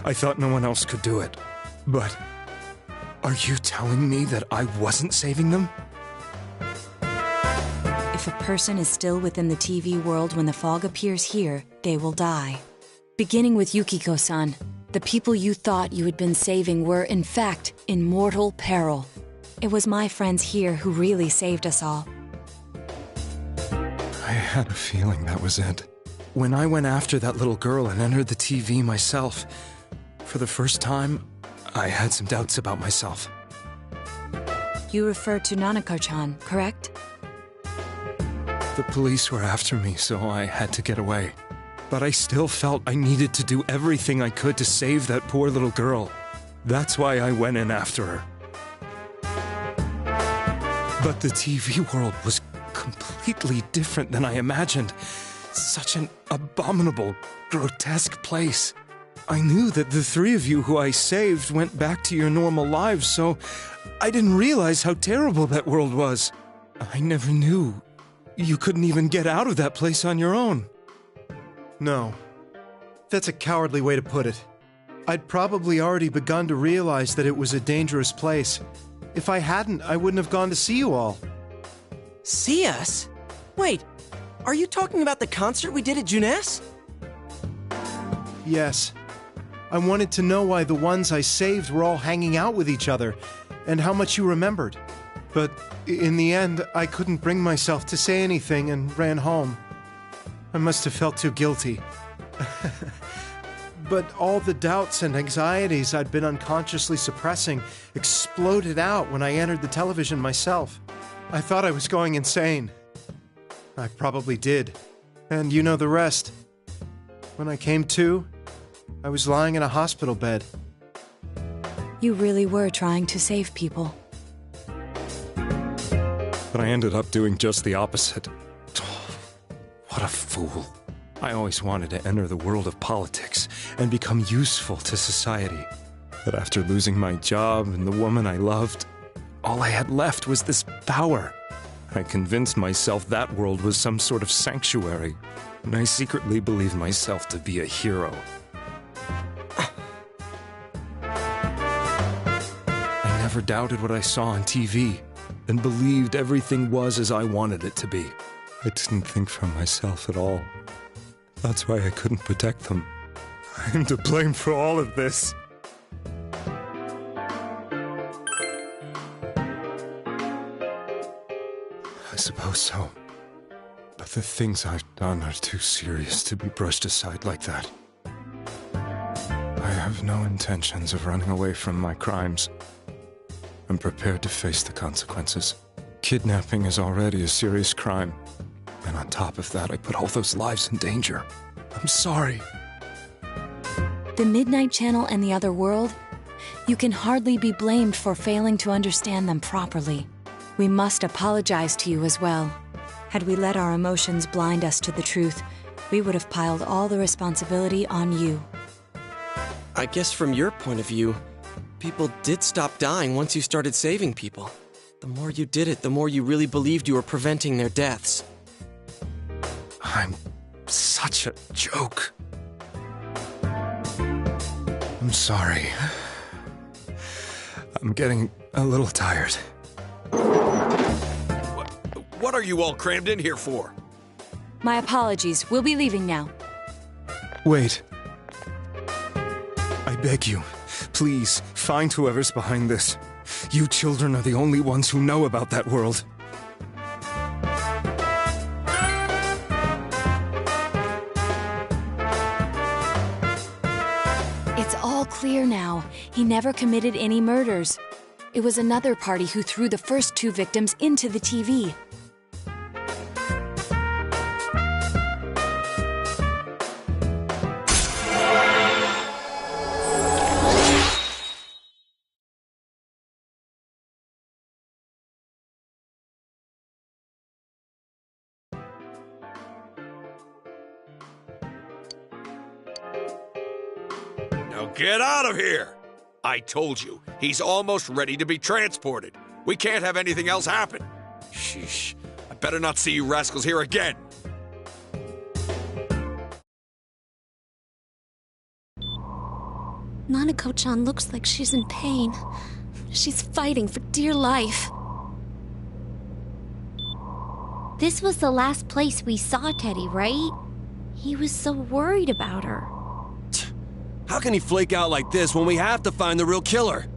I thought no one else could do it. But are you telling me that I wasn't saving them? If a person is still within the TV world when the fog appears here, they will die. Beginning with Yukiko-san, the people you thought you had been saving were, in fact, in mortal peril. It was my friends here who really saved us all. I had a feeling that was it. When I went after that little girl and entered the TV myself, for the first time, I had some doubts about myself. You refer to Nanako-chan, correct? The police were after me, so I had to get away. But I still felt I needed to do everything I could to save that poor little girl. That's why I went in after her. But the TV world was completely different than I imagined. Such an abominable, grotesque place. I knew that the three of you who I saved went back to your normal lives, so I didn't realize how terrible that world was. I never knew you couldn't even get out of that place on your own. No. That's a cowardly way to put it. I'd probably already begun to realize that it was a dangerous place. If I hadn't, I wouldn't have gone to see you all. See us? Wait, are you talking about the concert we did at Junes? Yes. I wanted to know why the ones I saved were all hanging out with each other, and how much you remembered. But in the end, I couldn't bring myself to say anything and ran home. I must have felt too guilty. But all the doubts and anxieties I'd been unconsciously suppressing exploded out when I entered the television myself. I thought I was going insane. I probably did. And you know the rest. When I came to, I was lying in a hospital bed. You really were trying to save people. But I ended up doing just the opposite. What a fool. I always wanted to enter the world of politics and become useful to society. But after losing my job and the woman I loved, all I had left was this power. I convinced myself that world was some sort of sanctuary, and I secretly believed myself to be a hero. I never doubted what I saw on TV, and believed everything was as I wanted it to be. I didn't think for myself at all. That's why I couldn't protect them. I'm to blame for all of this. I suppose so. But the things I've done are too serious to be brushed aside like that. I have no intentions of running away from my crimes. I'm prepared to face the consequences. Kidnapping is already a serious crime. And on top of that, I put all those lives in danger. I'm sorry. The Midnight Channel and the other world? You can hardly be blamed for failing to understand them properly. We must apologize to you as well. Had we let our emotions blind us to the truth, we would have piled all the responsibility on you. I guess from your point of view, people did stop dying once you started saving people. The more you did it, the more you really believed you were preventing their deaths. I'm such a joke. I'm sorry. I'm getting a little tired. What are you all crammed in here for? My apologies. We'll be leaving now. Wait. I beg you, please, find whoever's behind this. You children are the only ones who know about that world. It's all clear now. He never committed any murders. It was another party who threw the first 2 victims into the TV. Now get out of here! I told you, he's almost ready to be transported. We can't have anything else happen. Sheesh. I better not see you rascals here again. Nanako-chan looks like she's in pain. She's fighting for dear life. This was the last place we saw Teddy, right? He was so worried about her. How can he flake out like this when we have to find the real killer?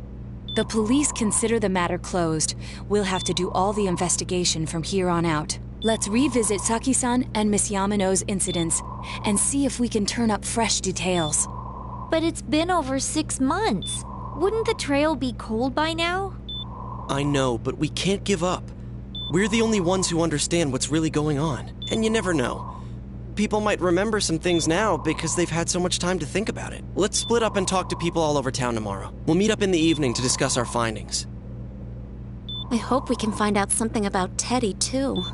The police consider the matter closed. We'll have to do all the investigation from here on out. Let's revisit Saki-san and Miss Yamano's incidents and see if we can turn up fresh details. But it's been over 6 months. Wouldn't the trail be cold by now? I know, but we can't give up. We're the only ones who understand what's really going on. And you never know. People might remember some things now because they've had so much time to think about it. Let's split up and talk to people all over town tomorrow. We'll meet up in the evening to discuss our findings. I hope we can find out something about Teddy, too.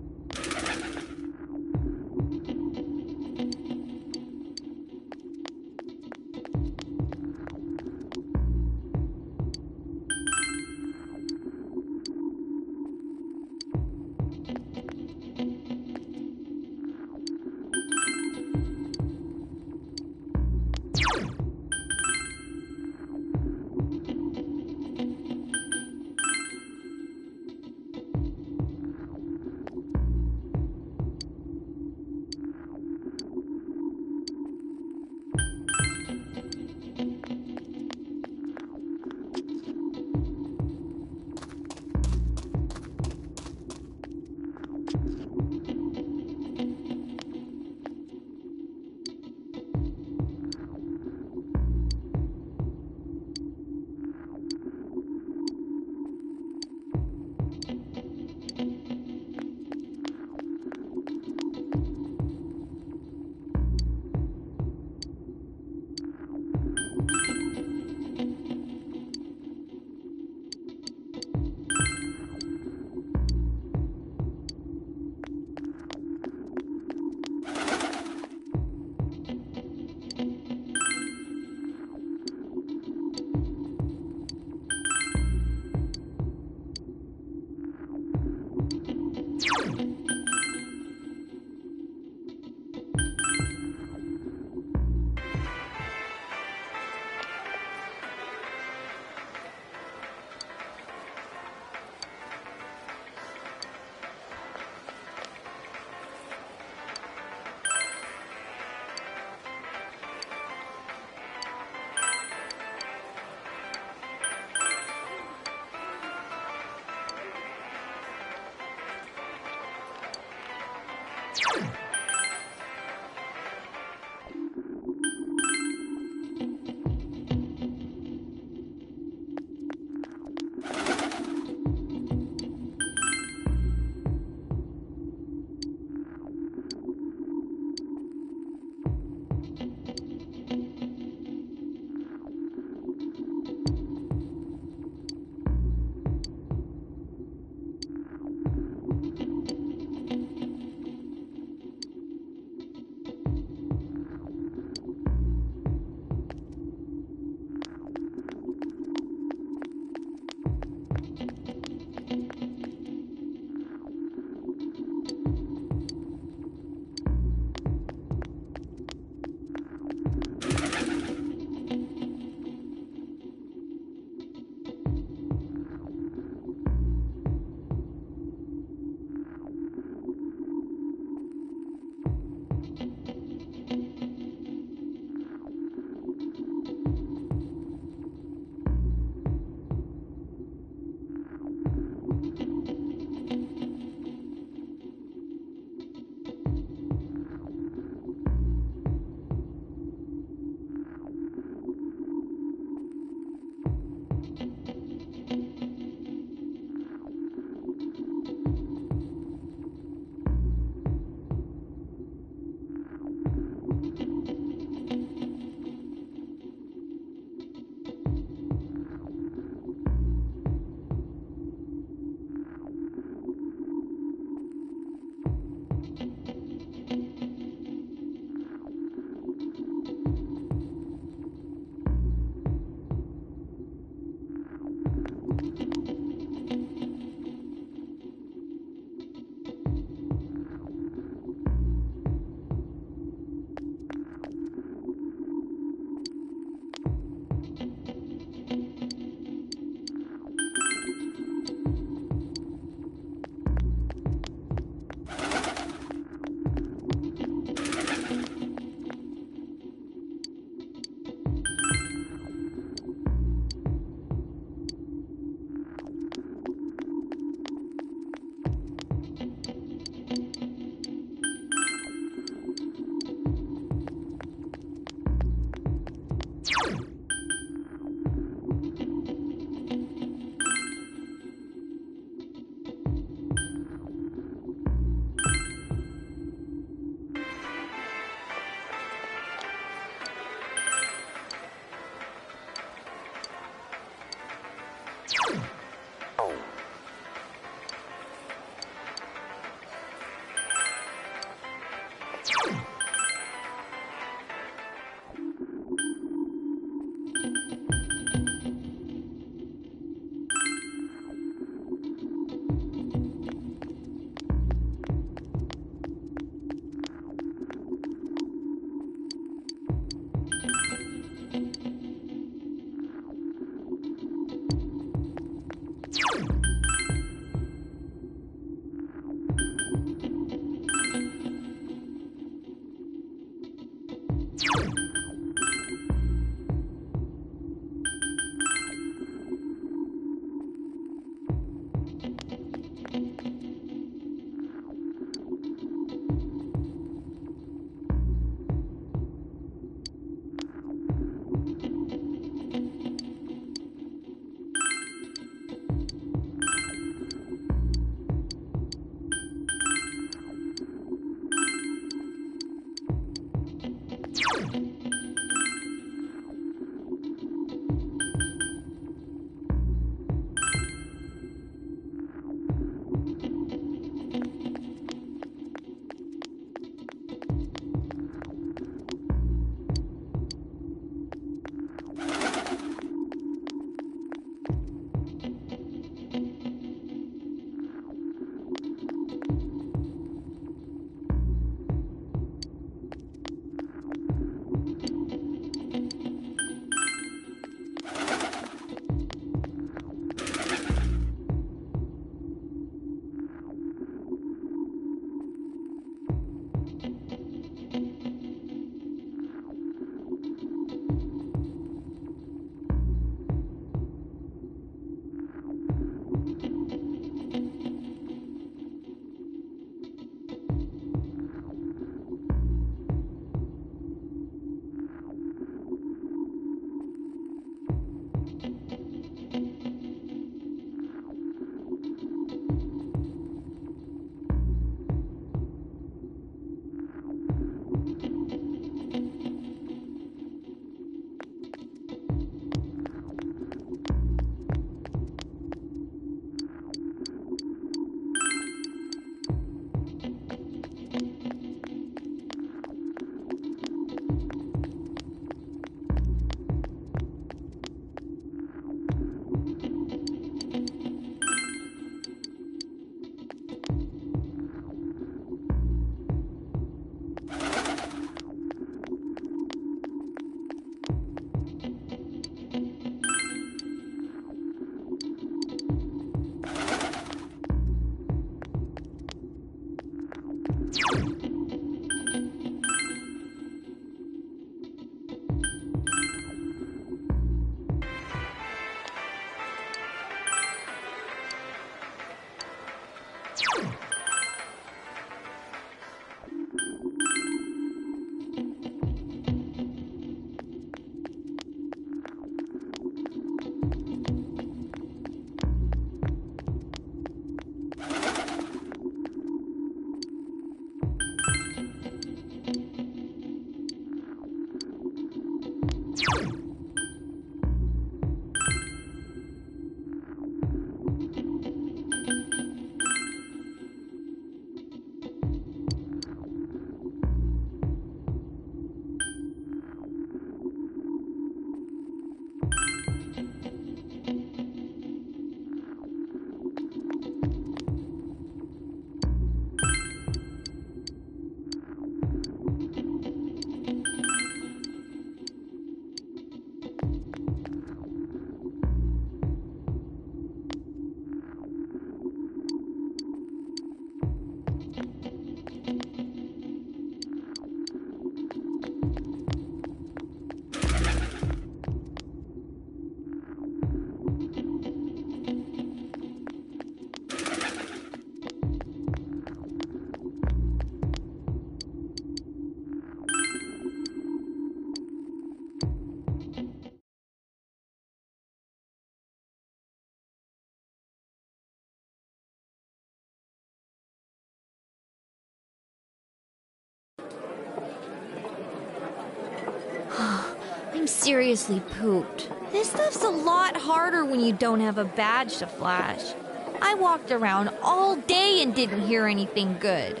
I'm seriously pooped. This stuff's a lot harder when you don't have a badge to flash. I walked around all day and didn't hear anything good.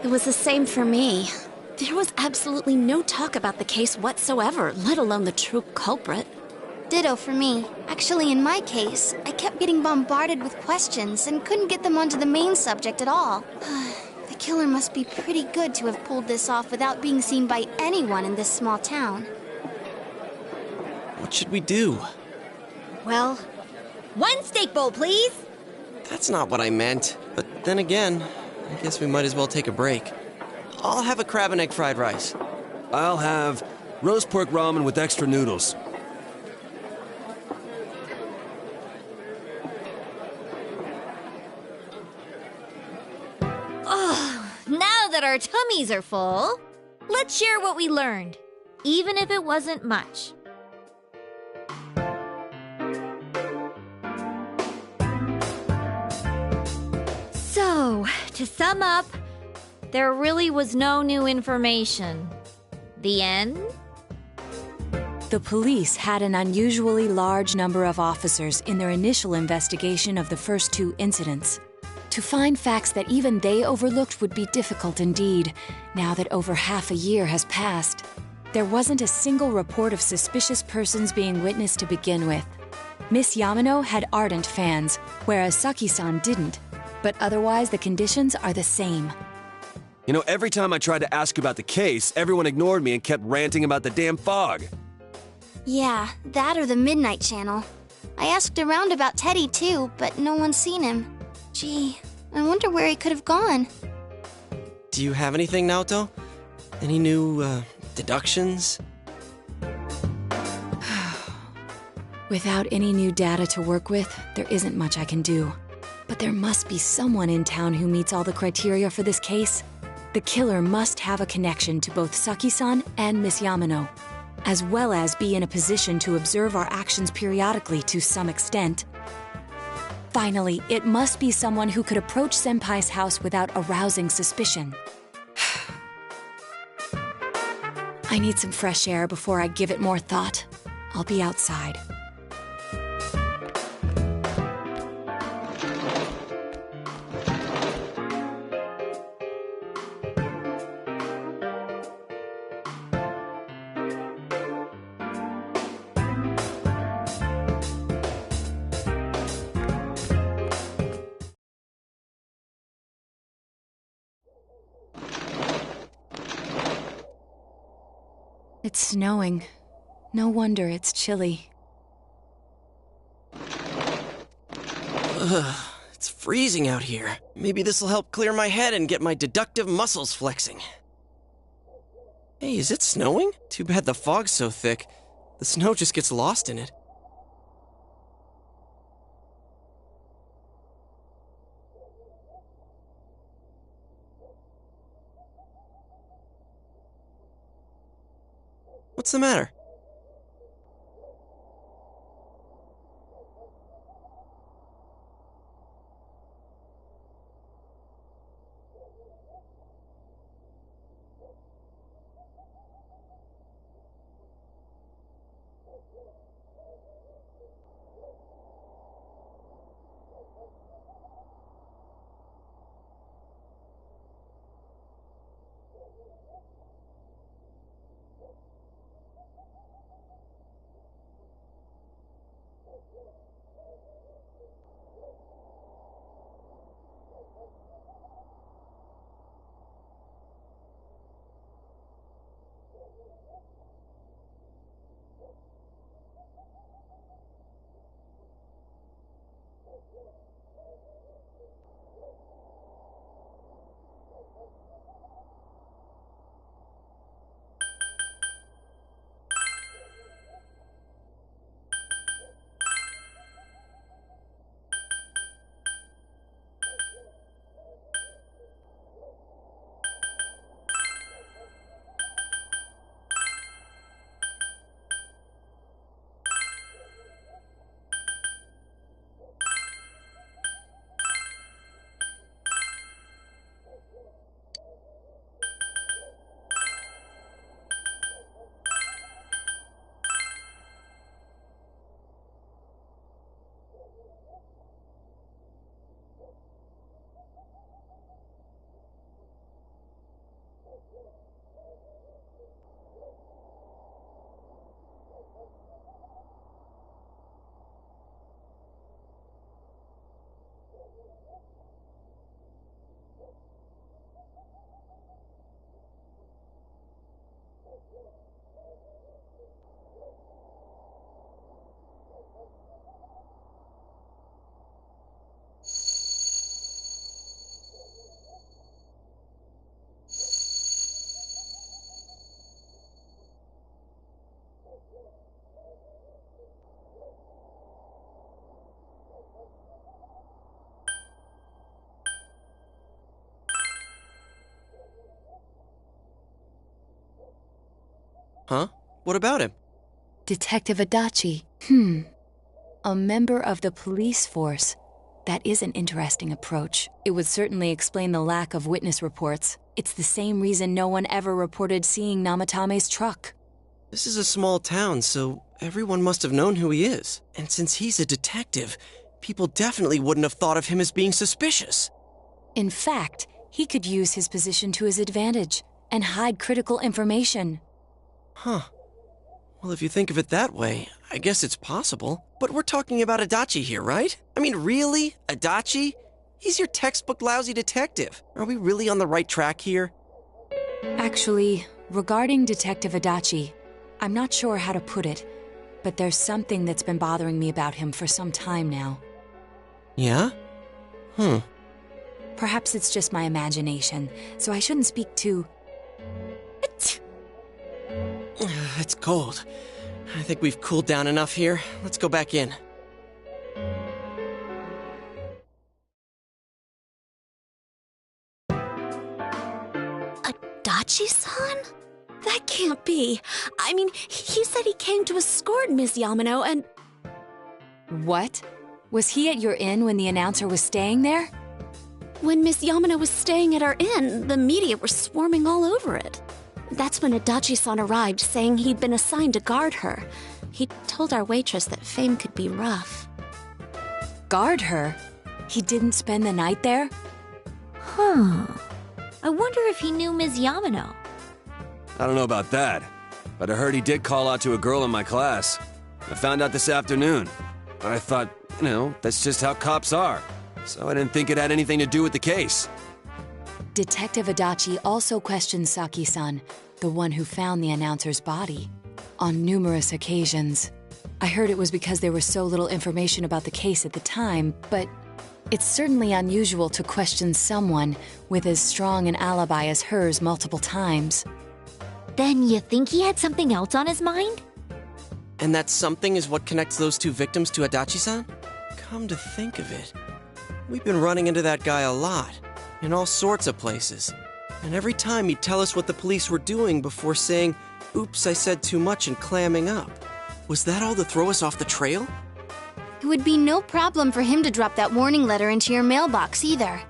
It was the same for me. There was absolutely no talk about the case whatsoever, let alone the true culprit. Ditto for me. Actually, in my case, I kept getting bombarded with questions and couldn't get them onto the main subject at all. The killer must be pretty good to have pulled this off without being seen by anyone in this small town. What should we do? Well, one steak bowl, please. That's not what I meant. But then again, I guess we might as well take a break. I'll have a crab and egg fried rice. I'll have roast pork ramen with extra noodles. Oh, now that our tummies are full, let's share what we learned, even if it wasn't much. So, to sum up, there really was no new information. The end? The police had an unusually large number of officers in their initial investigation of the first two incidents. To find facts that even they overlooked would be difficult indeed, now that over half a year has passed. There wasn't a single report of suspicious persons being witnessed to begin with. Miss Yamano had ardent fans, whereas Saki-san didn't. But otherwise, the conditions are the same. You know, every time I tried to ask about the case, everyone ignored me and kept ranting about the damn fog. Yeah, that or the Midnight Channel. I asked around about Teddy too, but no one's seen him. Gee, I wonder where he could have gone. Do you have anything, Naoto? Any new, deductions? Without any new data to work with, there isn't much I can do. But there must be someone in town who meets all the criteria for this case. The killer must have a connection to both Saki-san and Miss Yamano, as well as be in a position to observe our actions periodically to some extent. Finally, it must be someone who could approach Senpai's house without arousing suspicion. I need some fresh air before I give it more thought. I'll be outside. It's snowing. No wonder it's chilly. Ugh, It's freezing out here. Maybe this'll help clear my head and get my deductive muscles flexing. Hey, is it snowing? Too bad the fog's so thick. The snow just gets lost in it. What's the matter? Huh? What about him? Detective Adachi. A member of the police force. That is an interesting approach. It would certainly explain the lack of witness reports. It's the same reason no one ever reported seeing Namatame's truck. This is a small town, so everyone must have known who he is. And since he's a detective, people definitely wouldn't have thought of him as being suspicious. In fact, he could use his position to his advantage and hide critical information. Huh. Well, if you think of it that way, I guess it's possible. But we're talking about Adachi here, right? I mean, really? Adachi? He's your textbook lousy detective. Are we really on the right track here? Actually, regarding Detective Adachi, I'm not sure how to put it, but there's something that's been bothering me about him for some time now. Yeah? Perhaps it's just my imagination, so I shouldn't speak too... It's cold. I think we've cooled down enough here. Let's go back in. Adachi-san? That can't be. I mean, he said he came to escort Miss Yamano and... What? Was he at your inn when the announcer was staying there? When Miss Yamano was staying at our inn, the media were swarming all over it. That's when Adachi-san arrived, saying he'd been assigned to guard her. He told our waitress that fame could be rough. Guard her? He didn't spend the night there? Huh. I wonder if he knew Ms. Yamano. I don't know about that, but I heard he did call out to a girl in my class. I found out this afternoon. I thought, that's just how cops are. So I didn't think it had anything to do with the case. Detective Adachi also questioned Saki-san, the one who found the announcer's body, on numerous occasions. I heard it was because there was so little information about the case at the time, but It's certainly unusual to question someone with as strong an alibi as hers multiple times. Then you think he had something else on his mind? And that something is what connects those two victims to Adachi-san? Come to think of it, we've been running into that guy a lot, in all sorts of places. And every time he'd tell us what the police were doing before saying, "Oops, I said too much," and clamming up. Was that all to throw us off the trail? It would be no problem for him to drop that warning letter into your mailbox either.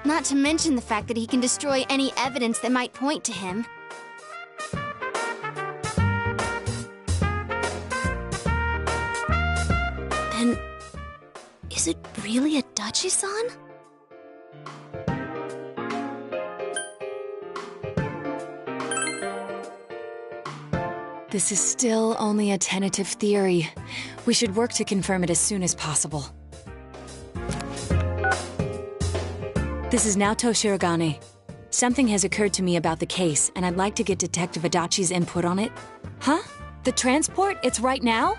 Not to mention the fact that he can destroy any evidence that might point to him. Then, is it really Adachi-san? This is still only a tentative theory. We should work to confirm it as soon as possible. This is Naoto Shirogane. Something has occurred to me about the case, and I'd like to get Detective Adachi's input on it. Huh? The transport? It's right now?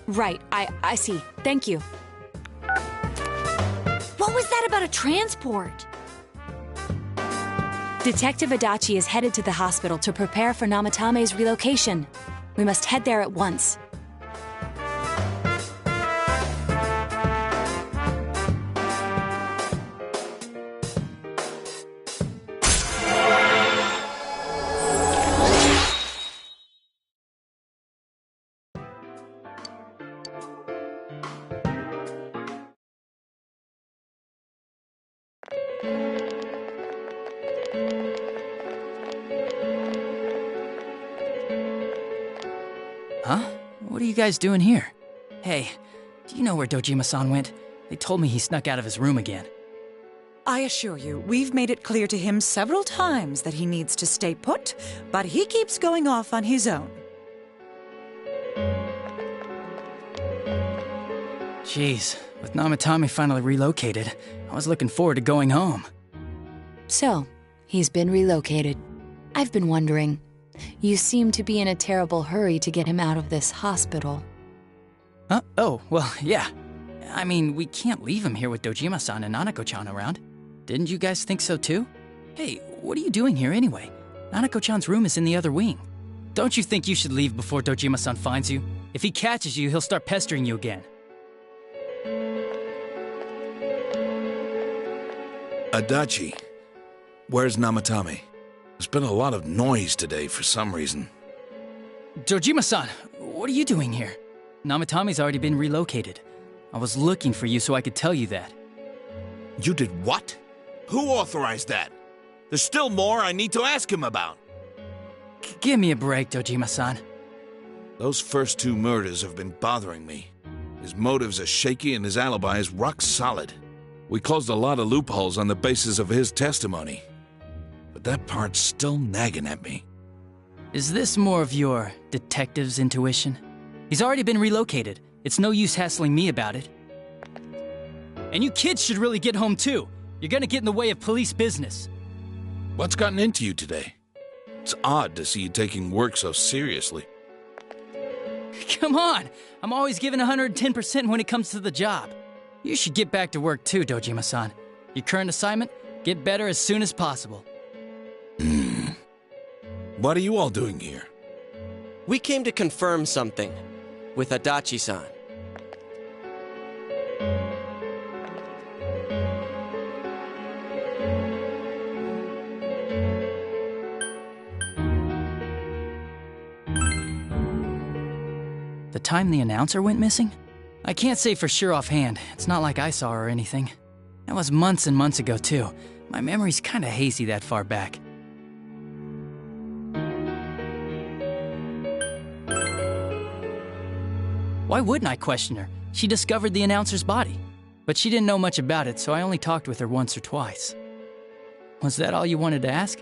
Right, I see. Thank you. What was that about a transport? Detective Adachi is headed to the hospital to prepare for Namatame's relocation. We must head there at once. Huh? What are you guys doing here? Hey, do you know where Dojima-san went? They told me he snuck out of his room again. I assure you, we've made it clear to him several times that he needs to stay put, but he keeps going off on his own. Jeez, with Namatame finally relocated, I was looking forward to going home. So, he's been relocated. I've been wondering, you seem to be in a terrible hurry to get him out of this hospital. Huh? Oh, well, yeah. I mean, we can't leave him here with Dojima-san and Nanako-chan around. Didn't you guys think so too? Hey, what are you doing here anyway? Nanako-chan's room is in the other wing. Don't you think you should leave before Dojima-san finds you? If he catches you, he'll start pestering you again. Adachi, where's Namatame? There's been a lot of noise today for some reason. Dojima-san, what are you doing here? Namatame's already been relocated. I was looking for you so I could tell you that. You did what? Who authorized that? There's still more I need to ask him about. Give me a break, Dojima-san. Those first two murders have been bothering me. His motives are shaky and his alibi is rock solid. We closed a lot of loopholes on the basis of his testimony. But that part's still nagging at me. Is this more of your detective's intuition? He's already been relocated. It's no use hassling me about it. And you kids should really get home too. You're gonna get in the way of police business. What's gotten into you today? It's odd to see you taking work so seriously. Come on! I'm always giving 110% when it comes to the job. You should get back to work too, Dojima-san. Your current assignment? Get better as soon as possible. What are you all doing here? We came to confirm something with Adachi-san. The time the announcer went missing? I can't say for sure offhand. It's not like I saw her or anything. That was months and months ago, too. My memory's kinda hazy that far back. Why wouldn't I question her? She discovered the announcer's body. But she didn't know much about it, so I only talked with her once or twice. Was that all you wanted to ask?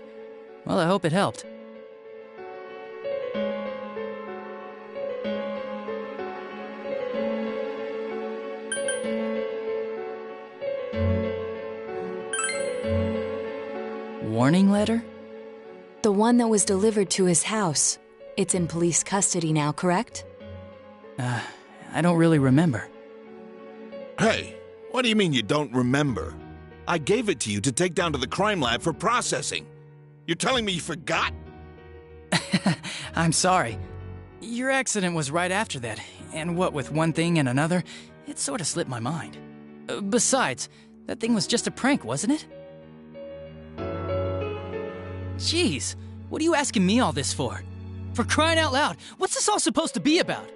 Well, I hope it helped. Warning letter? The one that was delivered to his house. It's in police custody now, correct? I don't really remember. Hey, What do you mean you don't remember? I gave it to you to take down to the crime lab for processing. You're telling me you forgot? I'm sorry. Your accident was right after that, and what with one thing and another, it sort of slipped my mind. Besides, that thing was just a prank, wasn't it? Jeez, what are you asking me all this for? For crying out loud, what's this all supposed to be about?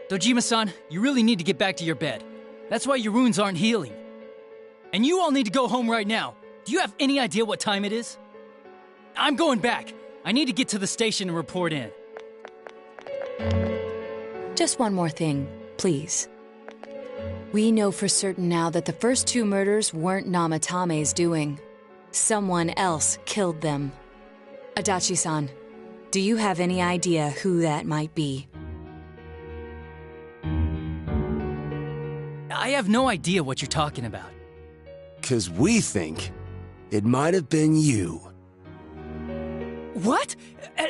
Dojima-san, you really need to get back to your bed. That's why your wounds aren't healing. And you all need to go home right now. Do you have any idea what time it is? I'm going back. I need to get to the station and report in. Just one more thing, please. We know for certain now that the first 2 murders weren't Namatame's doing. Someone else killed them. Adachi-san, do you have any idea who that might be? I have no idea what you're talking about. 'Cause we think it might have been you. What?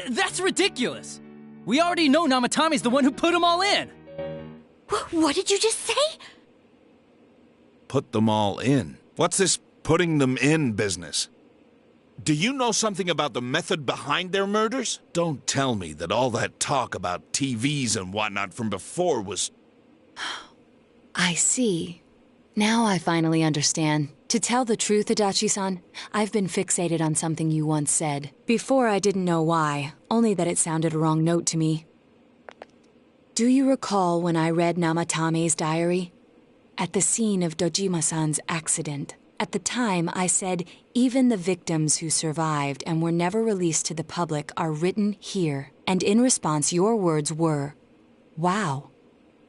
That's ridiculous! We already know Namatame's the one who put them all in! What did you just say? Put them all in? What's this putting them in business? Do you know something about the method behind their murders? Don't tell me that all that talk about TVs and whatnot from before was... I see. Now I finally understand. To tell the truth, Adachi-san, I've been fixated on something you once said. Before I didn't know why, only that it sounded a wrong note to me. Do you recall when I read Namatame's diary? At the scene of Dojima-san's accident. At the time, I said, even the victims who survived and were never released to the public are written here. And in response, your words were, wow.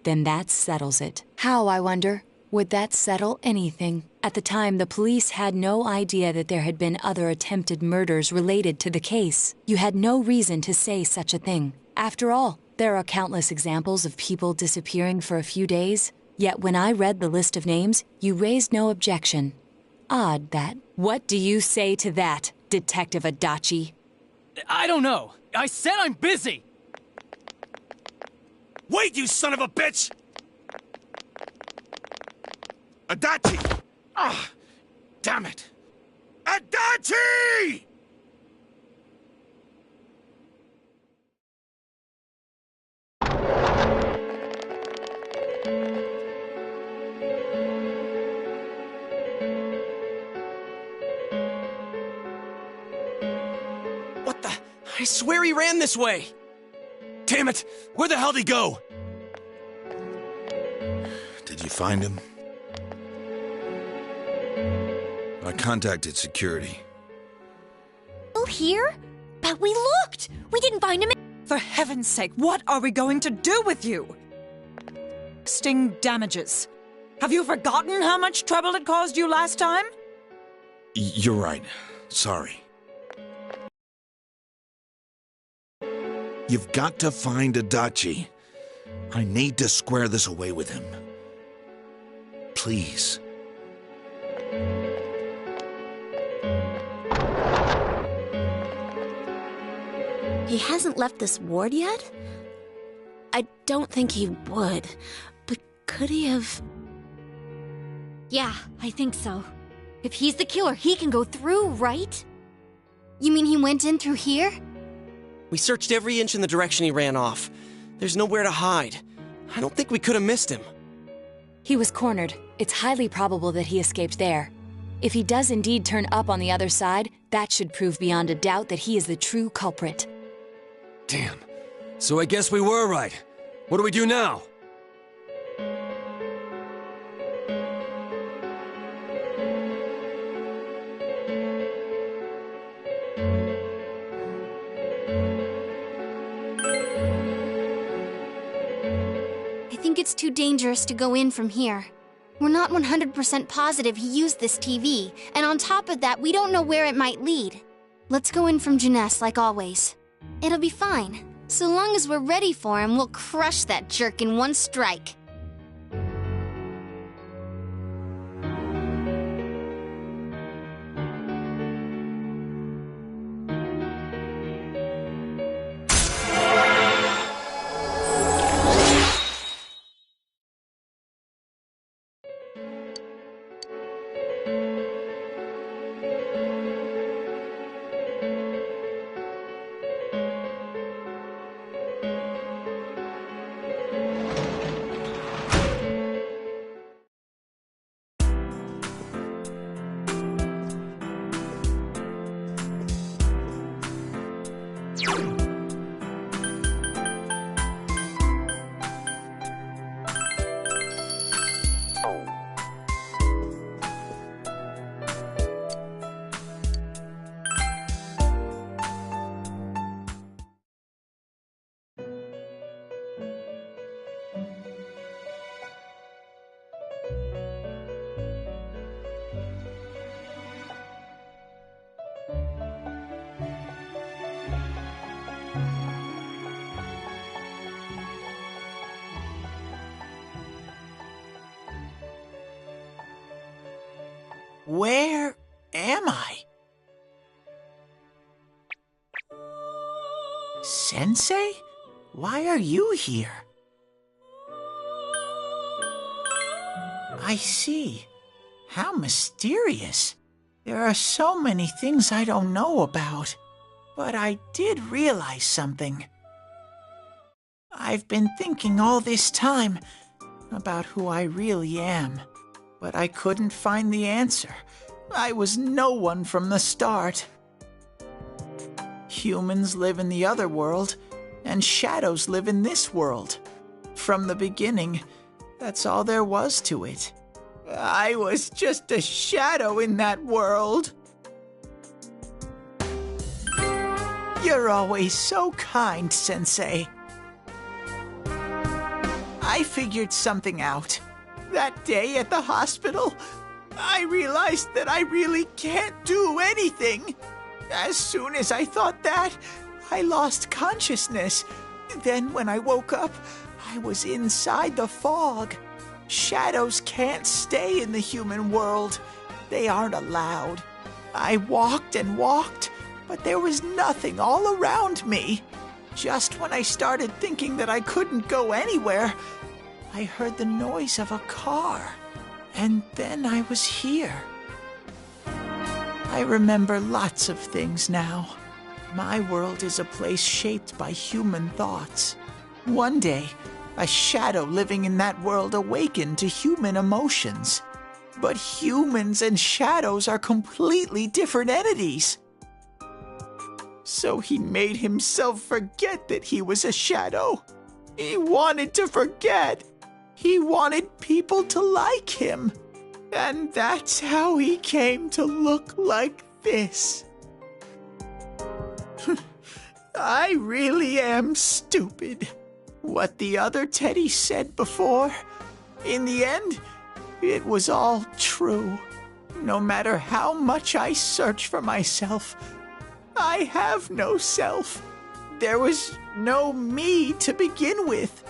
Then that settles it. How, I wonder? Would that settle anything? At the time, the police had no idea that there had been other attempted murders related to the case. You had no reason to say such a thing. After all, there are countless examples of people disappearing for a few days. Yet when I read the list of names, you raised no objection. Odd that. What do you say to that, Detective Adachi? I don't know. I said I'm busy! Wait, you son of a bitch! Adachi! Ah, damn it! Adachi! What the? I swear he ran this way! Damn it! Where the hell'd he go? Did you find him? I contacted security. Still here? But we looked! We didn't find him. For heaven's sake, what are we going to do with you? Sting damages. Have you forgotten how much trouble it caused you last time? You're right. Sorry. You've got to find Adachi. I need to square this away with him. Please. He hasn't left this ward yet? I don't think he would, but could he have... Yeah, I think so. If he's the killer, he can go through, right? You mean he went in through here? We searched every inch in the direction he ran off. There's nowhere to hide. I don't think we could have missed him. He was cornered. It's highly probable that he escaped there. If he does indeed turn up on the other side, that should prove beyond a doubt that he is the true culprit. Damn. So I guess we were right. What do we do now? I think it's too dangerous to go in from here. We're not 100% positive he used this TV, and on top of that, we don't know where it might lead. Let's go in from Jeunesse like always. It'll be fine. So long as we're ready for him, we'll crush that jerk in one strike. am I? Sensei? Why are you here? I see. How mysterious. There are so many things I don't know about. But I did realize something. I've been thinking all this time about who I really am, but I couldn't find the answer. I was no one from the start. Humans live in the other world, and shadows live in this world. From the beginning, that's all there was to it. I was just a shadow in that world. You're always so kind, Sensei. I figured something out. That day at the hospital, I realized that I really can't do anything. As soon as I thought that, I lost consciousness. Then when I woke up, I was inside the fog. Shadows can't stay in the human world. They aren't allowed. I walked and walked, but there was nothing all around me. Just when I started thinking that I couldn't go anywhere, I heard the noise of a car, and then I was here. I remember lots of things now. My world is a place shaped by human thoughts. One day, a shadow living in that world awakened to human emotions. But humans and shadows are completely different entities. So he made himself forget that he was a shadow. He wanted to forget. He wanted people to like him. And that's how he came to look like this. I really am stupid. What the other Teddy said before, in the end, it was all true. No matter how much I search for myself, I have no self. There was no me to begin with.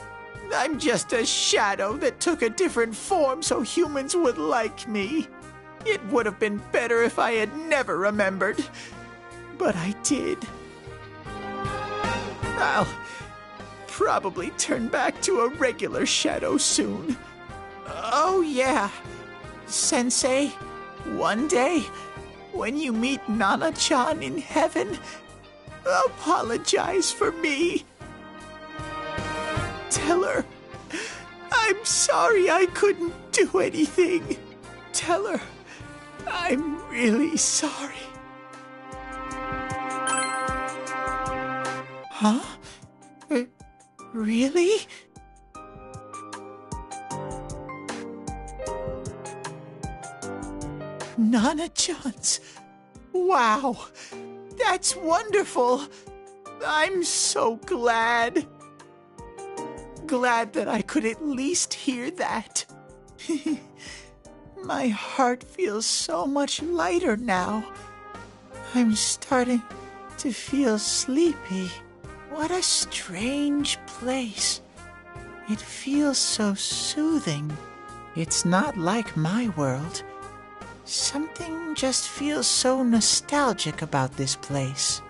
I'm just a shadow that took a different form so humans would like me. It would have been better if I had never remembered, but I did. I'll probably turn back to a regular shadow soon. Oh yeah, Sensei, one day, when you meet Nana-chan in heaven, apologize for me. Tell her, I'm sorry I couldn't do anything. Tell her, I'm really sorry. Huh? Really? Nana-chan's. Wow, that's wonderful. I'm so glad. Glad that I could at least hear that. My heart feels so much lighter now. I'm starting to feel sleepy. What a strange place. It feels so soothing. It's not like my world. Something just feels so nostalgic about this place.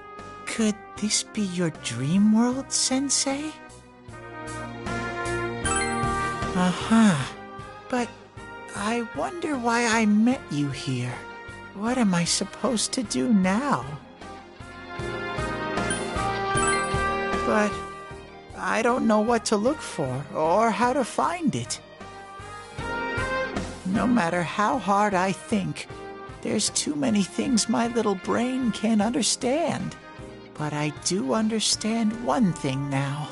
Could this be your dream world, Sensei? Uh-huh. But I wonder why I met you here. What am I supposed to do now? But I don't know what to look for or how to find it. No matter how hard I think, there's too many things my little brain can't understand. But I do understand one thing now.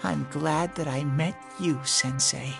I'm glad that I met you, Sensei.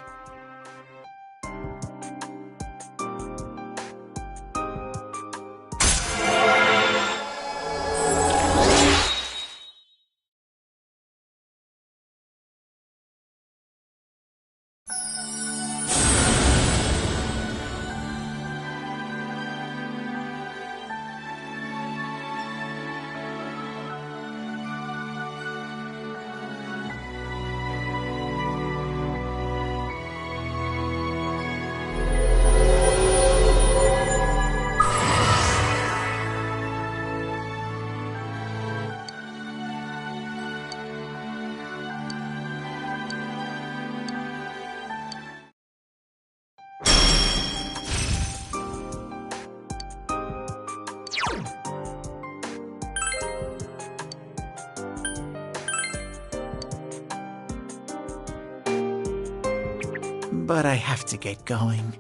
But I have to get going.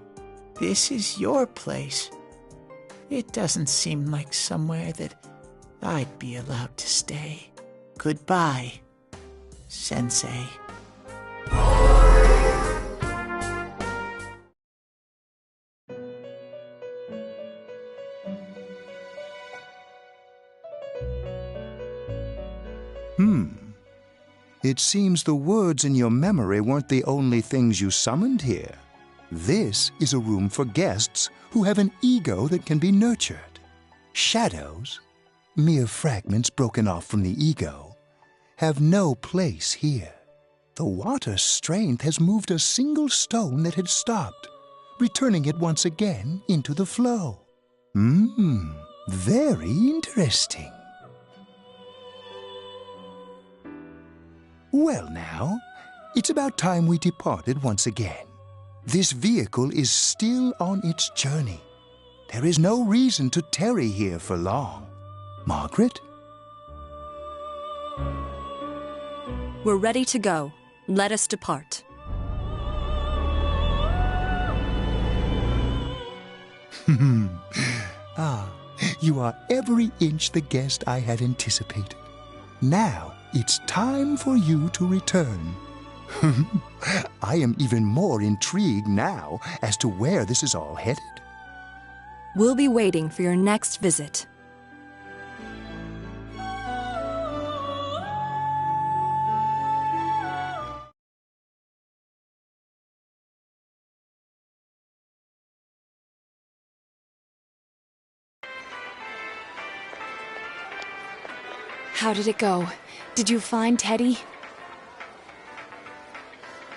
This is your place. It doesn't seem like somewhere that I'd be allowed to stay. Goodbye, Sensei. It seems the words in your memory weren't the only things you summoned here. This is a room for guests who have an ego that can be nurtured. Shadows, mere fragments broken off from the ego, have no place here. The water's strength has moved a single stone that had stopped, returning it once again into the flow. Very interesting. Well now, it's about time we departed once again. This vehicle is still on its journey. There is no reason to tarry here for long. Margaret? We're ready to go. Let us depart. You are every inch the guest I had anticipated. Now, it's time for you to return. I am even more intrigued now as to where this is all headed. We'll be waiting for your next visit. How did it go? Did you find Teddy?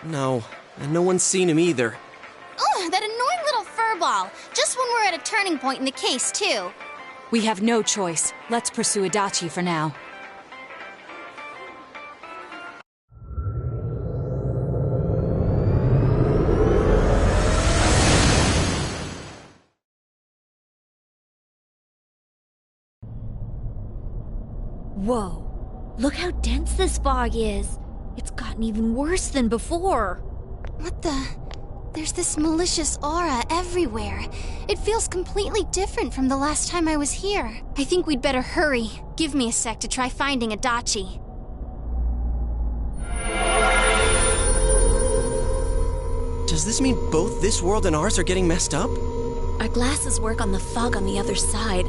No, and no one's seen him either. Ugh, that annoying little furball. Just when we're at a turning point in the case, too. We have no choice. Let's pursue Adachi for now. Whoa. Look how dense this fog is. It's gotten even worse than before. What the? There's this malicious aura everywhere. It feels completely different from the last time I was here. I think we'd better hurry. Give me a sec to try finding Adachi. Does this mean both this world and ours are getting messed up? Our glasses work on the fog on the other side.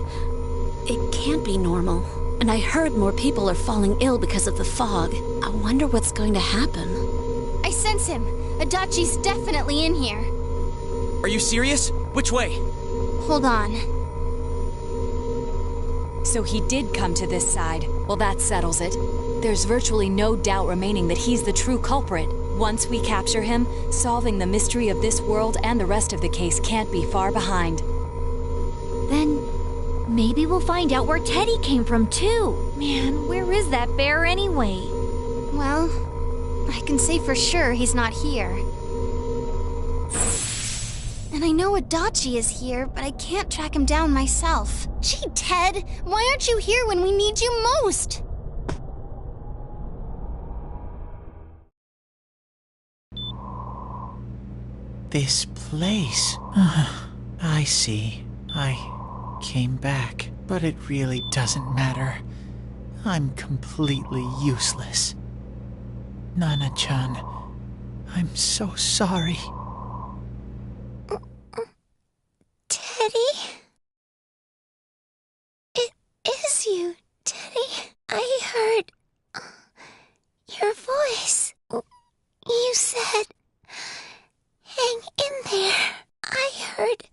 It can't be normal. And I heard more people are falling ill because of the fog. I wonder what's going to happen. I sense him. Adachi's definitely in here. Are you serious? Which way? Hold on. So he did come to this side. Well, that settles it. There's virtually no doubt remaining that he's the true culprit. Once we capture him, solving the mystery of this world and the rest of the case can't be far behind. Then maybe we'll find out where Teddy came from, too. Man, where is that bear anyway? Well, I can say for sure he's not here. And I know Adachi is here, but I can't track him down myself. Gee, Ted, why aren't you here when we need you most? This place. I see. I came back, but it really doesn't matter. I'm completely useless. Nana-chan, I'm so sorry. Teddy? It is you, Teddy. I heard your voice. You said, hang in there. I heard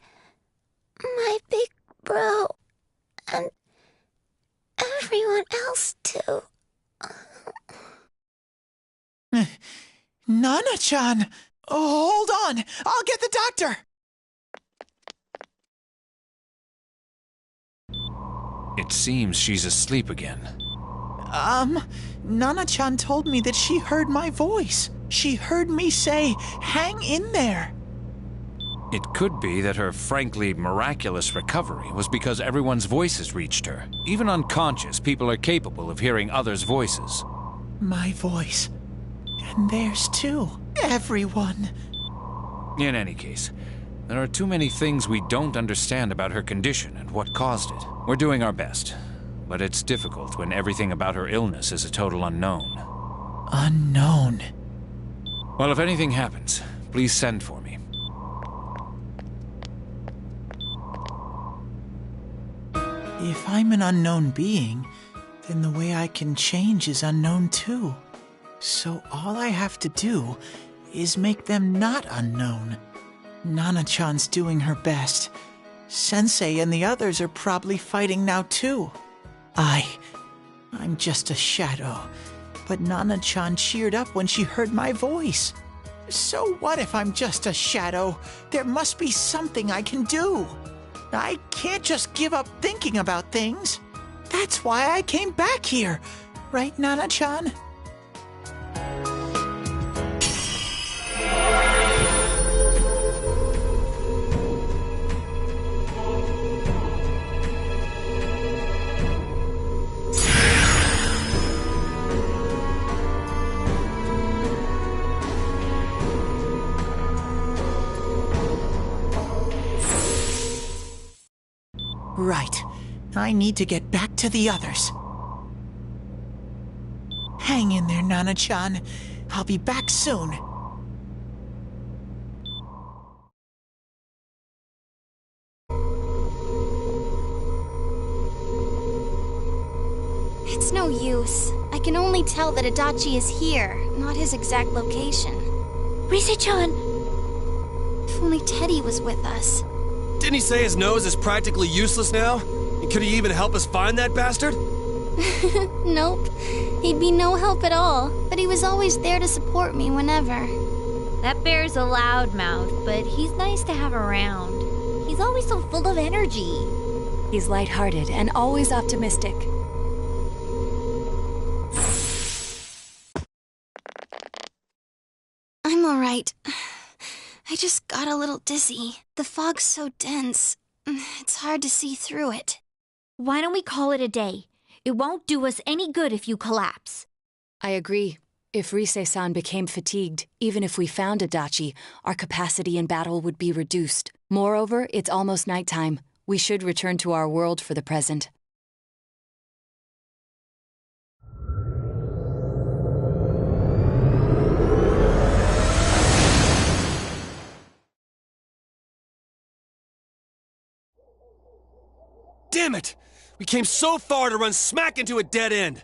my big bro and everyone else too. Nana-chan! Hold on! I'll get the doctor! It seems she's asleep again. Nana-chan told me that she heard my voice. She heard me say, hang in there. It could be that her frankly miraculous recovery was because everyone's voices reached her. Even unconscious, people are capable of hearing others' voices. My voice. And theirs too. Everyone. In any case, there are too many things we don't understand about her condition and what caused it. We're doing our best, but it's difficult when everything about her illness is a total unknown. Unknown? Well, if anything happens, please send for me. If I'm an unknown being, then the way I can change is unknown too. So all I have to do is make them not unknown. Nana-chan's doing her best. Sensei and the others are probably fighting now too. I'm just a shadow. But Nana-chan cheered up when she heard my voice. So what if I'm just a shadow? There must be something I can do. I can't just give up thinking about things. That's why I came back here. Right, Nana-chan? Right. I need to get back to the others. Hang in there, Nana-chan. I'll be back soon. It's no use. I can only tell that Adachi is here, not his exact location. Rise-chan! If only Teddy was with us. Didn't he say his nose is practically useless now? And could he even help us find that bastard? Nope. He'd be no help at all, but he was always there to support me whenever. That bear's a loudmouth, but he's nice to have around. He's always so full of energy. He's lighthearted and always optimistic. I'm alright. I just got a little dizzy. The fog's so dense, it's hard to see through it. Why don't we call it a day? It won't do us any good if you collapse. I agree. If Rise-san became fatigued, even if we found Adachi, our capacity in battle would be reduced. Moreover, it's almost nighttime. We should return to our world for the present. Damn it! We came so far to run smack into a dead end!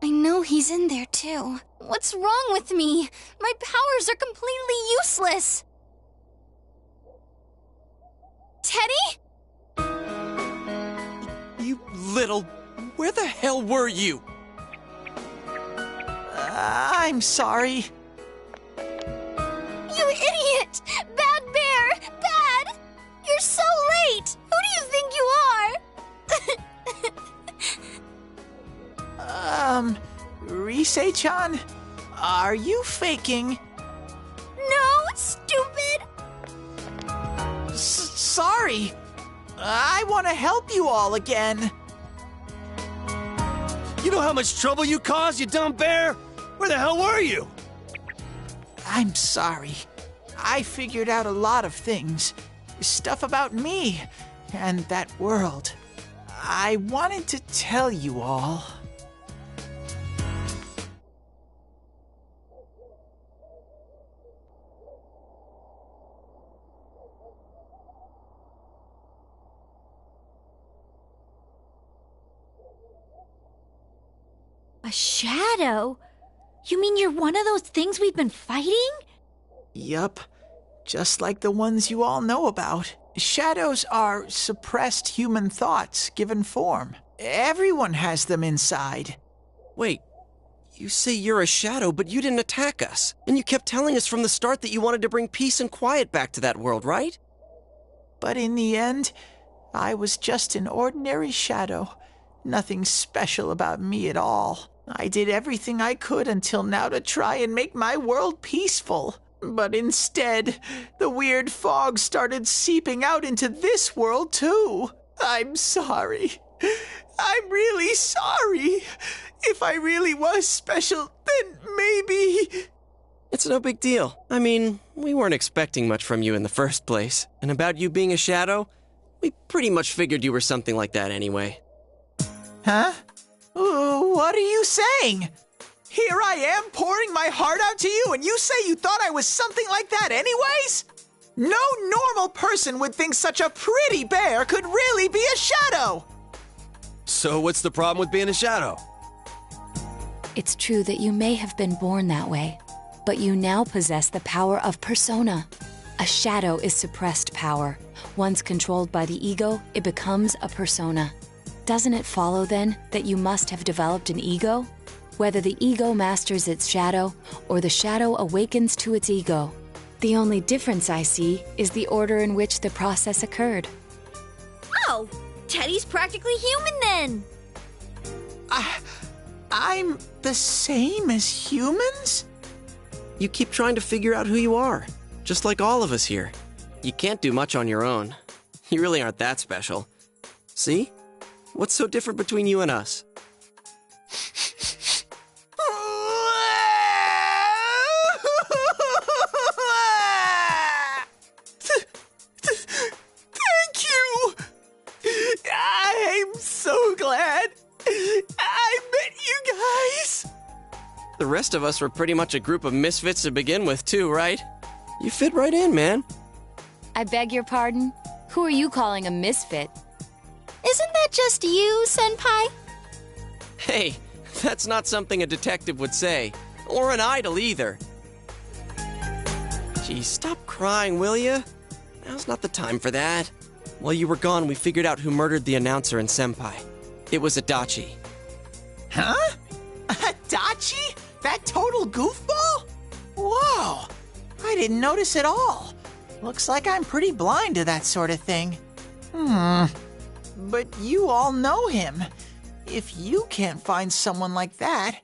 I know he's in there too. What's wrong with me? My powers are completely useless! Teddy? You little... Where the hell were you? I'm sorry. You idiot! Bad bear! Bad! You're so late! Who do you think you are? Rise-chan? Are you faking? No, stupid! Sorry. I want to help you all again. You know how much trouble you caused, you dumb bear? Where the hell were you? I'm sorry. I figured out a lot of things. Stuff about me and that world. I wanted to tell you all. A shadow? You mean you're one of those things we've been fighting? Yup. Just like the ones you all know about. Shadows are suppressed human thoughts given form. Everyone has them inside. Wait, you say you're a shadow, but you didn't attack us. And you kept telling us from the start that you wanted to bring peace and quiet back to that world, right? But in the end, I was just an ordinary shadow. Nothing special about me at all. I did everything I could until now to try and make my world peaceful. But instead, the weird fog started seeping out into this world, too. I'm sorry. I'm really sorry. If I really was special, then maybe... It's no big deal. I mean, we weren't expecting much from you in the first place. And about you being a shadow, we pretty much figured you were something like that anyway. Huh? Ooh, what are you saying? Here I am pouring my heart out to you, and you say you thought I was something like that anyways? No normal person would think such a pretty bear could really be a shadow! So what's the problem with being a shadow? It's true that you may have been born that way, but you now possess the power of persona. A shadow is suppressed power. Once controlled by the ego, it becomes a persona. Doesn't it follow, then, that you must have developed an ego? Whether the ego masters its shadow, or the shadow awakens to its ego. The only difference I see is the order in which the process occurred. Oh, Teddy's practically human then! I'm the same as humans? You keep trying to figure out who you are, just like all of us here. You can't do much on your own. You really aren't that special. See? What's so different between you and us? Thank you! I'm so glad I met you guys! The rest of us were pretty much a group of misfits to begin with, too, right? You fit right in, man. I beg your pardon? Who are you calling a misfit? Isn't that just you, Senpai? Hey, that's not something a detective would say. Or an idol, either. Gee, stop crying, will ya? Now's not the time for that. While you were gone, we figured out who murdered the announcer and Senpai. It was Adachi. Huh? Adachi? That total goofball? Whoa! I didn't notice at all. Looks like I'm pretty blind to that sort of thing. But you all know him. If you can't find someone like that,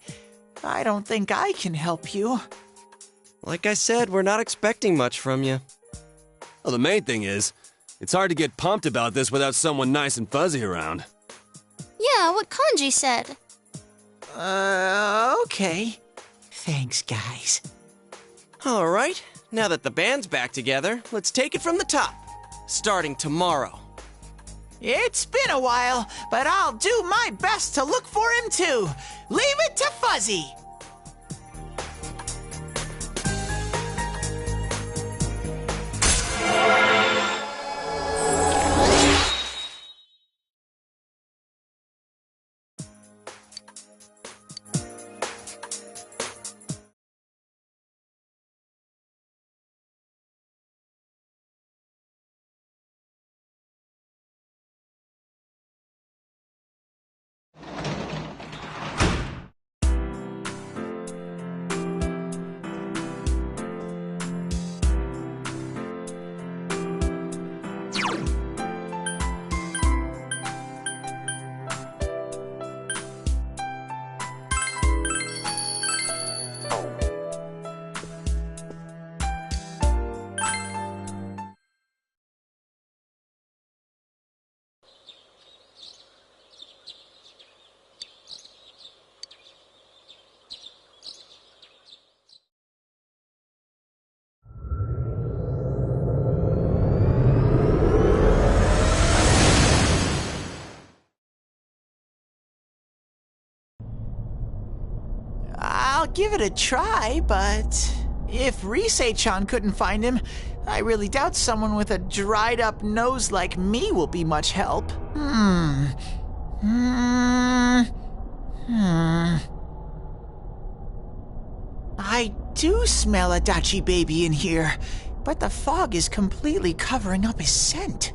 I don't think I can help you. Like I said, we're not expecting much from you. Well, the main thing is, it's hard to get pumped about this without someone nice and fuzzy around. Yeah, what Kanji said. Okay. Thanks, guys. All right, now that the band's back together, let's take it from the top. Starting tomorrow. It's been a while, but I'll do my best to look for him too. Leave it to Fuzzy. I'll give it a try, but if Risei-chan couldn't find him, I really doubt someone with a dried-up nose like me will be much help. I do smell Adachi baby in here, but the fog is completely covering up his scent.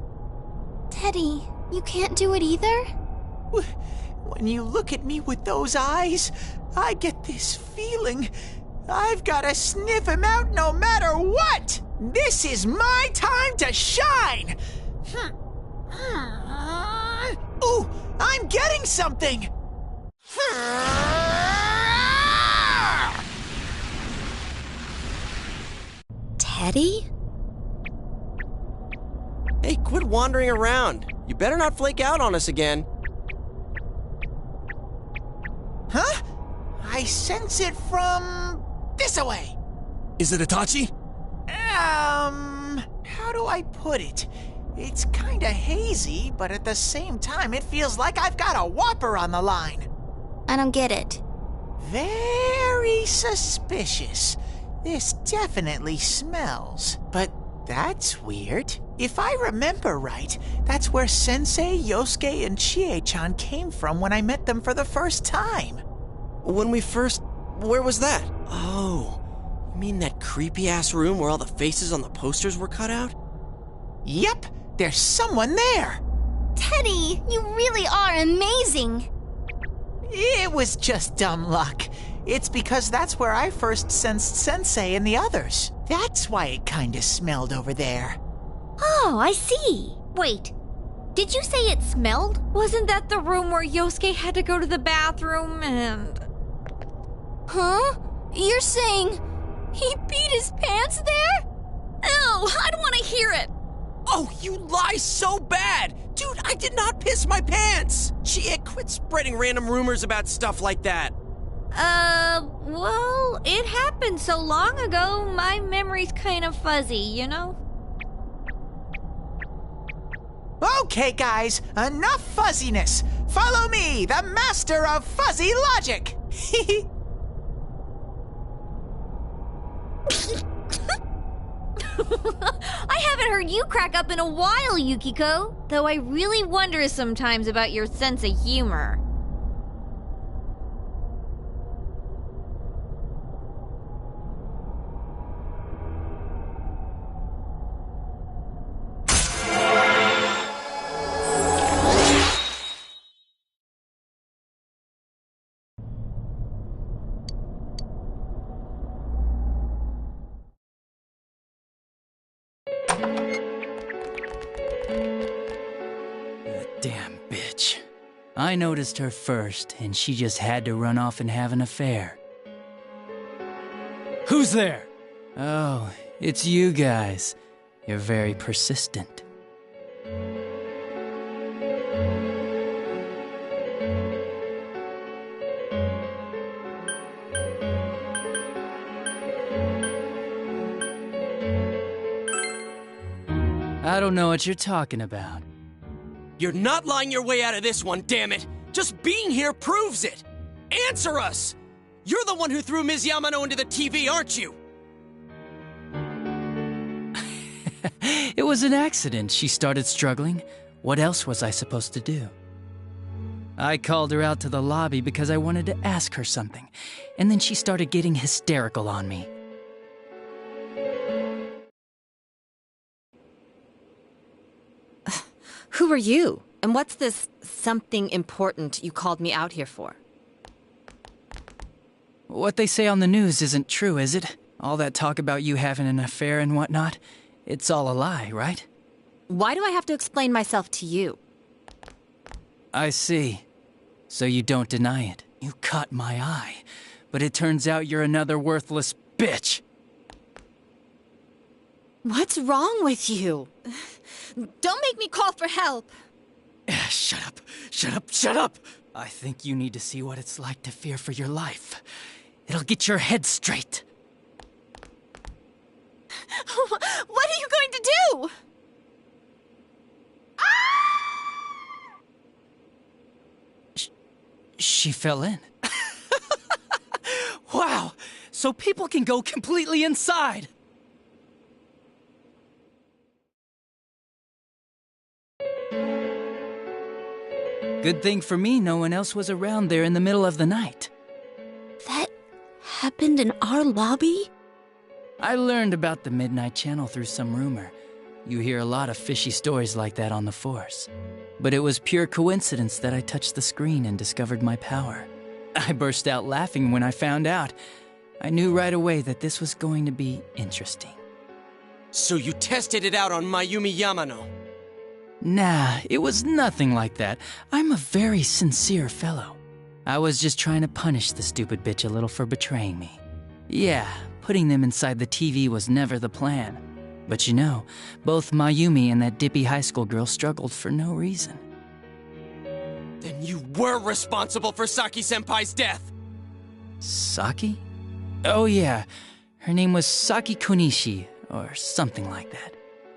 Teddy, you can't do it either? When you look at me with those eyes, I get this feeling. I've got to sniff him out no matter what! This is my time to shine! Ooh, I'm getting something! Teddy? Hey, quit wandering around. You better not flake out on us again. Huh? I sense it from this away. Is it Itachi? How do I put it? It's kinda hazy, but at the same time, it feels like I've got a whopper on the line. I don't get it. Very suspicious. This definitely smells. But that's weird. If I remember right, that's where Sensei, Yosuke, and Chie-chan came from when I met them for the first time. Where was that? Oh, you mean that creepy-ass room where all the faces on the posters were cut out? Yep, there's someone there. Teddy, you really are amazing. It was just dumb luck. It's because that's where I first sensed Sensei and the others. That's why it kinda smelled over there. Oh, I see. Wait, did you say it smelled? Wasn't that the room where Yosuke had to go to the bathroom and... Huh? You're saying he peed his pants there? Ew, I don't want to hear it. Oh, you lie so bad! Dude, I did not piss my pants! Chie, quit spreading random rumors about stuff like that. Well, it happened so long ago, my memory's kind of fuzzy, you know? Okay, guys, enough fuzziness. Follow me, the master of fuzzy logic. I haven't heard you crack up in a while, Yukiko. Though I really wonder sometimes about your sense of humor. Damn bitch. I noticed her first, and she just had to run off and have an affair. Who's there? Oh, it's you guys. You're very persistent. I don't know what you're talking about. You're not lying your way out of this one, damn it! Just being here proves it! Answer us! You're the one who threw Ms. Yamano into the TV, aren't you? It was an accident. She started struggling. What else was I supposed to do? I called her out to the lobby because I wanted to ask her something, and then she started getting hysterical on me. Who are you? And what's this something important you called me out here for? What they say on the news isn't true, is it? All that talk about you having an affair and whatnot? It's all a lie, right? Why do I have to explain myself to you? I see. So you don't deny it. You caught my eye. But it turns out you're another worthless bitch. What's wrong with you? Don't make me call for help. Shut up. Shut up. Shut up. I think you need to see what it's like to fear for your life. It'll get your head straight. What are you going to do? She fell in. Wow. So people can go completely inside. Good thing for me, no one else was around there in the middle of the night. That happened in our lobby? I learned about the Midnight Channel through some rumor. You hear a lot of fishy stories like that on the Force. But it was pure coincidence that I touched the screen and discovered my power. I burst out laughing when I found out. I knew right away that this was going to be interesting. So you tested it out on Mayumi Yamano? Nah, it was nothing like that. I'm a very sincere fellow. I was just trying to punish the stupid bitch a little for betraying me. Yeah, putting them inside the TV was never the plan. But you know, both Mayumi and that dippy high school girl struggled for no reason. Then you were responsible for Saki-senpai's death! Saki? Oh yeah, her name was Saki Konishi, or something like that.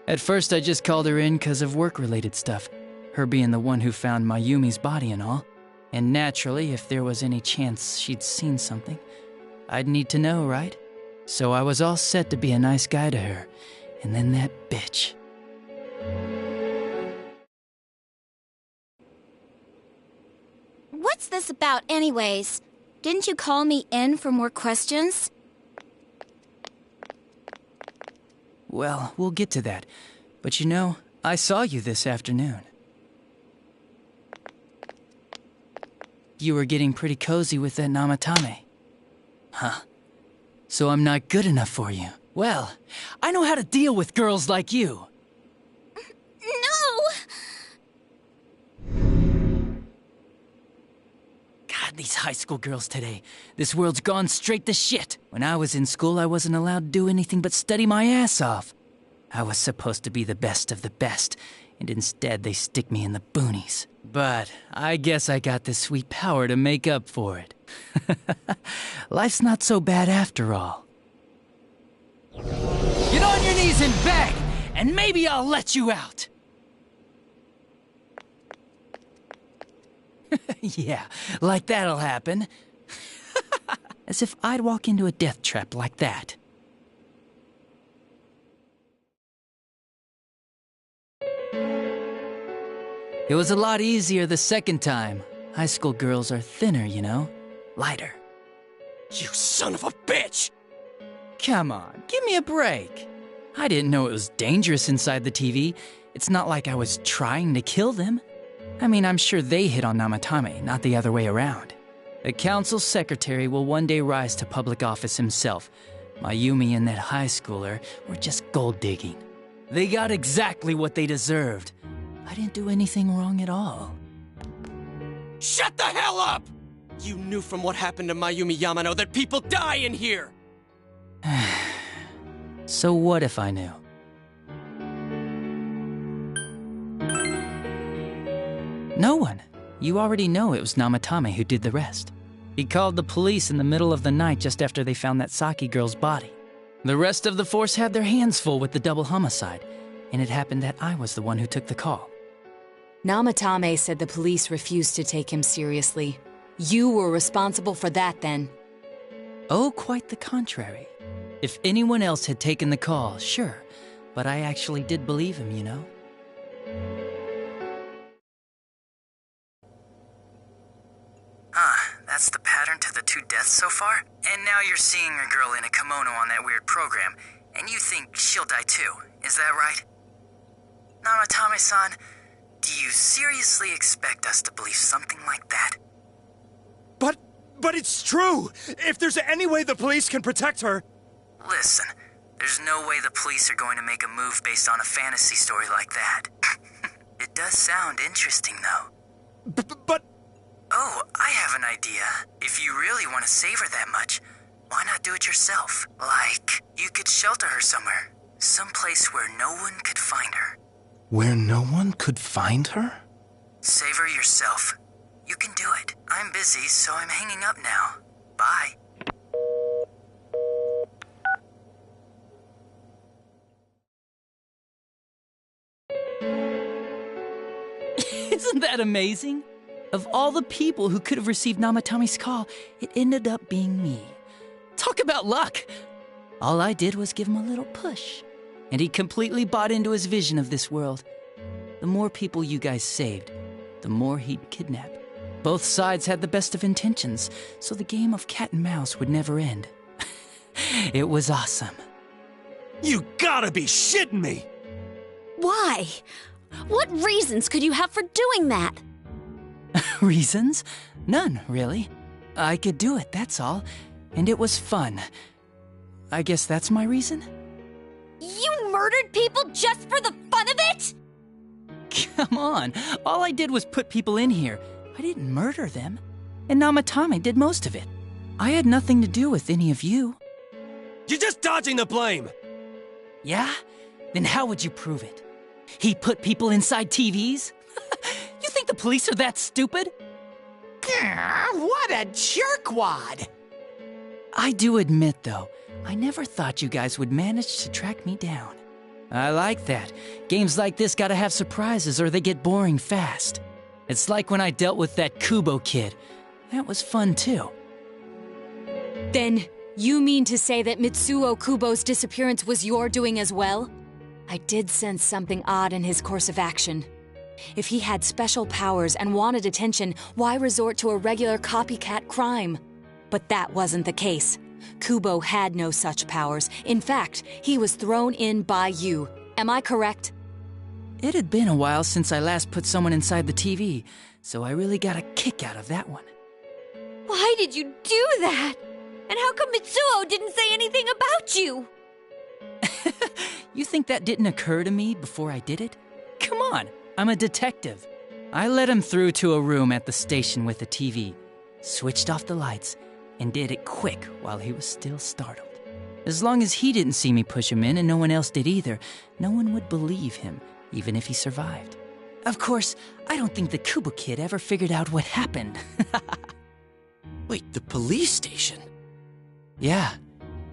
At first I just called her in because of work-related stuff, her being the one who found Mayumi's body and all. And naturally, if there was any chance she'd seen something, I'd need to know, right? So I was all set to be a nice guy to her, and then that bitch. What's this about anyways? Didn't you call me in for more questions? Well, we'll get to that. But you know, I saw you this afternoon. You were getting pretty cozy with that Namatame. Huh. So I'm not good enough for you. Well, I know how to deal with girls like you. No! God, these high school girls today. This world's gone straight to shit. When I was in school, I wasn't allowed to do anything but study my ass off. I was supposed to be the best of the best, and instead they stick me in the boonies. But I guess I got the sweet power to make up for it. Life's not so bad after all. Get on your knees and beg, and maybe I'll let you out. Yeah, like that'll happen. As if I'd walk into a death trap like that. It was a lot easier the second time. High school girls are thinner, you know? Lighter. You son of a bitch! Come on, give me a break. I didn't know it was dangerous inside the TV. It's not like I was trying to kill them. I mean, I'm sure they hit on Namatame, not the other way around. The council secretary will one day rise to public office himself. Mayumi and that high schooler were just gold digging. They got exactly what they deserved. I didn't do anything wrong at all. Shut the hell up! You knew from what happened to Mayumi Yamano that people die in here! So what if I knew? No one. You already know it was Namatame who did the rest. He called the police in the middle of the night just after they found that Saki girl's body. The rest of the force had their hands full with the double homicide, and it happened that I was the one who took the call. Namatame said the police refused to take him seriously. You were responsible for that then. Oh, quite the contrary. If anyone else had taken the call, sure, but I actually did believe him, you know? That's the pattern to the 2 deaths so far? And now you're seeing a girl in a kimono on that weird program, and you think she'll die too, is that right? Namatame-san, do you seriously expect us to believe something like that? But it's true! If there's any way the police can protect her... Listen, there's no way the police are going to make a move based on a fantasy story like that. It does sound interesting, though. But... Oh, I have an idea. If you really want to save her that much, why not do it yourself? Like, you could shelter her somewhere. Someplace where no one could find her. Where no one could find her? Save her yourself. You can do it. I'm busy, so I'm hanging up now. Bye. Isn't that amazing? Of all the people who could have received Namatame's call, it ended up being me. Talk about luck! All I did was give him a little push, and he completely bought into his vision of this world. The more people you guys saved, the more he'd kidnap. Both sides had the best of intentions, so the game of cat and mouse would never end. It was awesome. You gotta be shitting me! Why? What reasons could you have for doing that? Reasons? None, really. I could do it, that's all. And it was fun. I guess that's my reason? You murdered people just for the fun of it? Come on, all I did was put people in here. I didn't murder them. And Namatame did most of it. I had nothing to do with any of you. You're just dodging the blame! Yeah? Then how would you prove it? He put people inside TVs? You think the police are that stupid? What a jerkwad! I do admit, though, I never thought you guys would manage to track me down. I like that. Games like this gotta have surprises or they get boring fast. It's like when I dealt with that Kubo kid. That was fun, too. Then, you mean to say that Mitsuo Kubo's disappearance was your doing as well? I did sense something odd in his course of action. If he had special powers and wanted attention, why resort to a regular copycat crime? But that wasn't the case. Kubo had no such powers. In fact, he was thrown in by you. Am I correct? It had been a while since I last put someone inside the TV, so I really got a kick out of that one. Why did you do that? And how come Mitsuo didn't say anything about you? You think that didn't occur to me before I did it? Come on, I'm a detective. I let him through to a room at the station with a TV, switched off the lights, and did it quick while he was still startled. As long as he didn't see me push him in and no one else did either, no one would believe him, even if he survived. Of course, I don't think the Kubo kid ever figured out what happened. Wait, the police station? Yeah,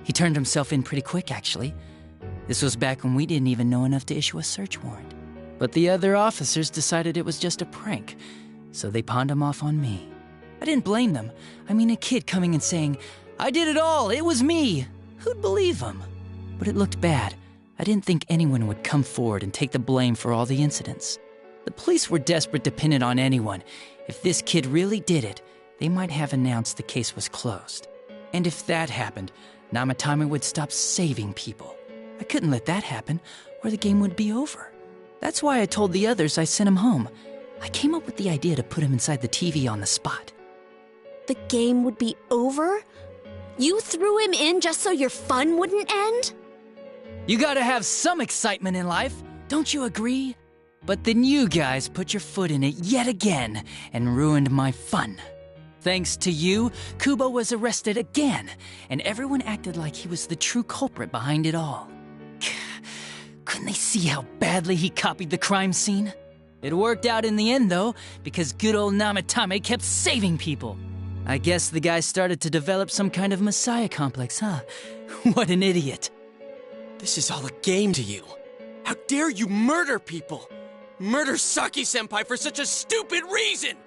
he turned himself in pretty quick, actually. This was back when we didn't even know enough to issue a search warrant. But the other officers decided it was just a prank, so they pawned him off on me. I didn't blame them. I mean, a kid coming and saying, "I did it all, it was me." Who'd believe him? But it looked bad. I didn't think anyone would come forward and take the blame for all the incidents. The police were desperate to pin it on anyone. If this kid really did it, they might have announced the case was closed. And if that happened, Namatame would stop saving people. I couldn't let that happen, or the game would be over. That's why I told the others I sent him home. I came up with the idea to put him inside the TV on the spot. The game would be over? You threw him in just so your fun wouldn't end? You gotta have some excitement in life, don't you agree? But then you guys put your foot in it yet again and ruined my fun. Thanks to you, Kubo was arrested again, and everyone acted like he was the true culprit behind it all. Couldn't they see how badly he copied the crime scene? It worked out in the end, though, because good old Namatame kept saving people. I guess the guy started to develop some kind of messiah complex, huh? What an idiot. This is all a game to you. How dare you murder people? Murder Saki-senpai for such a stupid reason!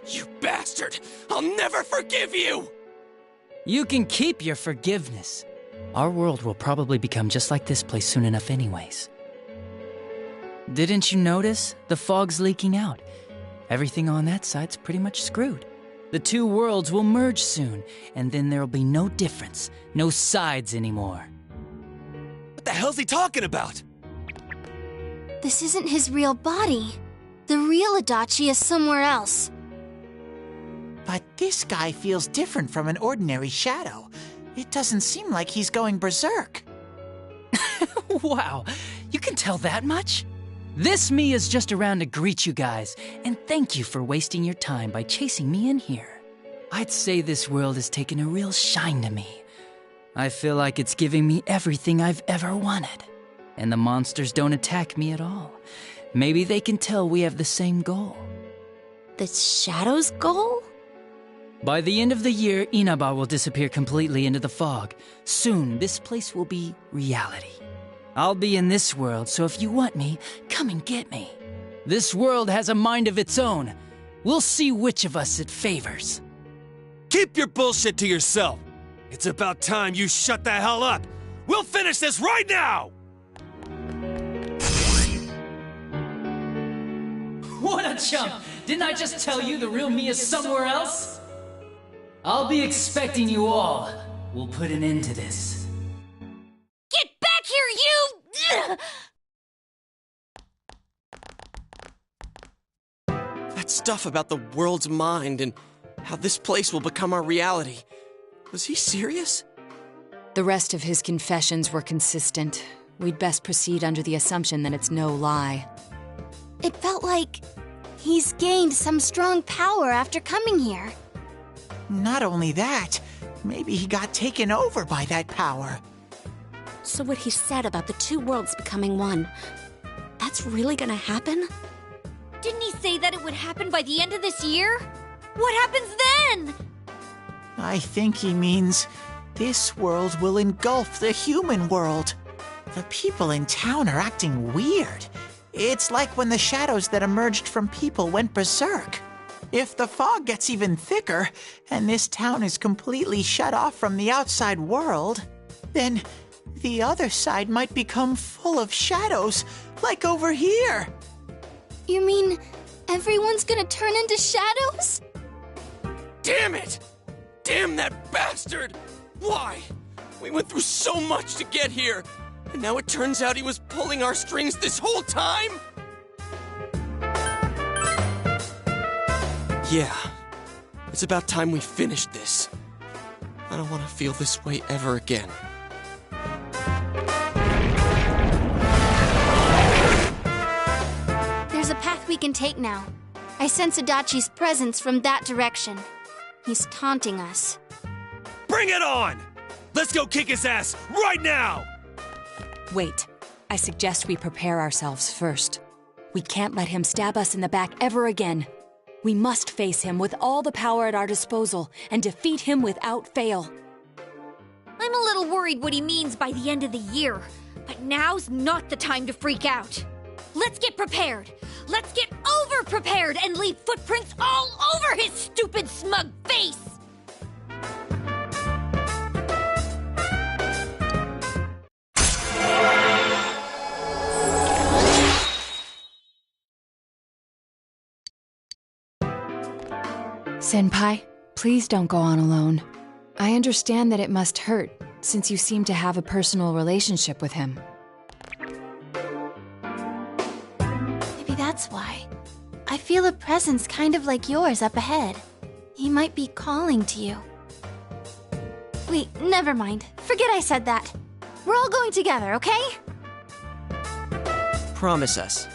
You bastard! I'll never forgive you! You can keep your forgiveness. Our world will probably become just like this place soon enough anyways. Didn't you notice? The fog's leaking out. Everything on that side's pretty much screwed. The two worlds will merge soon, and then there'll be no difference, no sides anymore. What the hell's he talking about? This isn't his real body. The real Adachi is somewhere else. But this guy feels different from an ordinary shadow. It doesn't seem like he's going berserk. Wow, you can tell that much? This me is just around to greet you guys, and thank you for wasting your time by chasing me in here. I'd say this world has taken a real shine to me. I feel like it's giving me everything I've ever wanted. And the monsters don't attack me at all. Maybe they can tell we have the same goal. The Shadow's goal? By the end of the year, Inaba will disappear completely into the fog. Soon, this place will be reality. I'll be in this world, so if you want me, come and get me. This world has a mind of its own. We'll see which of us it favors. Keep your bullshit to yourself. It's about time you shut the hell up. We'll finish this right now! What a chump! Didn't I just tell you the real me is somewhere else? I'll be expecting you all. We'll put an end to this. Get back here, you! That stuff about the world's mind and how this place will become our reality. Was he serious? The rest of his confessions were consistent. We'd best proceed under the assumption that it's no lie. It felt like he's gained some strong power after coming here. Not only that, maybe he got taken over by that power. So what he said about the two worlds becoming one, that's really gonna happen? Didn't he say that it would happen by the end of this year? What happens then? I think he means this world will engulf the human world. The people in town are acting weird. It's like when the shadows that emerged from people went berserk. If the fog gets even thicker, and this town is completely shut off from the outside world, then the other side might become full of shadows, like over here. You mean everyone's gonna turn into shadows? Damn it! Damn that bastard! Why? We went through so much to get here, and now it turns out he was pulling our strings this whole time? Yeah, it's about time we finished this. I don't want to feel this way ever again. There's a path we can take now. I sense Adachi's presence from that direction. He's taunting us. Bring it on! Let's go kick his ass right now! Wait, I suggest we prepare ourselves first. We can't let him stab us in the back ever again. We must face him with all the power at our disposal and defeat him without fail. I'm a little worried what he means by the end of the year, but now's not the time to freak out. Let's get prepared. Let's get over-prepared and leave footprints all over his stupid, smug face! Senpai, please don't go on alone. I understand that it must hurt, since you seem to have a personal relationship with him. Maybe that's why. I feel a presence kind of like yours up ahead. He might be calling to you. Wait, never mind. Forget I said that. We're all going together, okay? Promise us.